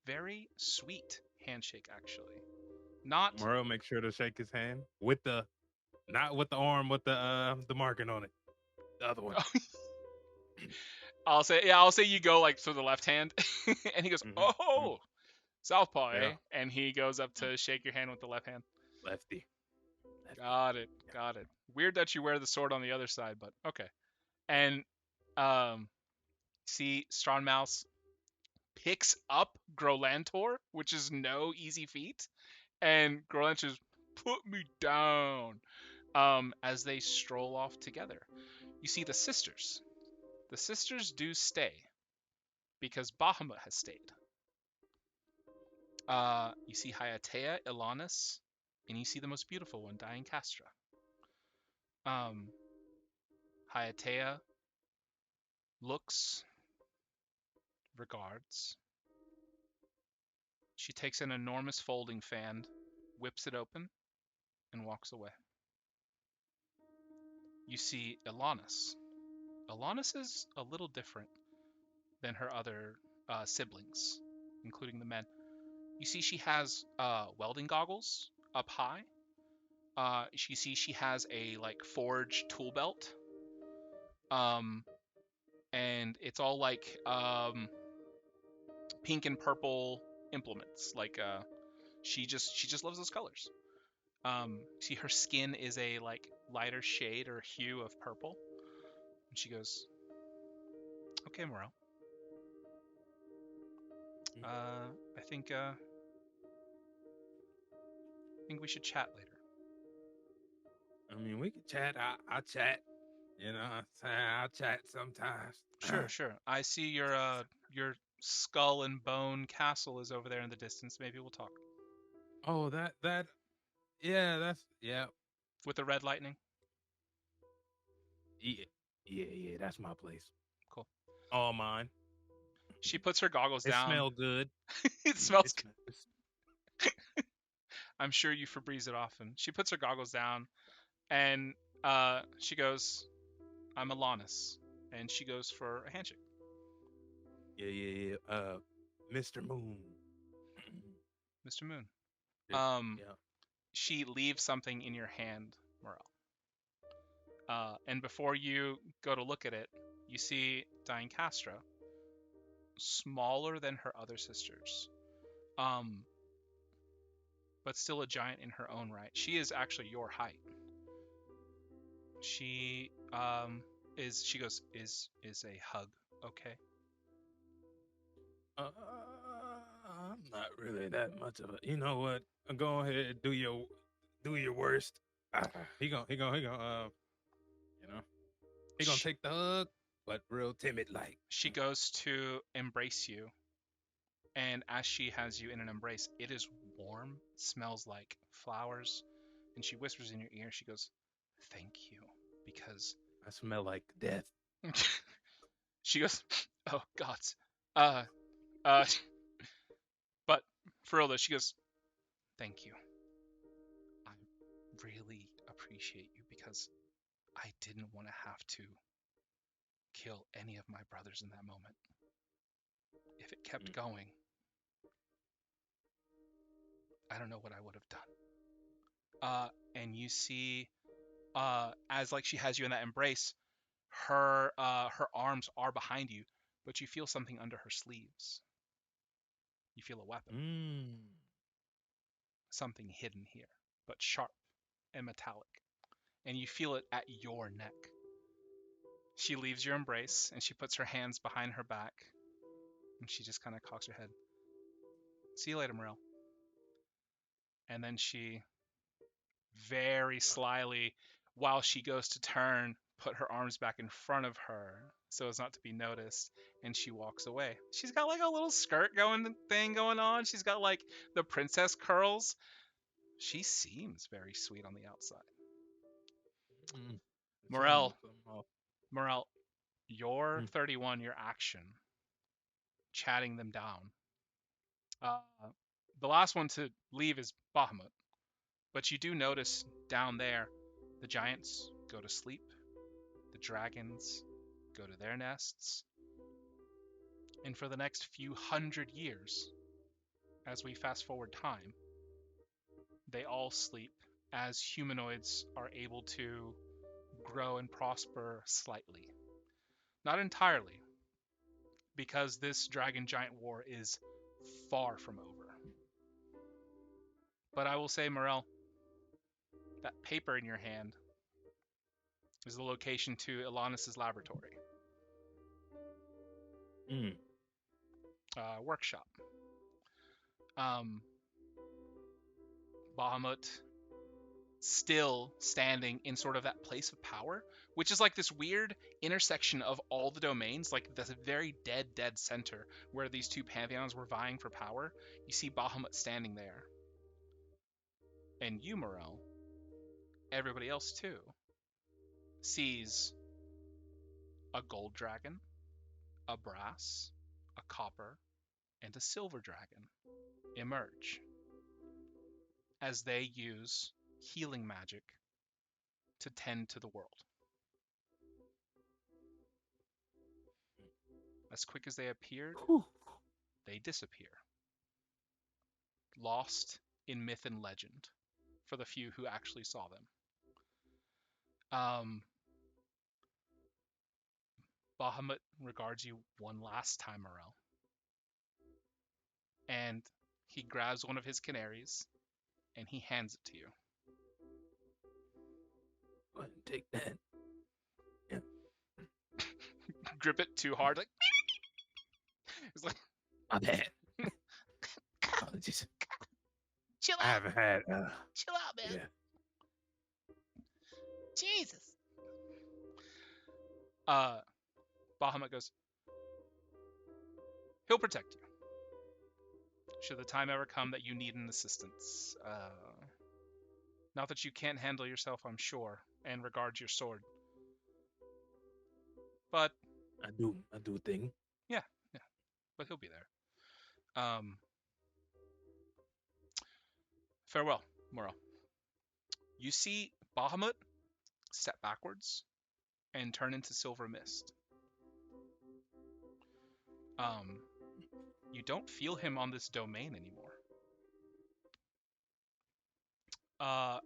very sweet handshake, actually. Not Morel makes sure to shake his hand with not with the arm with the marking on it. The other one. I'll say you go like through the left hand, and he goes, Southpaw, eh? And he goes up to shake your hand with the left hand. Lefty. Got it. Weird that you wear the sword on the other side, but okay. And see, Strong Mouse picks up Grolantor, which is no easy feat, and Grolantor's put me down. As they stroll off together, you see the sisters. The sisters do stay because Bahamut has stayed. You see Hayatea, Ilanis, and you see the most beautiful one, Diane Castra. Hayatea looks, regards. She takes an enormous folding fan, whips it open, and walks away. You see Ilanis. Ilanis is a little different than her other siblings, including the men. You see she has welding goggles up high. You see she has a like forge tool belt. And it's all like pink and purple implements. Like she just loves those colors. See her skin is a like lighter shade or hue of purple. And she goes, "Okay, Morel. I think we should chat later." I mean, we could chat. I chat. You know, I'll chat sometimes. Sure. I see your skull and bone castle is over there in the distance. Maybe we'll talk. Oh, that. Yeah. With the red lightning. Yeah. That's my place. Cool. All mine. She puts her goggles It down. It smells good. It smells good. I'm sure you Febreze it often. She puts her goggles down, and she goes, "I'm Ilanis," and she goes for a handshake. Yeah. Mr. Moon. Mr. Moon. Yeah. She leaves something in your hand, Morel. And before you go to look at it, you see Diane Castra, smaller than her other sisters, but still a giant in her own right. She is actually your height. She is a hug okay? I'm not really that much of a. You know what? Go ahead and do your worst. He gonna you know he gonna Sh- take the hug, but real timid like. She goes to embrace you, and as she has you in an embrace, it is warm, smells like flowers, and she whispers in your ear. She goes, "Thank you," because I smell like death. she goes, "Oh God, uh, uh," but for real though, she goes, "Thank you. I really appreciate you because I didn't want to have to kill any of my brothers in that moment. If it kept going, I don't know what I would have done." And you see, as like she has you in that embrace, her arms are behind you, but you feel something under her sleeves. You feel a weapon, something hidden here, but sharp and metallic, and you feel it at your neck. She leaves your embrace and she puts her hands behind her back, and she just kind of cocks her head. "See you later, Morel." And then she very slyly, while she goes to turn, put her arms back in front of her so as not to be noticed, and she walks away. She's got like a little skirt going on. She's got like the princess curls. She seems very sweet on the outside. Morel, Morel, your 31, your action, chatting them down. The last one to leave is Bahamut, but you do notice down there the giants go to sleep, the dragons go to their nests, and for the next few hundred years, as we fast forward time, they all sleep as humanoids are able to grow and prosper slightly. Not entirely, because this dragon giant war is far from over. But I will say, Morel, that paper in your hand is the location to Elanis's laboratory. Workshop. Bahamut still standing in sort of that place of power, which is like this weird intersection of all the domains, like the very dead center where these two pantheons were vying for power. You see Bahamut standing there. And you, Morel, everybody else too, sees a gold dragon, a brass, a copper, and a silver dragon emerge as they use healing magic to tend to the world. As quick as they appeared, they disappear, lost in myth and legend for the few who actually saw them. Bahamut regards you one last time, Morel, and he grabs one of his canaries and he hands it to you. Go ahead and take that. Yeah. Grip it too hard, like it's like My bad. Apologies. chill I out, haven't had. chill out, man. Yeah. Jesus. Bahamut goes, he'll protect you should the time ever come that you need an assistance. Not that you can't handle yourself, I'm sure, and regard your sword. But I do a thing. Yeah, but he'll be there. Farewell, Morel. You see Bahamut step backwards and turn into silver mist. You don't feel him on this domain anymore.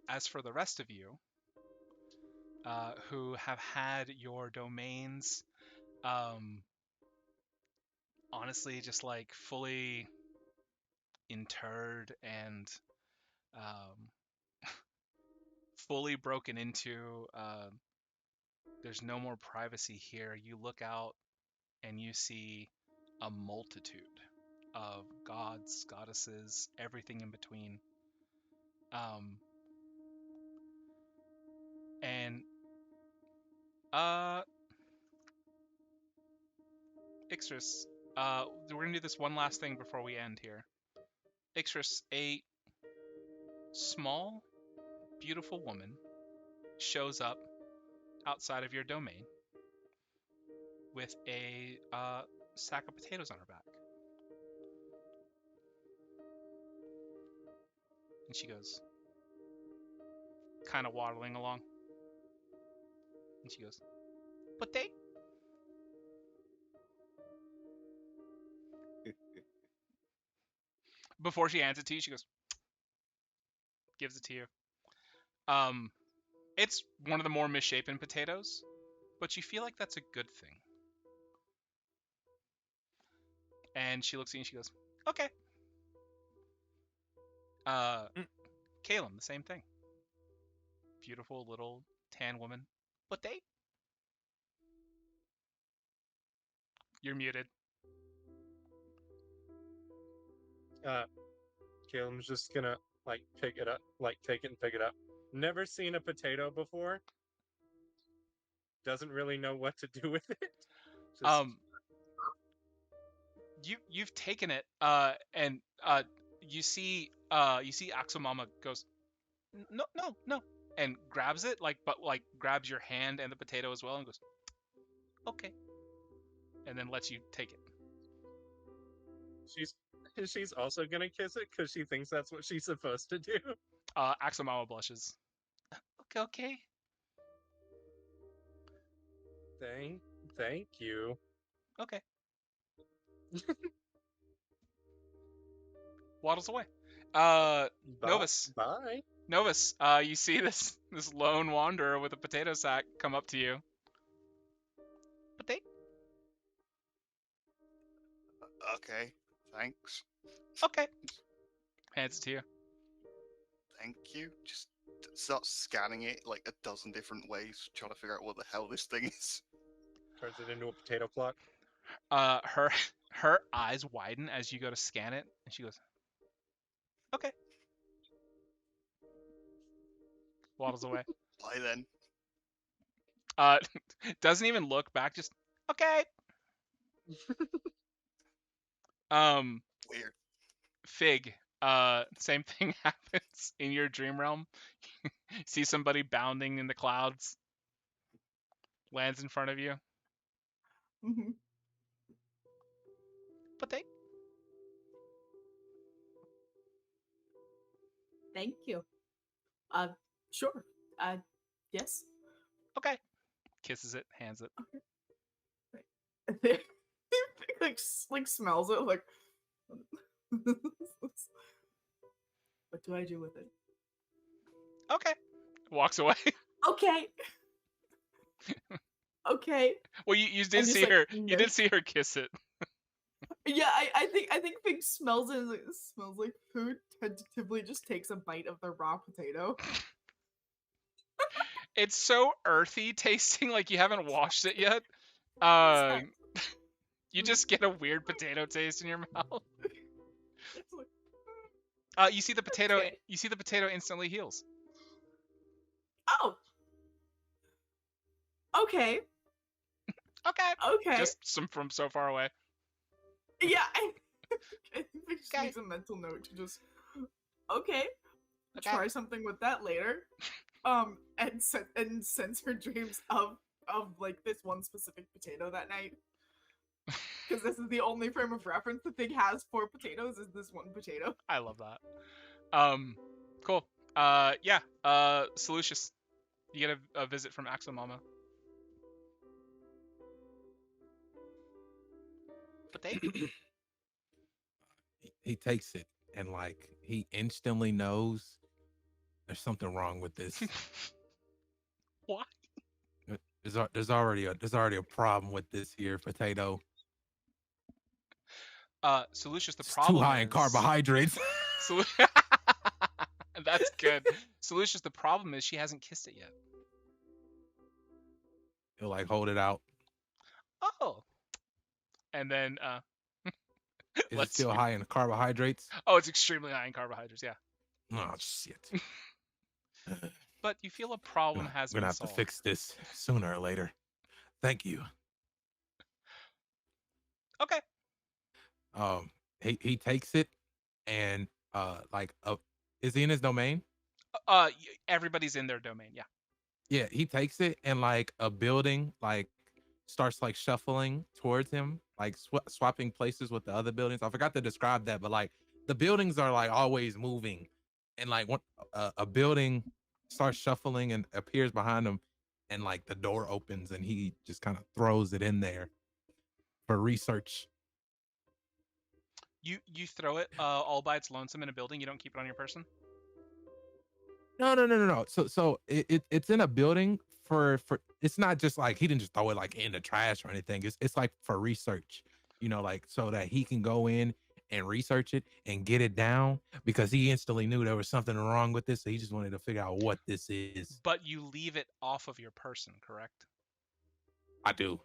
As for the rest of you, who have had your domains, honestly, just like fully interred and fully broken into, there's no more privacy here. You look out and you see a multitude of gods, goddesses, everything in between. And Ixtris, we're gonna do this one last thing before we end here. Ixtris, a small, beautiful woman shows up outside of your domain with a sack of potatoes on her back. And she goes, kind of waddling along. And she goes, potato? Before she hands it to you, she goes, gives it to you. It's one of the more misshapen potatoes, but you feel like that's a good thing. And she looks at you and she goes, okay. Caleb, the same thing. Beautiful little tan woman. Potato? You're muted. Caleb's just gonna like pick it up, like take it and pick it up. Never seen a potato before. Doesn't really know what to do with it. Just... You've taken it, and you see Axomama goes, no, and grabs it, but grabs your hand and the potato as well, and goes, okay, and then lets you take it. She's also gonna kiss it because she thinks that's what she's supposed to do. Axomama blushes. Okay. Thank you. Okay. Waddles away. Novus. Bye. Novus, you see this lone wanderer with a potato sack come up to you. Potato? Okay, thanks. Okay. Hands it to you. Thank you. Just start scanning it like a dozen different ways, trying to figure out what the hell this thing is. Turns it into a potato clock. Her eyes widen as you go to scan it, and she goes, okay. Waddles away. Bye then. Doesn't even look back, just okay. Weird. Fig, same thing happens in your dream realm. See somebody bounding in the clouds, lands in front of you. Mm-hmm. Potato? Thank you. Sure. Yes. Okay. Kisses it, hands it. Okay. like smells it, like. What do I do with it? Okay. Walks away. Okay. Okay. Well, you did see her. You did see her kiss it. Yeah, I think Fig smells it. It smells like food. Tentatively, just takes a bite of the raw potato. It's so earthy tasting, like you haven't washed it yet. You just get a weird potato taste in your mouth. You see the potato. Okay. You see the potato instantly heals. Oh. Okay. Okay. Just from so far away. Yeah, I think it just makes a mental note to just try something with that later. And sense her dreams of like this one specific potato that night. Because this is the only frame of reference the thing has for potatoes is this one potato. I love that. Cool. Yeah. Seleucus, you get a visit from Axomama. Potato. He takes it and like he instantly knows there's something wrong with this. Why? There's already a problem with this here potato. Seleucus, the It's problem too high in is- carbohydrates. That's good. Seleucus, the problem is she hasn't kissed it yet. He'll like hold it out. Oh. And then Is it let's still see. high in carbohydrates? Oh, it's extremely high in carbohydrates. Yeah. Oh shit. But you feel a problem has We're gonna been have solved. to fix this sooner or later. Thank you. Okay. He takes it and is he in his domain? Everybody's in their domain. Yeah. Yeah, he takes it and like a building like starts like shuffling towards him, like swapping places with the other buildings. I forgot to describe that, but like the buildings are like always moving, and like a building starts shuffling and appears behind him, and like the door opens and he just kind of throws it in there for research. You throw it all by its lonesome in a building. You don't keep it on your person. No. So it's in a building for it's not just like he didn't just throw it like in the trash or anything. It's like for research, like so that he can go in and research it and get it down because he instantly knew there was something wrong with this. So he just wanted to figure out what this is. But you leave it off of your person, correct? I do.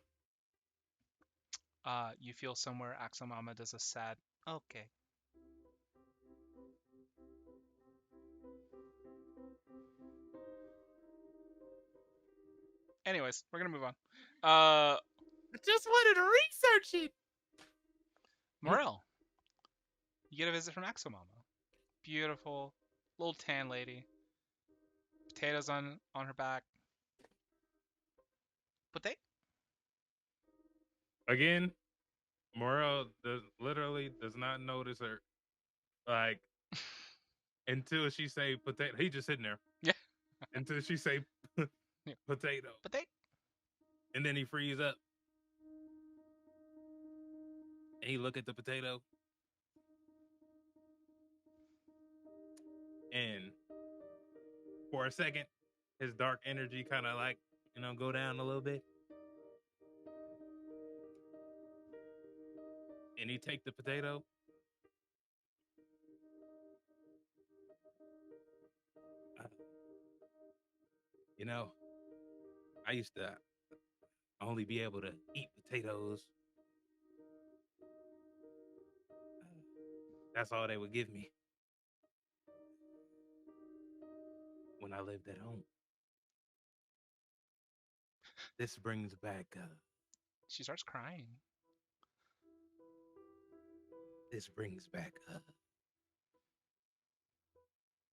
You feel somewhere Axomama does a sad okay. Anyways, we're gonna move on. I just wanted to research it. Morel, you get a visit from Axomama. Beautiful little tan lady. Potatoes on her back. But Again, Morel literally does not notice her, like, until she say potato. He just sitting there. Yeah. Until she say potato. And then he frees up. And he look at the potato. And for a second, his dark energy kind of like, go down a little bit. And he take the potato. I used to only be able to eat potatoes. That's all they would give me when I lived at home. This brings back. She starts crying. This brings back.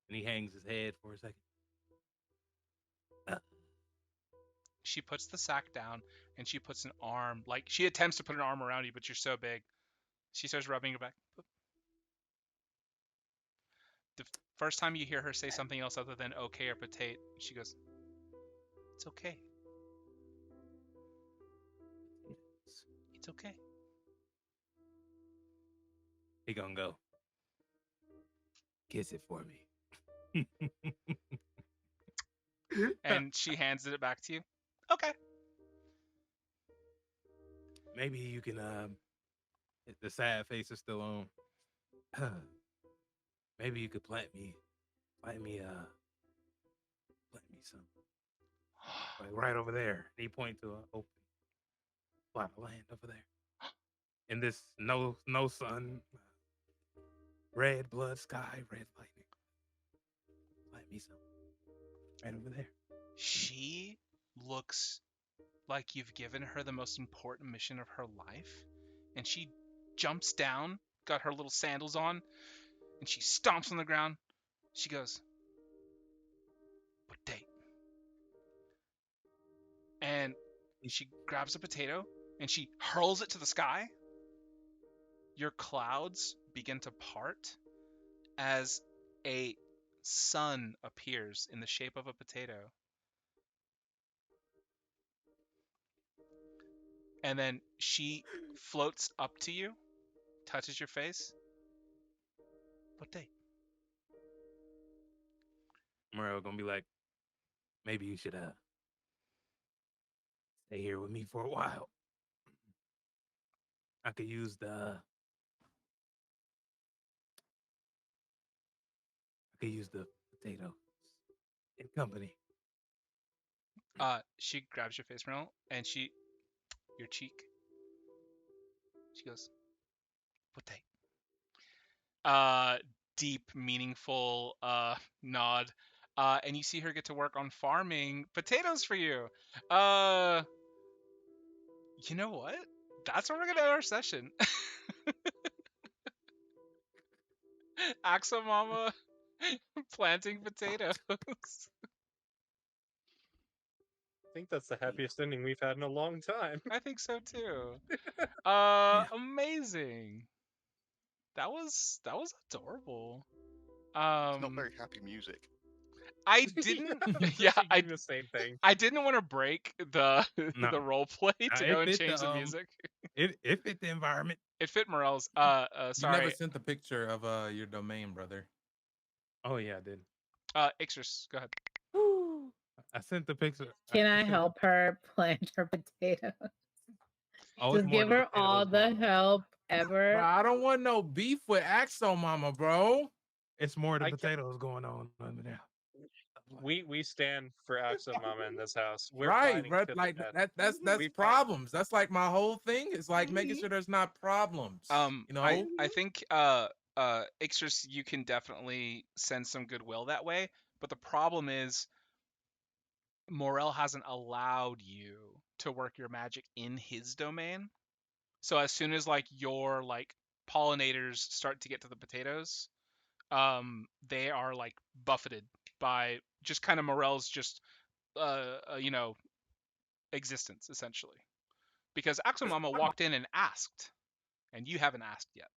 And he hangs his head for a second. She puts the sack down and she puts an arm, like she attempts to put an arm around you, but you're so big. She starts rubbing your back. The first time you hear her say something else other than okay or potato, she goes, "It's okay. It's okay." He gonna go. Kiss it for me. And she hands it back to you. Okay. Maybe you can the sad face is still on. Maybe you could plant me some. Like right over there. And he point to an open plot of land over there. In this no sun, red blood sky, red lightning. Plant me some. Right over there. She looks like you've given her the most important mission of her life, and she jumps down, got her little sandals on, and she stomps on the ground. She goes, "Potato." And she grabs a potato and she hurls it to the sky. Your clouds begin to part as a sun appears in the shape of a potato. And then she floats up to you, touches your face. Potato. Morel gonna be like, maybe you should stay here with me for a while. I could use the potato in company. She grabs your face, Mel, and your cheek. She goes, potato. Deep, meaningful nod. And you see her get to work on farming potatoes for you. You know what? That's where we're gonna end our session. Axomama planting potatoes. I think that's the happiest ending we've had in a long time. I think so too. Amazing. That was adorable. It's not very happy music. I didn't. Yeah, I the same thing. I didn't want to break the No. the role play to It go and fit change the the, music. It fit the environment. It fit Morel's. You Sorry. never sent the picture of your domain, brother. Oh yeah, I did. Ixtris, go ahead. I sent the picture. Can I help her plant her potatoes? Oh, it's Just more give the her all potatoes, the Mama. help Bro, ever. I don't want no beef with Axo Mama, bro. It's more the I ca- potatoes going on under there. We stand for Axomama in this house. We're Right, fighting bro. to the Like death. that's We fight. problems. That's like my whole thing. It's like making sure there's not problems. You know? I think Ixtris, you can definitely send some goodwill that way, but the problem is Morel hasn't allowed you to work your magic in his domain. So as soon as like your like pollinators start to get to the potatoes, they are like buffeted by just kind of Morel's just existence essentially. Because Axomama walked in and asked, and you haven't asked yet.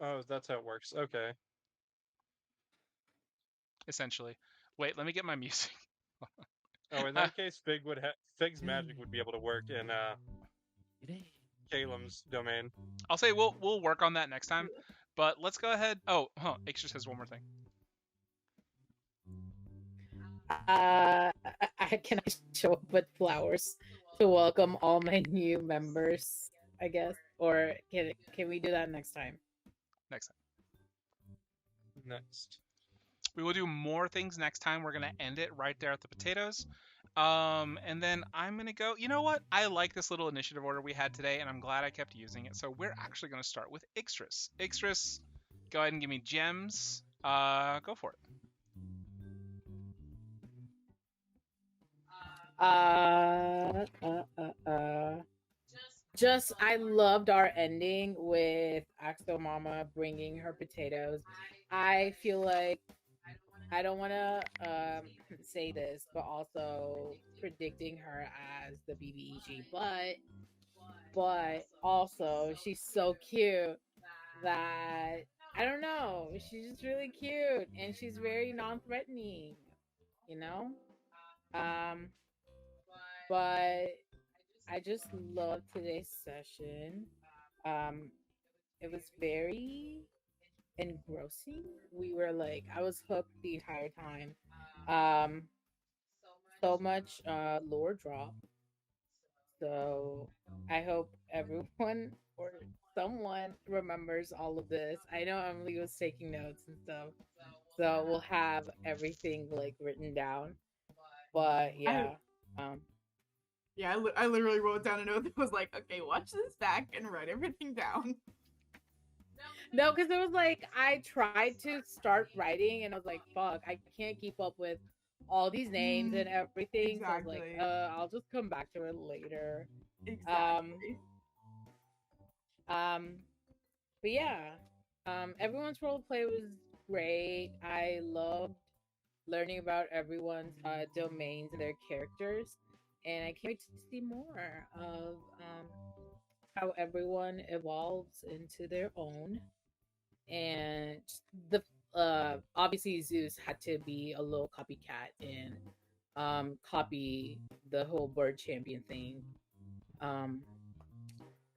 Oh, that's how it works. Okay. Essentially. Wait, let me get my music. Oh, in that case, Fig's magic would be able to work in Calem's domain. I'll say we'll work on that next time. But let's go ahead. Oh, Ixtris has one more thing. Can I show up with flowers to welcome all my new members? I guess, or can we do that next time? Next time. Next. We will do more things next time. We're gonna end it right there at the potatoes. And then I'm gonna go. You know what? I like this little initiative order we had today, and I'm glad I kept using it. So we're actually gonna start with Ixtris. Ixtris, go ahead and give me gems. Go for it. Just I loved our ending with Axomama bringing her potatoes. I feel like I don't want to say this, but also predicting her as the BBEG, but also she's so cute that I don't know, she's just really cute and she's very non-threatening, you know. But I just loved today's session. It was very engrossing. We were like, I was hooked the entire time. So much lore drop. So I hope everyone or someone remembers all of this. I know Emily was taking notes and stuff, so we'll have everything like written down. But yeah, yeah, I literally wrote down a note that was like, okay, watch this back and write everything down. No, because it was like I tried to start writing and I was like, fuck, I can't keep up with all these names and everything. Exactly. So I was like, I'll just come back to it later. Exactly. But yeah, everyone's role play was great. I loved learning about everyone's domains and their characters, and I can't wait to see more of how everyone evolves into their own. And the obviously Zeus had to be a little copycat and copy the whole bird champion thing.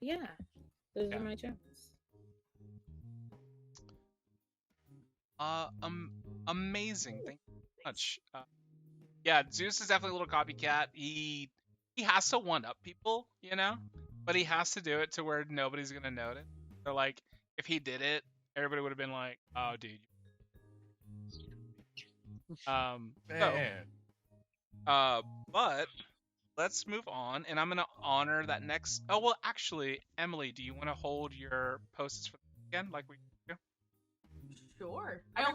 Yeah, those are my gems. Amazing. Thank you so much. Yeah, Zeus is definitely a little copycat. He has to one up people, you know, but he has to do it to where nobody's gonna notice. So like, if he did it, everybody would have been like, "Oh, dude." Man. But let's move on, and I'm gonna honor that next. Oh well, actually, Emily, do you want to hold your posts for again, like we do? Sure. Okay. I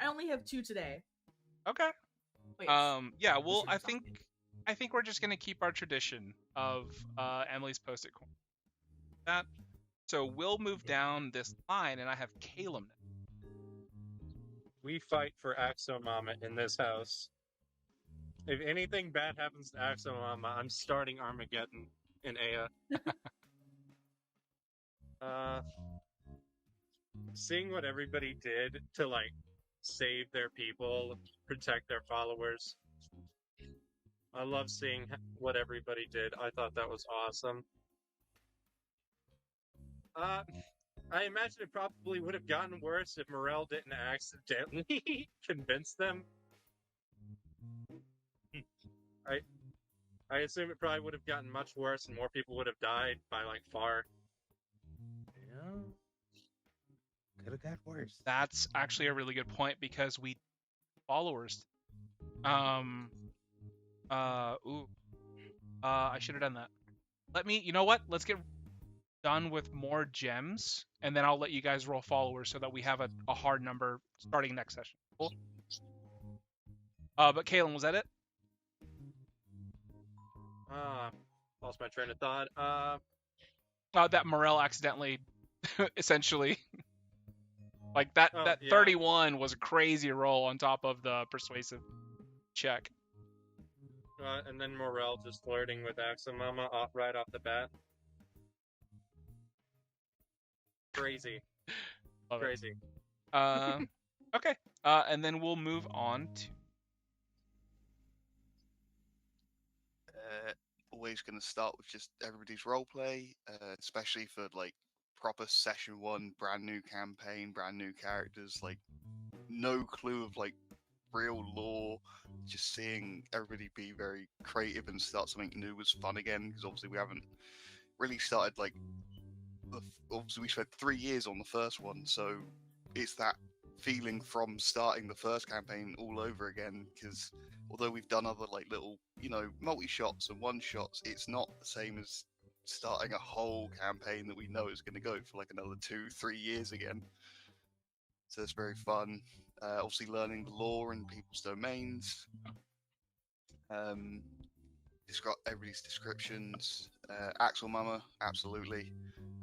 only have 2 today. Okay. Wait. Yeah. Well, Is there I think we're just gonna keep our tradition of Emily's post-it corner. That. So we'll move down this line, and I have Caleb. We fight for Axomama in this house. If anything bad happens to Axomama, I'm starting Armageddon in Aya. Seeing what everybody did to like save their people, protect their followers. I love seeing what everybody did. I thought that was awesome. I imagine it probably would have gotten worse if Morel didn't accidentally convince them. I assume it probably would have gotten much worse and more people would have died by like far. Yeah. Could have got worse. That's actually a really good point because we followers. I should have done that. You know what? Let's get done with more gems, and then I'll let you guys roll followers so that we have a hard number starting next session. Cool. But Kalen, was that it? Lost my train of thought. That Morel accidentally, essentially, like that. That yeah. 31 was a crazy roll on top of the persuasive check. And then Morel just flirting with Axomama right off the bat. Crazy. Love Crazy. It. Okay. And then we'll move on to. Always going to start with just everybody's roleplay, especially for like proper session 1, brand new campaign, brand new characters, like no clue of like real lore. Just seeing everybody be very creative and start something new was fun again, because obviously we haven't really started like. Obviously, we spent 3 years on the first one, so it's that feeling from starting the first campaign all over again. Because although we've done other like little, multi-shots and one-shots, it's not the same as starting a whole campaign that we know is going to go for like another 2-3 years again. So it's very fun. Obviously, learning the lore and people's domains. Everybody's descriptions. Axomama, absolutely.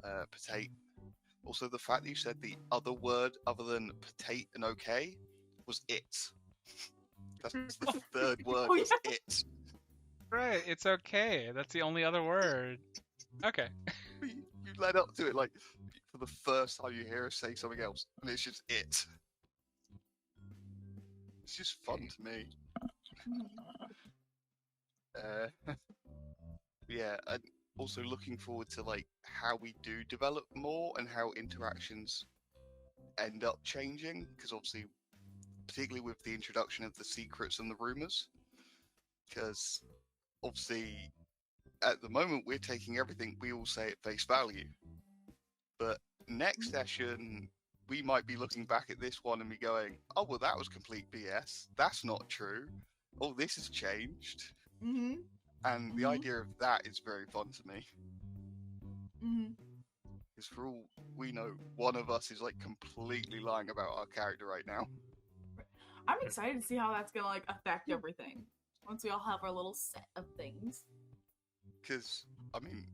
Potate. Also, the fact that you said the other word other than potate and okay was it. That's the third word. Was it. Right, it's okay. That's the only other word. Okay. You led up to it like for the first time you hear us say something else, and it's just it. It's just fun to me. Yeah, and also looking forward to like how we do develop more and how interactions end up changing, because obviously, particularly with the introduction of the secrets and the rumors, because obviously at the moment we're taking everything we all say at face value, but next session we might be looking back at this one and be going, oh well, that was complete BS, that's not true, oh this has changed. Mm-hmm. And the idea of that is very fun to me. Because for all we know, one of us is like completely lying about our character right now. I'm excited to see how that's gonna like affect everything once we all have our little set of things. Because I mean,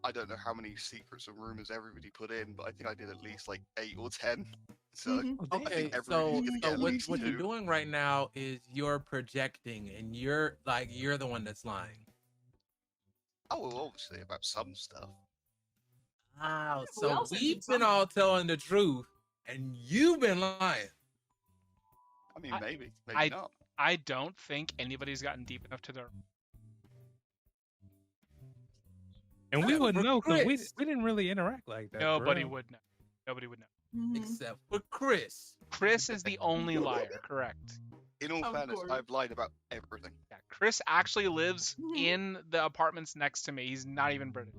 I don't know how many secrets and rumors everybody put in, but I think I did at least like 8 or 10. So I think everybody's gonna get at least what 2. you're doing right now is you're projecting, and you're the one that's lying. Oh, well, obviously about some stuff. Wow, We so also we've did been all telling the truth, and you've been lying. I mean, maybe I- not. I don't think anybody's gotten deep enough to their. And we wouldn't know because we Chris. didn't really interact like that. Nobody bro. would know. Nobody would know. Except for Chris. Chris is the only liar, correct? In all Of fairness, course. I've lied about everything. Yeah, Chris actually lives Mhm. in the apartments next to me. He's not even British.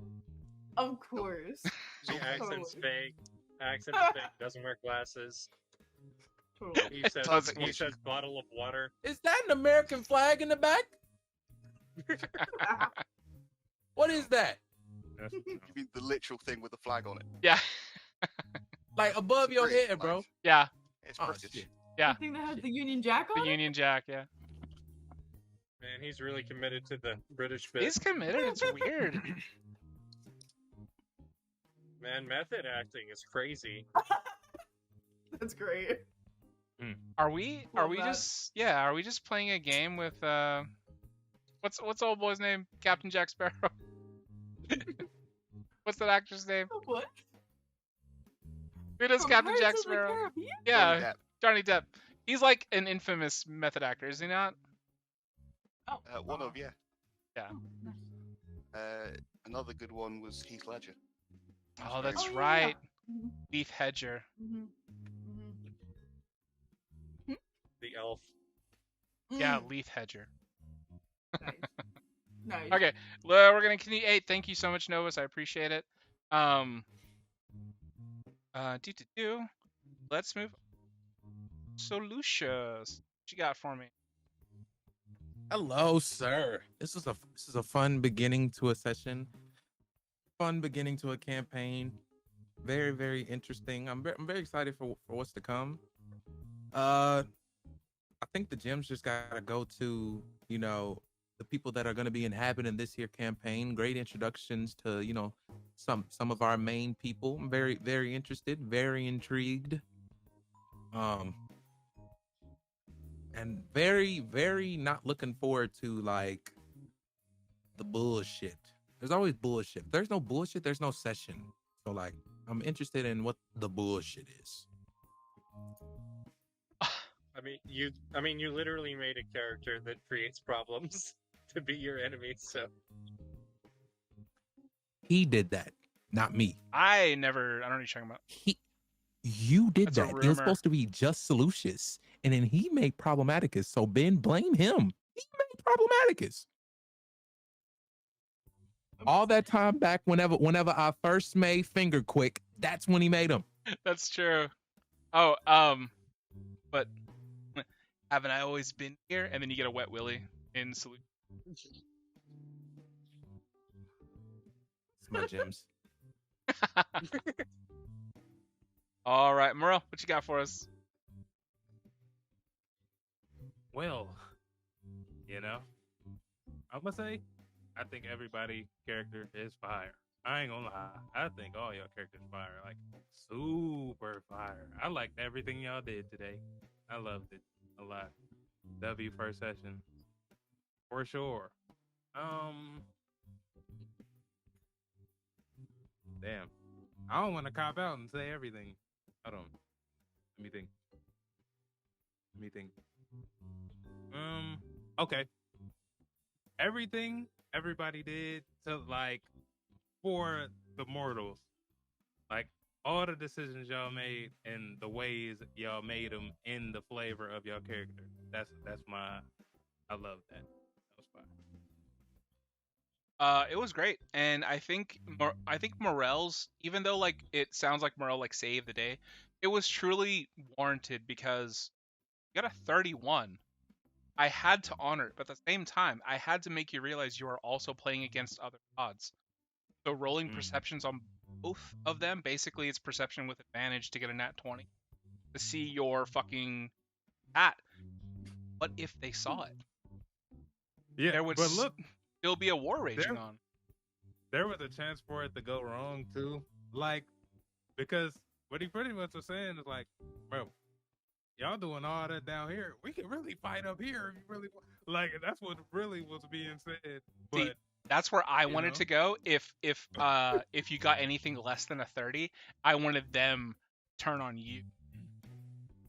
Of course. The accent's Totally. fake. Accent's fake. Doesn't wear glasses. Totally. He says Doesn't he look- says bottle of water. Is that an American flag in the back? What is that? That's You mean the literal thing with the flag on it? Yeah. Like above It's a your British head, bro. flag. Yeah. It's Oh, British. shit. Yeah. The thing that has the Union Jack The on it? Union Jack. Yeah. Man, he's really committed to the British bit. He's committed. It's weird. Man, method acting is crazy. That's great. Are we Love that. just playing a game with what's old boy's name? Captain Jack Sparrow. What's that actor's name? What? Who does From Captain Pirates Jack of the Sparrow? Caribbean? Yeah, Johnny Depp. Johnny Depp. He's like an infamous method actor, is he not? Oh, One of, yeah. Yeah. Oh, nice. Another good one was Heath Ledger. Oh, that's Oh, yeah, right. yeah. Leaf Hedger. Mhm. The elf. Yeah, Mm. Leaf Hedger. Nice. Nice. Okay, well, we're gonna continue. Hey, thank you so much, Novus. I appreciate it. Let's move. Solutions. What you got for me? Hello, sir. This is a fun beginning to a session. Fun beginning to a campaign. Very, very interesting. I'm very excited for what's to come. I think the gems just gotta go to, the people that are gonna be inhabiting this here campaign. Great introductions to, some of our main people. I'm very, very interested, very intrigued. And very, very not looking forward to like the bullshit. There's always bullshit. If there's no bullshit, there's no session. So like, I'm interested in what the bullshit is. I mean, you literally made a character that creates problems to be your enemy. So He did that, not me. I don't know what you're talking about. You did That's a that. It was rumor. supposed to be just Solucius, and then he made Problematicus. So Ben, blame him. He made Problematicus. All that time back, whenever I first made Finger Quick, that's when he made him. That's true. Oh, but haven't I always been here? And then you get a wet willy in Solution. It's my gems. All right, Morel, what you got for us? Well, I'm gonna say, I think everybody character is fire. I ain't gonna lie. I think all your characters fire, like super fire. I liked everything y'all did today. I loved it a lot. W first session, for sure. Damn. I don't want to cop out and say everything. Hold on. Let me think. Okay. Everything everybody did to like for the mortals, like all the decisions y'all made and the ways y'all made them in the flavor of your character. I love that. That was fine. It was great, and I think Morel's, even though like it sounds like Morel like saved the day, it was truly warranted because you got a 31. I had to honor it, but at the same time, I had to make you realize you are also playing against other gods. So rolling perceptions on both of them, basically it's perception with advantage to get a nat 20 to see your fucking hat. What if they saw it? Yeah, There would but look, still be a war raging on. there was a chance for it to go wrong too. Like, because what he pretty much was saying is like, bro, y'all doing all that down here. We can really fight up here if you really want. Like, that's what really was being said. But See, that's where I you wanted know? to go. If you got anything less than a 30, I wanted them turn on you,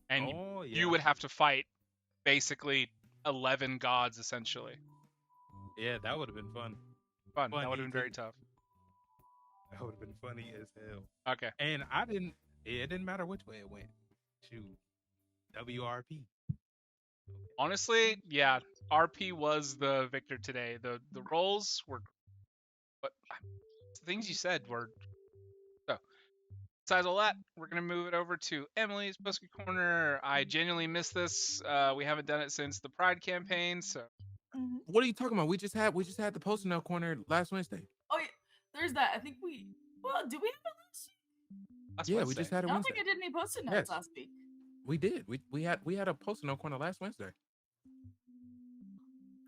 and you would have to fight basically 11 gods essentially. Yeah, that would have been fun. Fun. Funny That would have been very too. tough. That would have been funny as hell. Okay. And it didn't matter which way it went. Shoot. WRP. Honestly, yeah, RP was the victor today. The rolls were, but the things you said were. So, besides all that, we're gonna move it over to Emily's Biscuit Corner. I genuinely miss this. We haven't done it since the Pride campaign, so What are you talking about? We just had the Post Note corner last Wednesday. Oh yeah, there's that. I think we. Well, did we have it last week? That's Yeah, we Wednesday. just had it I don't Wednesday. think I did any Post-it notes Yes. last week. We did. We had a Post Note corner last Wednesday.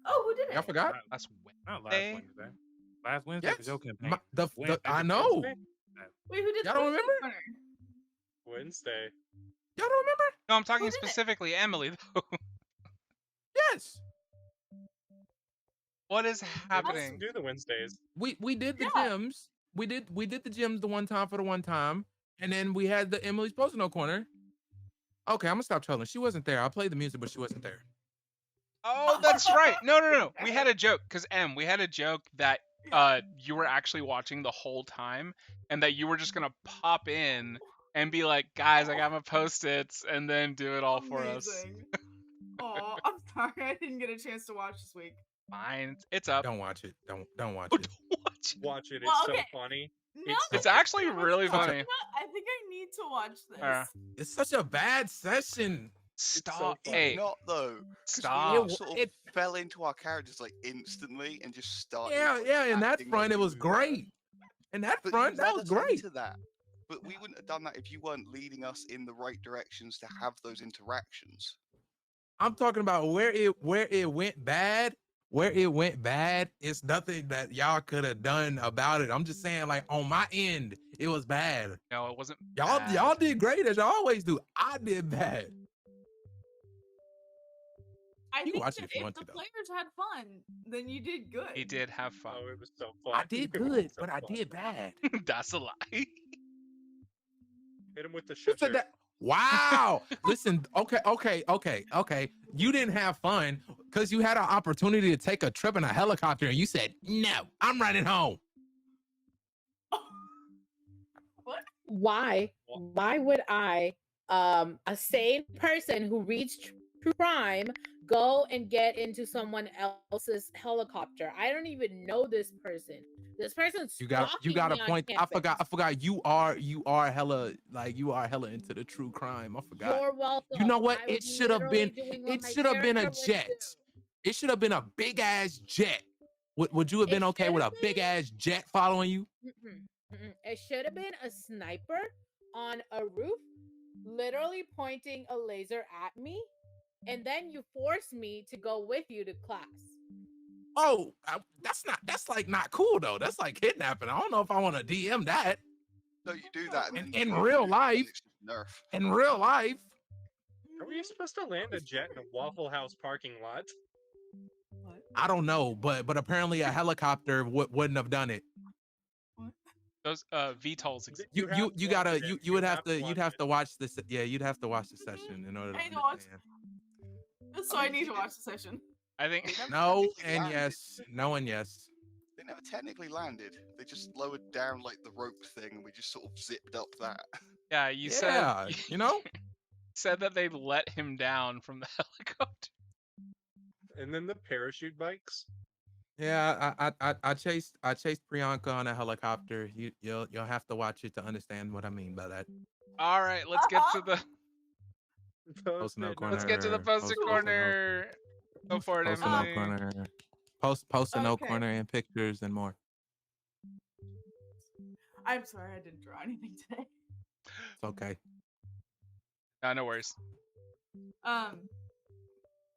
Oh, who did it? Y'all forgot? That's Not last Wednesday. Wednesday. Last Wednesday Yes. was your campaign. The I Wednesday. know. Wait, who did Y'all the don't Post-it remember? corner? Wednesday. Y'all don't remember? No, I'm talking Who did it? specifically Emily though. Yes. What is Let's happening? do the Wednesdays. We did the Yeah. gyms. We did the gyms the one time for the one time, and then we had the Emily's Post Note corner. Okay, I'm gonna stop trolling. She wasn't there. I played the music, but she wasn't there. Oh, that's right. No. We had a joke because we had a joke that you were actually watching the whole time, and that you were just gonna pop in and be like, "Guys, I got my post-its," and then do it all for us. Oh, I'm sorry. I didn't get a chance to watch this week. Fine, it's up. Don't watch it. Don't watch it. Watch. Watch it. It's Well, so okay. funny. No, It's so- actually I was really not- funny. I think I need to watch this. It's such a bad session. Stop. funny. Hey, Not though. 'Cause stop. We all It- sort of it- fell into our characters like instantly and just started. Yeah, like, yeah. In that acting front, like it we was were- great. In that But front, you that led was us great. into that. But we wouldn't have done that if you weren't leading us in the right directions to have those interactions. I'm talking about where it went bad. Where it went bad, it's nothing that y'all could have done about it. I'm just saying, like on my end, it was bad. No, it wasn't. Y'all bad. did great as y'all always do. I did bad. I You can think watch it that if you if want the to, though. players had fun, then you did good. He did have fun. Oh, it was so fun. I did It was good, so but I fun. did bad. That's a lie. Hit him with the Who shit. said that? Wow. Listen, okay. You didn't have fun because you had an opportunity to take a trip in a helicopter and you said, no, I'm running home. What? Why would I, a sane person who reads true crime, go and get into someone else's helicopter? I don't even know this person. This person's You got stalking a me on point. I campus. forgot you are hella into the true crime. I forgot. You're welcome. You know what? I It was should have been literally doing what it my should have been a character would jet. do. It should have been a big ass jet. Would you have It been okay with a should've big been. ass jet following you? It should have been a sniper on a roof, literally pointing a laser at me, and then you force me to go with you to class. Oh, that's like not cool though. That's like kidnapping. I don't know if I want to DM that No, you do that. and In- then in you real do it, and life. it's just Nerf. in real life. Are we supposed to land a jet in a Waffle House parking lot? I don't know, but apparently a helicopter wouldn't have done it. Those VTOLs exist. You have to gotta watch it. you would have to watch you'd have it. to watch this. Yeah, you'd have to watch the session in order to I need to watch- understand. So I need to watch the session. I think They never No technically and landed. yes, no and yes. They never technically landed. They just lowered down like the rope thing, and we just sort of zipped up that. yeah, you Yeah, said you know. said that they let him down from the helicopter. And then the parachute bikes. Yeah, I chased Priyanka on a helicopter. You'll have to watch it to understand what I mean by that. All right, let's get to the Post-it note let's get to the Corner, post-it post-it note. corner. Go for it, Post a note Emily. corner. Post a note Okay. corner and pictures and more. I'm sorry I didn't draw anything today. It's okay. No worries.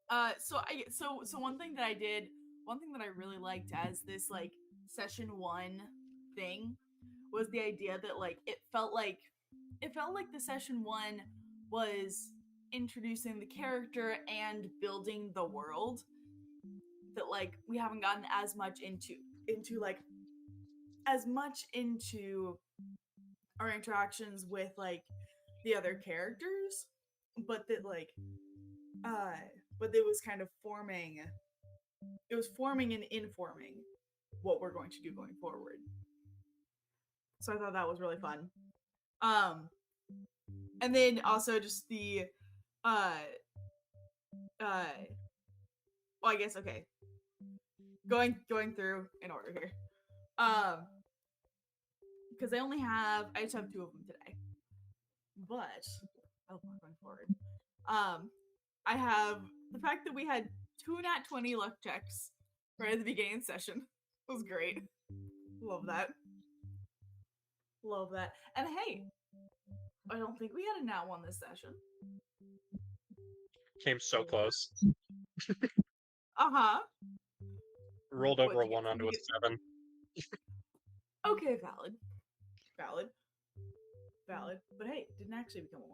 So one thing that I did, one thing that I really liked as this like session 1 thing was the idea that like it felt like the session 1 was introducing the character and building the world that like we haven't gotten as much into like as much into our interactions with like the other characters, but that like but it was kind of forming and informing what we're going to do going forward. So I thought that was really fun. And then also just the well, I guess okay. Going through in order here. Because I just have 2 of them today. But going forward. I have the fact that we had 2 nat 20 luck checks right at the beginning of the session. It was great. Love that. Love that. And hey, I don't think we had a nat 1 this session. Came so close. Uh-huh. Rolled over a 1 onto a 7. Okay, valid. Valid. But hey, it didn't actually become a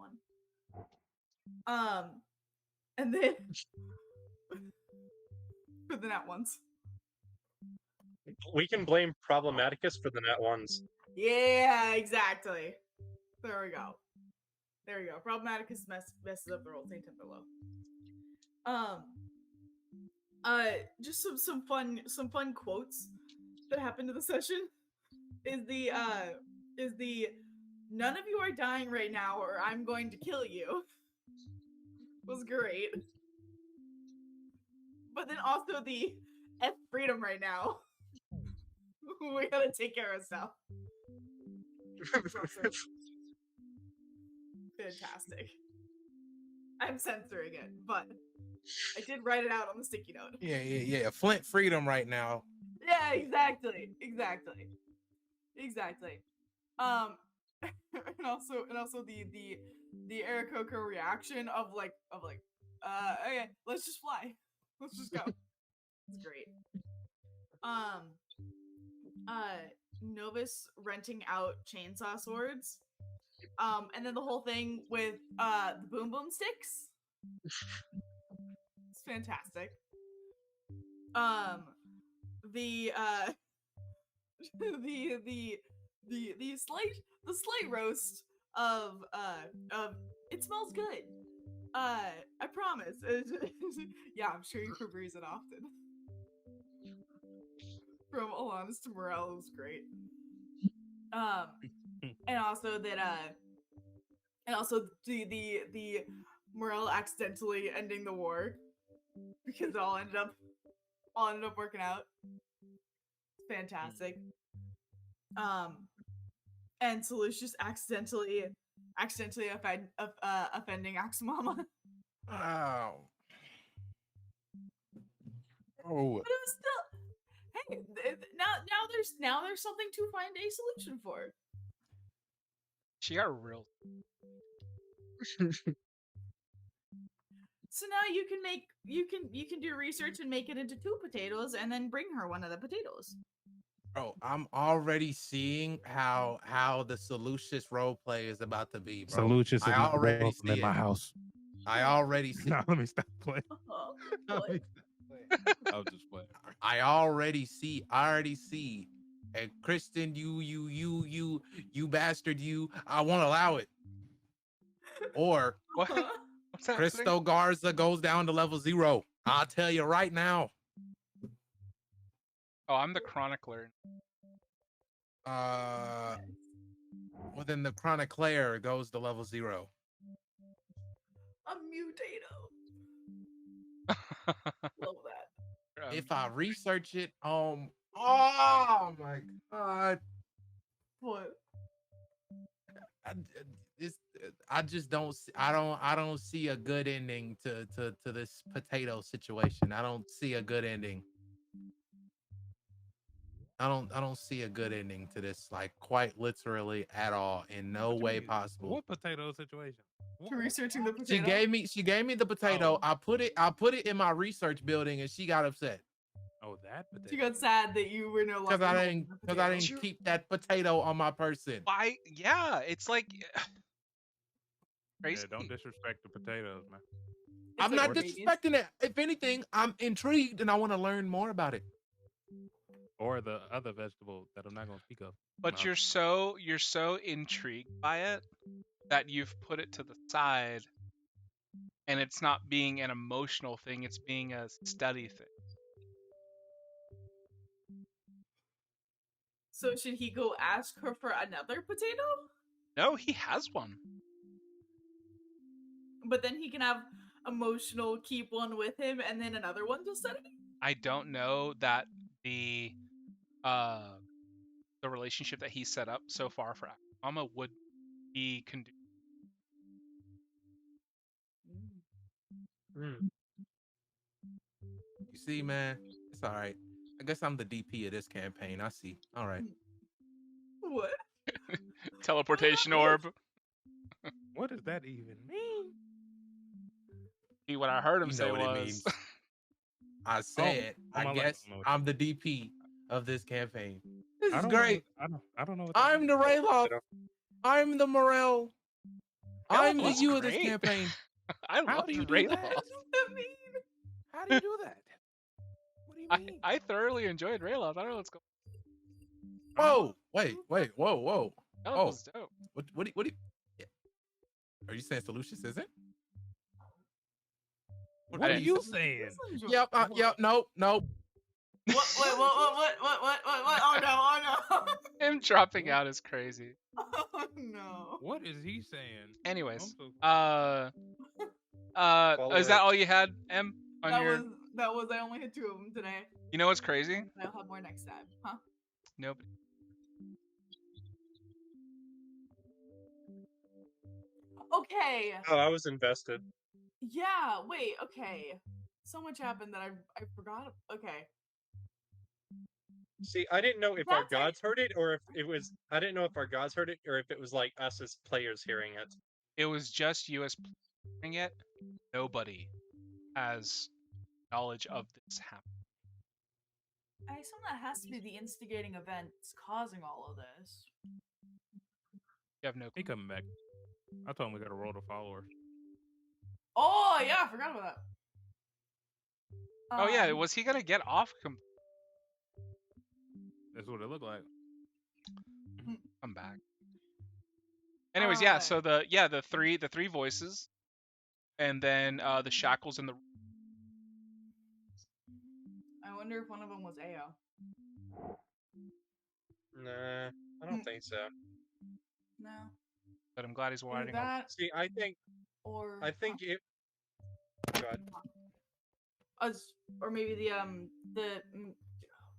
1. And then for the nat 1s. We can blame Problematicus for the nat 1s. Yeah, exactly. There we go. Problematicus messes up the roll. Same tempo low. Just some fun quotes that happened to the session. Is the none of you are dying right now, or I'm going to kill you. Was great. But then also the F freedom right now. We gotta take care of stuff. Fantastic. I'm censoring it, but I did write it out on the sticky note. Yeah. Flint freedom right now. Yeah, exactly. And also the Aarakocra reaction of like okay, let's just fly. Let's just go. It's great. Novus renting out chainsaw swords. And then the whole thing with the boom boom sticks. It's fantastic. The slight roast of it smells good. I promise. Yeah, I'm sure you Febreze it often. From Alanis to Morel was great. And also that the Morel accidentally ending the war because it all ended up working out. Fantastic. And Solucius accidentally offending Axmama. Wow. Oh. But it was still, hey, now there's something to find a solution for. She got real. So now you can do research and make it into 2 potatoes and then bring her one of the potatoes. Bro, I'm already seeing how the Solucious roleplay is about to be, bro. Solucious I already see in my it. house. I already see. No, let me stop playing. What? I'm just playing. I already see. And Kristen, you bastard, you. I won't allow it. Or What? What's that? Cristo Garza goes down to level 0. I'll tell you right now. Oh, I'm the chronicler. Well, then the Chronicler goes to level 0. A mutato. Love that. If I research it, oh my god. What? I just don't. I don't see a good ending to this potato situation. I don't see a good ending. I don't see a good ending to this, like quite literally at all, in no way possible. What potato situation? To researching the potato. She gave me the potato. I put it in my research building, and she got upset. Oh, that potato. She got sad that you were no longer. Because I didn't keep that potato on my person. Why? Yeah, it's like crazy. Yeah, don't disrespect the potatoes, man. I'm not disrespecting it. If anything, I'm intrigued and I want to learn more about it. Or the other vegetable that I'm not gonna speak of. But No. you're so intrigued by it that you've put it to the side, and it's not being an emotional thing; it's being a study thing. So should he go ask her for another potato? No, he has one. But then he can have emotional keep one with him and then another one to study? I don't know that the relationship that he set up so far for Mama would be conducive. You see, man, it's all right. I guess I'm the DP of this campaign. I see. All right. What? Teleportation orb. What does that even mean? See, what I heard him You say know what it was, means. I said, my I life, guess I don't know what I'm the DP of this campaign. This I is don't know great. I don't know what that I'm the Rayloff. I'm the Morel. I'm the was you of this great. campaign. I How love do you do Rayloff. that? What does that mean? How do you do that? What do you mean? I thoroughly enjoyed Rayloff. I don't know what's going Whoa, wait, whoa. on. That Oh. was dope. What do you yeah. Are you saying Lucius isn't? What are didn't- you saying? Yep, nope. What? Wait, what? Oh no! Him dropping out is crazy. Oh no! What is he saying? Anyways, I'm is Follow that it. all you had, Em? On That your, was. I only hit 2 of them today. you know what's crazy? I'll have more next time, huh? Nobody. Okay. Oh, I was invested. Yeah. Wait. Okay. So much happened that I forgot. Okay. See, I didn't know if our That's it. gods heard it or if it was. I didn't know if our gods heard it or if it was like us as players hearing it. It was just you as playing it. Nobody has knowledge of this happening. I assume that has to be the instigating events causing all of this. You have no He clue. coming back. I told him we got to roll the followers. Oh yeah, I forgot about that. Oh yeah, was he gonna get off? That's what it looked like. Come back. Anyways, yeah. Alright. So the three voices, and then the shackles and the. I wonder if one of them was Ao. Nah, I don't think so. No. But I'm glad he's Either winding up. that See, I think or it. God, us, or maybe the oh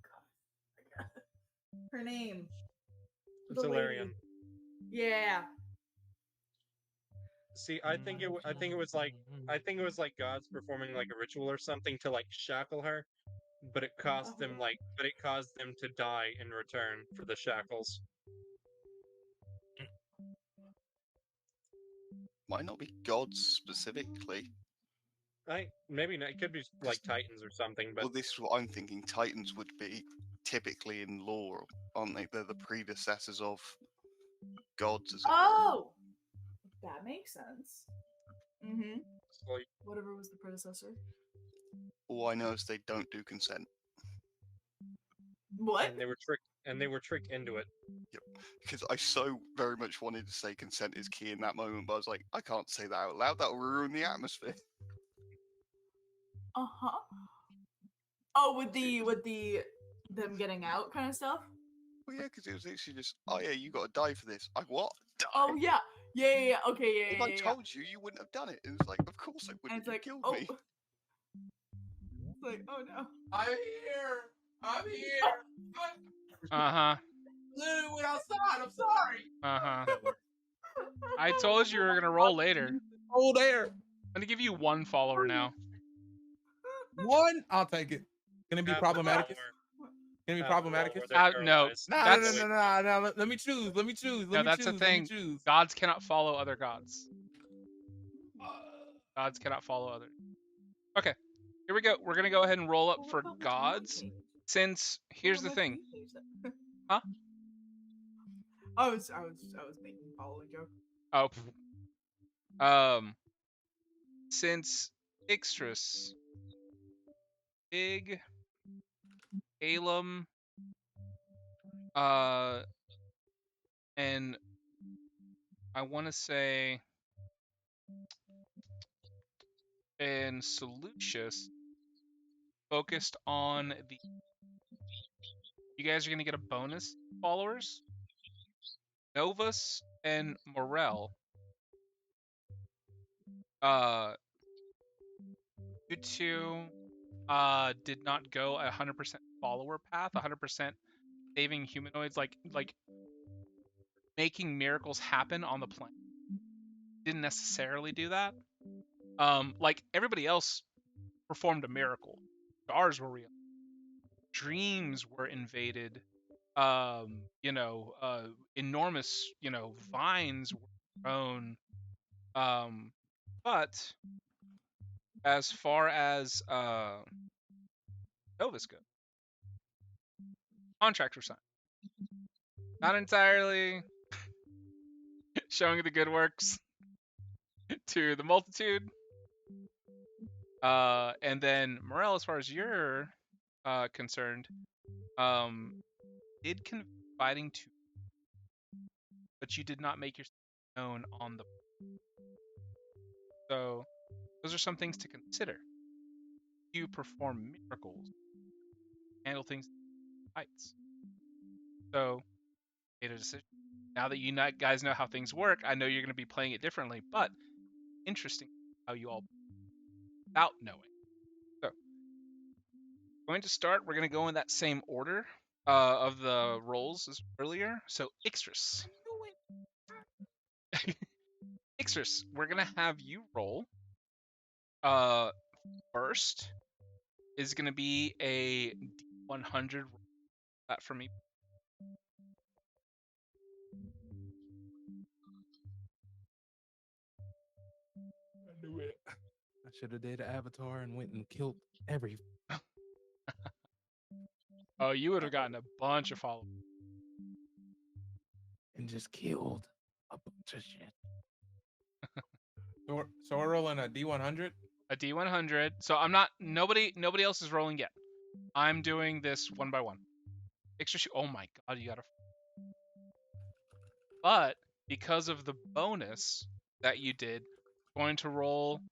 god, her name. it's The lady. Ilarion. Yeah. See, I think it was like gods performing like a ritual or something to like shackle her, but it caused them to die in return for the shackles. Might not be gods specifically. Maybe not, it could be like Titans or something, but Well, this is what I'm thinking. Titans would be typically in lore, aren't they? They're the predecessors of gods. As it were. Oh, that makes sense. Mm-hmm. it's like, Whatever was the predecessor. All I know is they don't do consent. What? and they were tricked into it. Because I so very much wanted to say consent is key in that moment, but I was like, I can't say that out loud. That'll ruin the atmosphere. Uh-huh. Oh, with the them getting out kind of stuff? Well, yeah, because it was literally just, oh yeah, you got to die for this. Like what? Die? Oh yeah. Yeah. Okay, yeah, If yeah, I yeah. told you, you wouldn't have done it. It was like, of course I And wouldn't. it's You like, killed oh. me. It's like, oh no. I'm here. Uh-huh. Literally went outside. I'm sorry. Uh-huh. I told you were gonna roll later. I'm Oh, there. gonna give you one follower now. One. I'll take it. Can it be Half the problematic? follower, Can it be half the problematic? follower, they're No, paralyzed. That's- No. Let me choose. No, that's the thing. Gods cannot follow other gods. Gods cannot follow other. Okay, here we go. We're gonna go ahead and roll up Well, for what about the gods. page? Since here's the What about thing. page then? Huh? I was making a following joke. Oh. Since Ixtris, Big, Alum, and I want to say, and Seleucus focused on the. You guys are gonna get a bonus, followers. Novus and Morel. You two did not go a 100% follower path, 100% saving humanoids, like making miracles happen on the planet. Didn't necessarily do that. Like everybody else performed a miracle. stars were real, dreams were invaded, enormous, vines were grown. But as far as Novus goes, contracts were signed. Not entirely showing the good works to the multitude. And then Morel, as far as you're concerned, did confiding to, but you did not make yourself known on the. So those are some things to consider. You perform miracles, handle things heights. So made a decision. Now that you guys know how things work, I know you're going to be playing it differently, but interesting how you all without knowing. So going to start, we're going to go in that same order of the roles as earlier. So Ixtris. Ixtris, we're going to have you roll. First is going to be a D100 that for me. I knew it. I should have did Avatar and went and killed every. Oh, you would have gotten a bunch of followers. And just killed a bunch of shit. So we're rolling a D100? A D100. So I'm not. Nobody else is rolling yet. I'm doing this one by one. Extra. Oh my god, you gotta. But because of the bonus that you did, I'm going to roll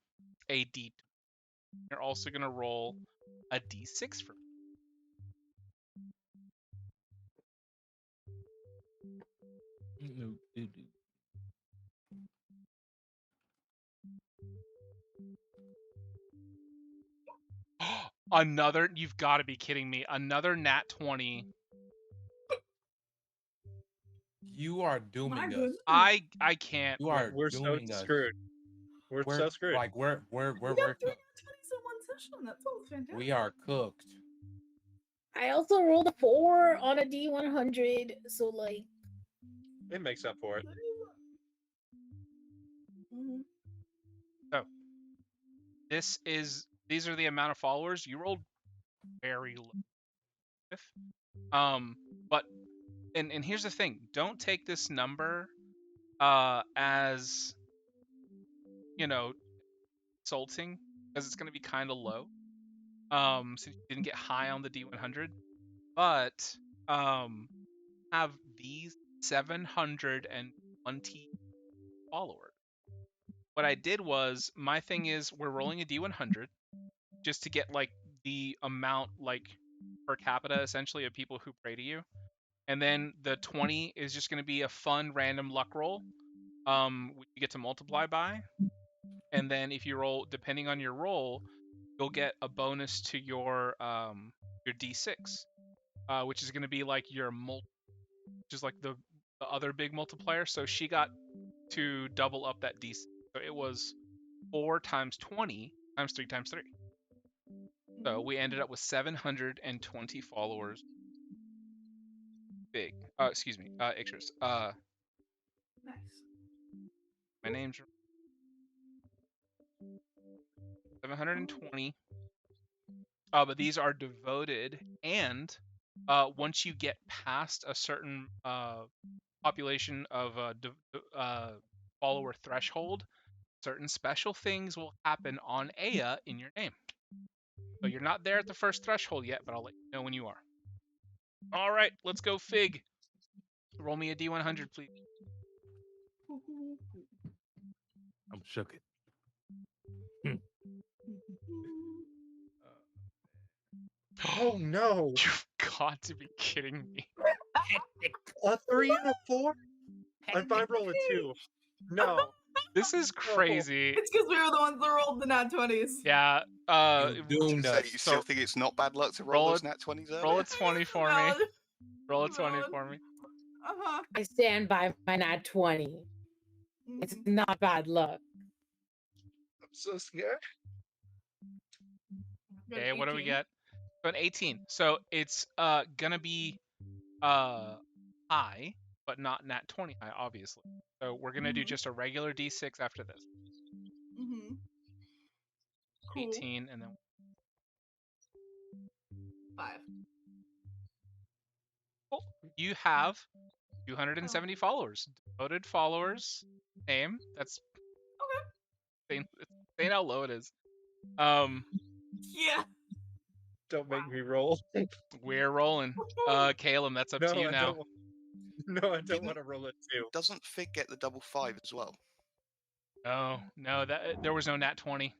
a D. You're also gonna roll a D6 for me. Another, you've got to be kidding me. Another nat 20. You are dooming us. I can't. We're so screwed. We're so screwed. Like we're We got 3 nat 20s in one session. That sounds fantastic. we are cooked. I also rolled a 4 on a D100, so like It makes up for it. So these are the amount of followers you rolled very low. But and here's the thing: don't take this number as insulting, because it's going to be kind of low. Since you didn't get high on the D100, but have these 720 followers. What I did was, my thing is, we're rolling a D100 just to get like the amount like per capita essentially of people who pray to you, and then the 20 is just going to be a fun random luck roll, which you get to multiply by, and then if you roll, depending on your roll, you'll get a bonus to your D6, which is going to be like your which is like the other big multiplier. So she got to double up that D6. So it was 4 times 20 times 3 times 3. So we ended up with 720 followers. Big. Excuse me. Ixtris. Nice. My name's 720. But these are devoted, and once you get past a certain population of follower threshold, certain special things will happen on Aya in your name. So you're not there at the first threshold yet, but I'll let you know when you are. All right, let's go, Fig. Roll me a D100, please. I'm shook it. Oh no! You've got to be kidding me. A 3 and a 4? If I roll a 2, no. This is crazy. It's because we were the ones that rolled the nat 20s. Yeah. Doomed So us. you still think it's not bad luck to roll those nat 20s early? Roll a 20 for me. Valid. Roll a 20 for me. Uh-huh. I stand by my nat 20. It's not bad luck. I'm so scared. Okay, what do we get? So an 18. So it's gonna be high, but not nat 20 high, obviously. So we're gonna do just a regular D6 after this. Mm-hmm. Cool. 18 and then 5. cool. You have 270 followers. Devoted followers name. That's insane. It's insane how low it is. Yeah. Don't make me roll. We're rolling. Caleb, that's up No, to you I now. don't. No, I don't want to roll it too. Doesn't Fig get the double 5 as well? No, that there was no nat 20.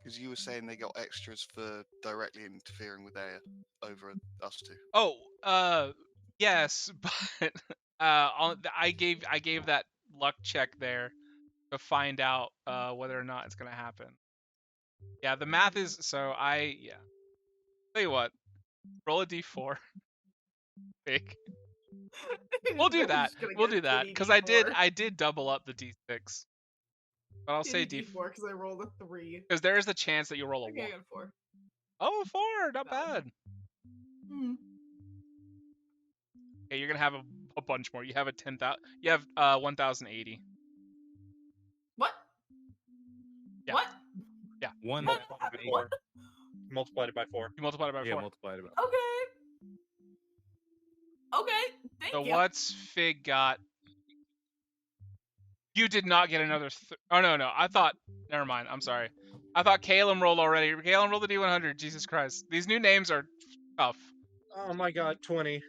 Because you were saying they got extras for directly interfering with Aya over us two. Oh, yes, but I gave that luck check there to find out whether or not it's gonna happen. Yeah, the math is so yeah. Tell you what, roll a d4. Fake. We'll do that. We'll do that because I did double up the d6. But I'll say d4 because I rolled a 3. because there is a chance that you roll a Okay, 1. I got 4. Oh, 4, not bad. Hmm. Okay, you're gonna have a bunch more. You have a 10,000. You have 1,080. What? Yeah. What? Yeah. One. Multiplied it by 4. You multiplied it by 4. multiplied it by. Okay. Thank So you. what's Fig got? You did not get another. Oh no. I thought. Never mind. I'm sorry. I thought Caleb rolled already. Caleb rolled the D100. Jesus Christ. These new names are tough. Oh my god, 20.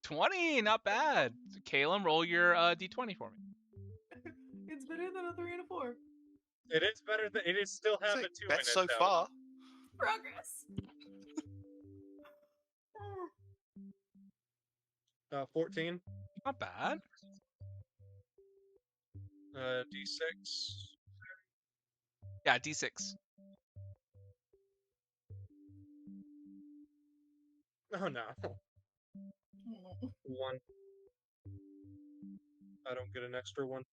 20, not bad. Caleb, roll your D20 for me. It's better than a 3 and a 4. It is better than. It is still have a 2 in That's it. so though. far. Progress. 14. Not bad. D6. Yeah, D6. Oh no. 1. I don't get an extra 1.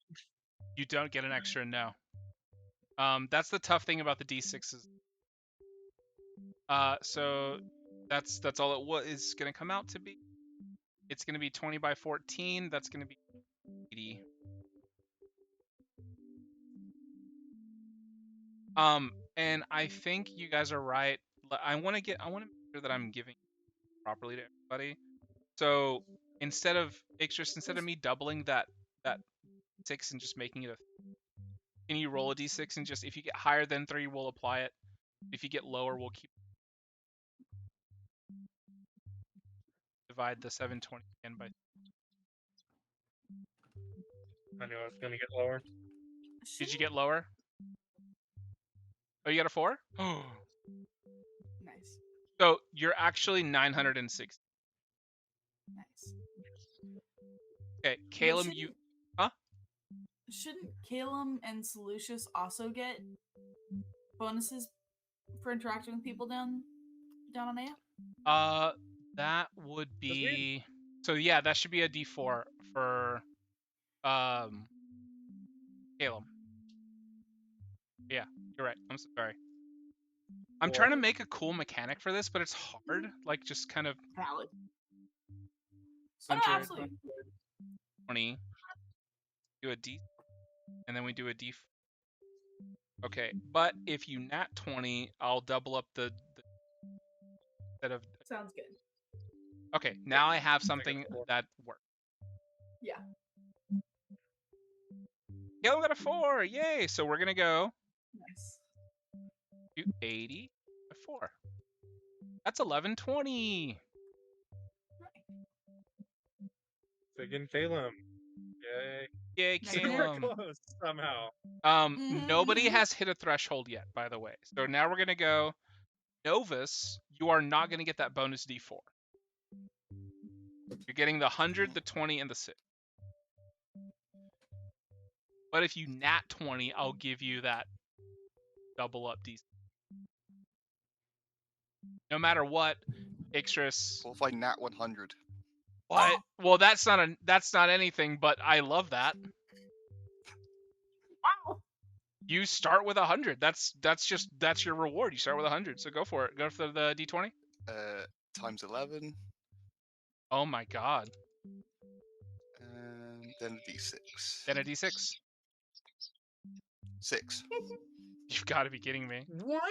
You don't get an extra no. That's the tough thing about the D6s. So that's all it is gonna come out to be. It's gonna be 20 by 14. That's gonna be 80. And I think you guys are right. I want to make sure that I'm giving properly to everybody. So instead of me doubling that 6 and just making it a, can you roll a d6 and just if you get higher than 3, we'll apply it. If you get lower, we'll keep. Divide the 720 again by. I knew I was gonna get lower. Did you get lower? Oh, you got a 4? Oh. Nice. So you're actually 960. Nice. Okay, Caleb, you. Huh? Shouldn't Caleb and Solucius also get bonuses for interacting with people down on Aya? That would be. So yeah, that should be a D4 for Caleb. Yeah, you're right. I'm sorry. I'm trying to make a cool mechanic for this, but it's hard. Like just kind of. Valid. Oh, no, absolutely. 20. Do a D, and then we do a D. Okay, but if you nat 20, I'll double up the instead of. Sounds good. Okay, now I have something that works. Yeah. Caleb got a 4. Yay! So we're gonna go. Nice. Do 80 by 4. That's 1120. Friggin' Caleb. Yay. Yay, Nice. Caleb. We're close somehow. Nobody has hit a threshold yet, by the way. So now we're gonna go. Novus, you are not gonna get that bonus D4. You're getting the 100, the 20, and the 6. But if you nat 20, I'll give you that double up D. No matter what, Ixtris. What if I nat 100? What? Well, that's not anything, but I love that. Wow. You start with 100. That's your reward. You start with 100. So go for it. Go for the D20. Times 11. Oh my god. And then a D6. Then a D6. 6. You've got to be kidding me. What?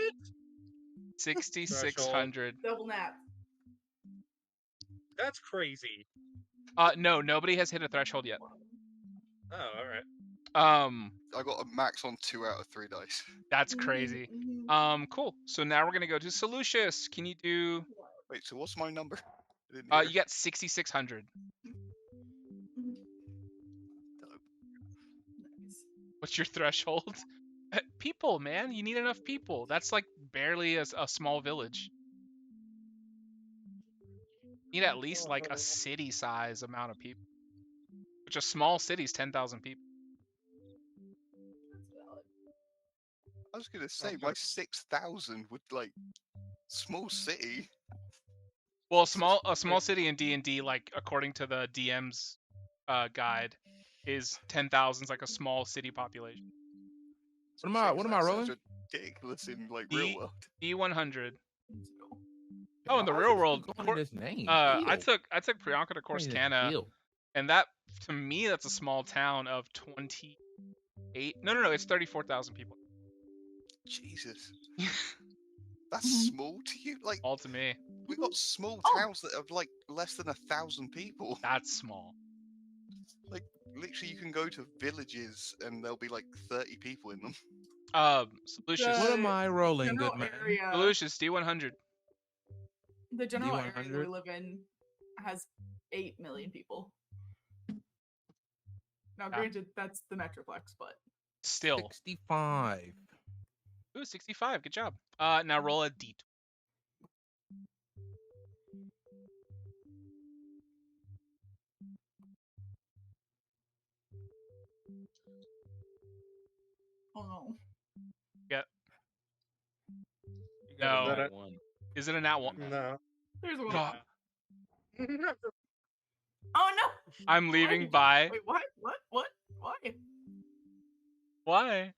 6,600. Double nap. That's crazy. No, nobody has hit a threshold yet. Oh, all right. I got a max on 2 out of 3 dice. That's crazy. Cool. So now we're gonna go to Solucius. Can you do? Wait, so what's my number? You got 6,600. What's your threshold? People, man. You need enough people. That's like barely a small village. You need at least like a city size amount of people. Which a small city is 10,000 people. I was gonna say my 6,000 would like small city. Well, a small city in D&D, like according to the DM's guide, is 10,000 is like a small city population. What am I rolling? Ridiculous in like real world. D100. Oh, in the real world, This name. I took Priyanka to Corsicana, and that to me that's a small town of 28. No, it's 34,000 people. Jesus. That's small to you? Like All to me. we got small towns that have like less than 1,000 people. That's small. Like literally, you can go to villages and there'll be like 30 people in them. Lucius. What am I rolling, General good man? area, Lucius, D100. the general area D100? we live in has 8 million people. Now, granted, that's the Metroplex, but Still. 65. Ooh, 65. Good job. Now roll a D. oh no. No. Is that Is it a nat one? No. There's one. Oh, Oh no! I'm leaving Why? by. Wait, what? What? Why? Why?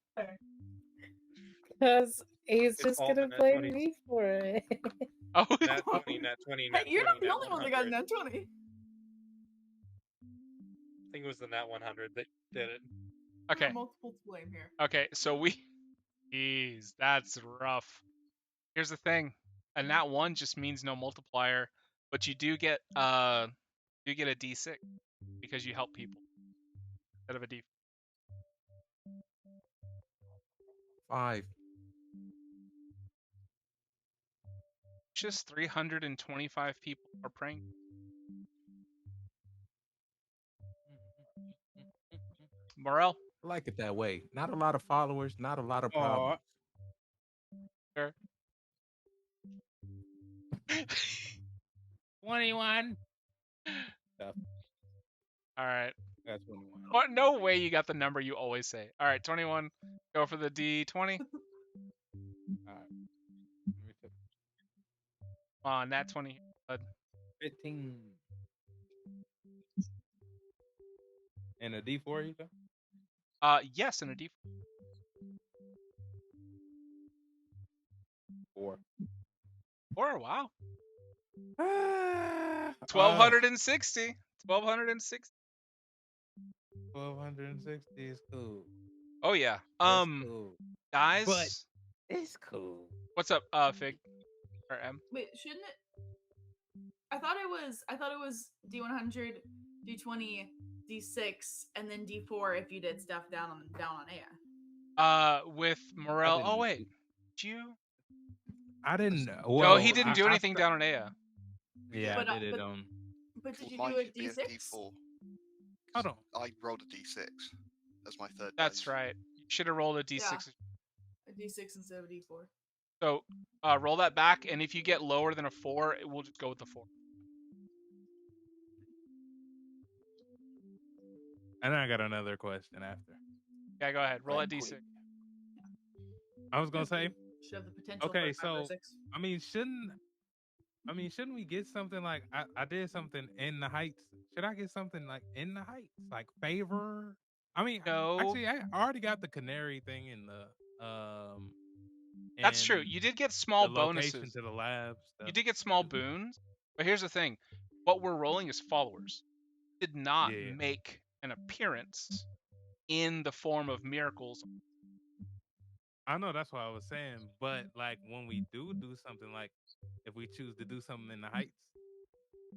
Because he's It's just all gonna the nat blame 20s. me for it. Oh, Nat 20, nat 20, Hey, nat 20, you're not the nat only one that got a 100. net 20. I think it was the nat 100 that did it. okay. Multiple to blame here. Okay, so we. Jeez, that's rough. Here's the thing: a nat 1 just means no multiplier, but you do get a D6 because you help people instead of a D. 5. Just 325 people are praying. Morel. I like it that way. Not a lot of followers, not a lot of problems. Sure. 21. All right. That's 21. What? No way you got the number you always say. All right, 21. Go for the D20. Come on, nat 20. 15. And a D4, you said? Yes, and a D4. 4. 4. Wow. 1260. 1260. 1260 is cool. Oh yeah. That's cool. Guys. But it's cool. What's up, Fig? Or M? Wait, shouldn't it? I thought it was D100, D20, D6, and then D4 if you did stuff down on Aya. With Morel. Oh wait. Did you? I didn't. No, Well, he didn't do anything down on Aya. Yeah, But, I did it but- on. But did you Mine do a should be D6? D4. Hold on. I rolled a D6 as my third. That's dice. right. You should have rolled a D6. Yeah. A D6 instead of a D4. So roll that back, and if you get lower than a 4, it will just go with the 4. And I got another question after. Yeah, go ahead. Roll a Right, D6. I was gonna say, Should have the potential Okay, for a 5 or so- 6. shouldn't we get something like I did something in the Heights? Should I get something like in the Heights, like favor? I mean, No. actually, I already got the canary thing in the That's true. and You did get small the location bonuses. to the lab You stuff. did get small boons, but here's the thing: what we're rolling is followers. Did not Yeah. make an appearance in the form of miracles. I know that's what I was saying, but like when we do something, like if we choose to do something in the heights,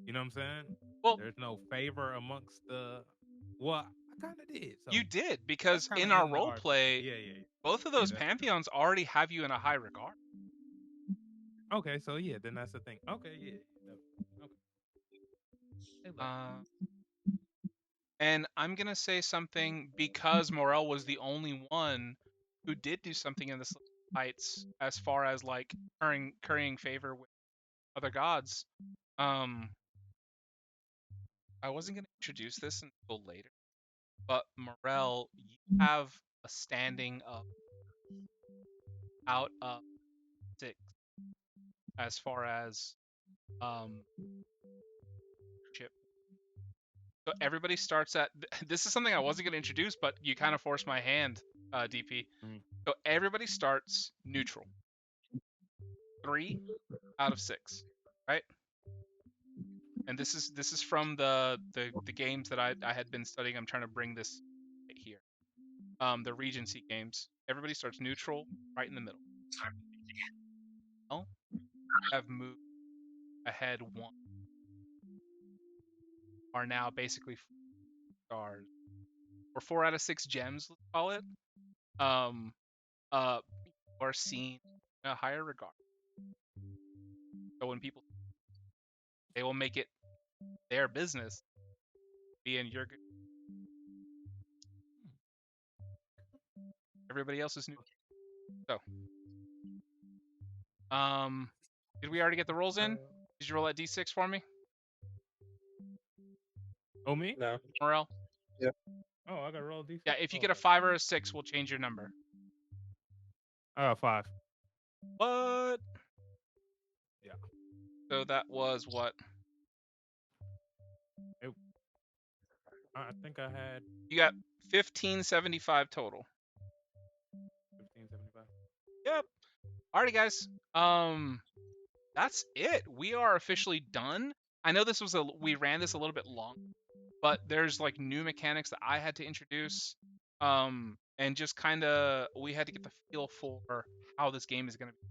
you know what I'm saying? Well, there's no favor amongst the. Well, I kind of did. So you did that's because kinda in our the role art. play, Yeah. both of Yeah, those that's true. pantheons already have you in a high regard. Okay, so yeah, then that's the thing. Okay, yeah. Okay. Hey, look. And I'm gonna say something because Morel was the only one who did do something in the heights as far as like currying favor with other gods. I wasn't gonna introduce this until later, but Morel, you have a standing of out of 6 as far as ship. So everybody starts at. This is something I wasn't gonna introduce, but you kind of forced my hand, DP. So everybody starts neutral. 3 out of 6, right? And this is from the games that I had been studying. I'm trying to bring this right here. The Regency games. Everybody starts neutral, right in the middle. Well, have moved ahead 1. Are now basically stars or 4 out of 6 gems. Let's call it. Are seen in a higher regard. So when people, they will make it their business be in your good. Everybody else is new. So, did we already get the rolls in? Did you roll that d6 for me? Oh, me? No. Morel? Yeah. Oh, I got to roll d6. Yeah, if you get a 5 or a 6, we'll change your number. I got 5. What? Yeah. So that was what? I think I had You got 1575 total. 1575. Yep. Alrighty, guys. That's it. We are officially done. I know this was we ran this a little bit long, but there's like new mechanics that I had to introduce. And just kind of we had to get the feel for how this game is gonna be.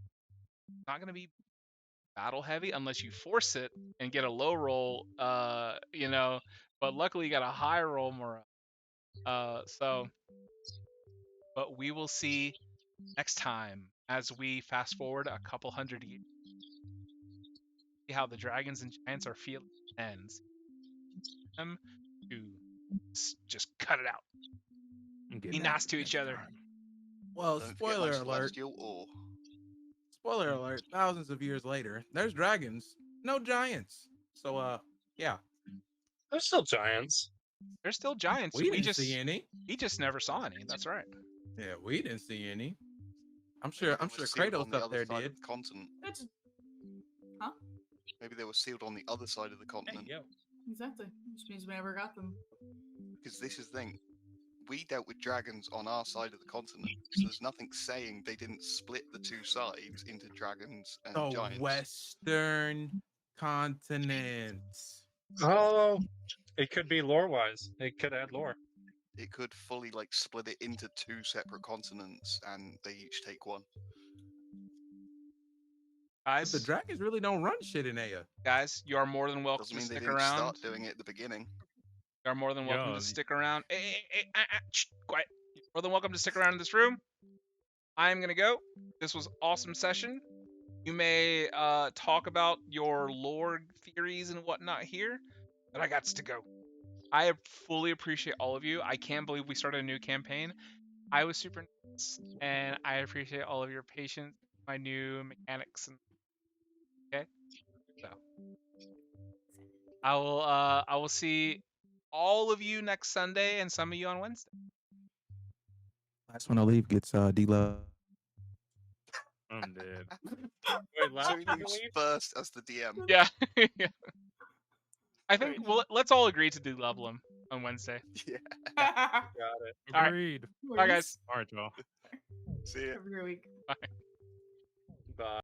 Not gonna be battle heavy unless you force it and get a low roll. But luckily you got a high roll, Morel. But we will see next time as we fast forward a couple hundred years. See how the dragons and giants are feeling ends. Them to just cut it out. Be nice to each other. Well, Don't forget spoiler my alert. celestial ore. Spoiler alert. Thousands of years later, there's dragons, no giants. So, yeah. There's still giants. There's still giants. We didn't see any. He just never saw any. That's right. Yeah, we didn't see any. I'm sure Maybe they were sealed on Kratos the up other there side did. of the continent. Huh? Maybe they were sealed on the other side of the Hey, continent. yo. Exactly. Which means we never got them. Because this is the thing. We dealt with dragons on our side of the continent, so there's nothing saying they didn't split the 2 sides into dragons and The giants. Western continent. Oh, it could be lore-wise. It could add lore. It could fully like split it into 2 separate continents, and they each take 1. Guys, But the dragons really don't run shit in Aya. Guys, you are more than welcome Doesn't to mean they stick didn't around. start doing it at the beginning. You are more than welcome Yo, to stick around. Quiet. You're more than welcome to stick around in this room. I am gonna go. This was awesome session. You may talk about your lore theories and whatnot here, but I got to go. I fully appreciate all of you. I can't believe we started a new campaign. I was super nice, and I appreciate all of your patience, my new mechanics, and okay. So I will see all of you next Sunday and some of you on Wednesday. Last one I leave gets D-Love. I'm dead. Wait, last So one he to leaves leave? first as the DM. Yeah. Yeah. I think let's all agree to do level him. on Wednesday. Yeah. Got it. All right. Agreed. Bye, guys. All right, y'all. See ya. Every week. Bye. Bye.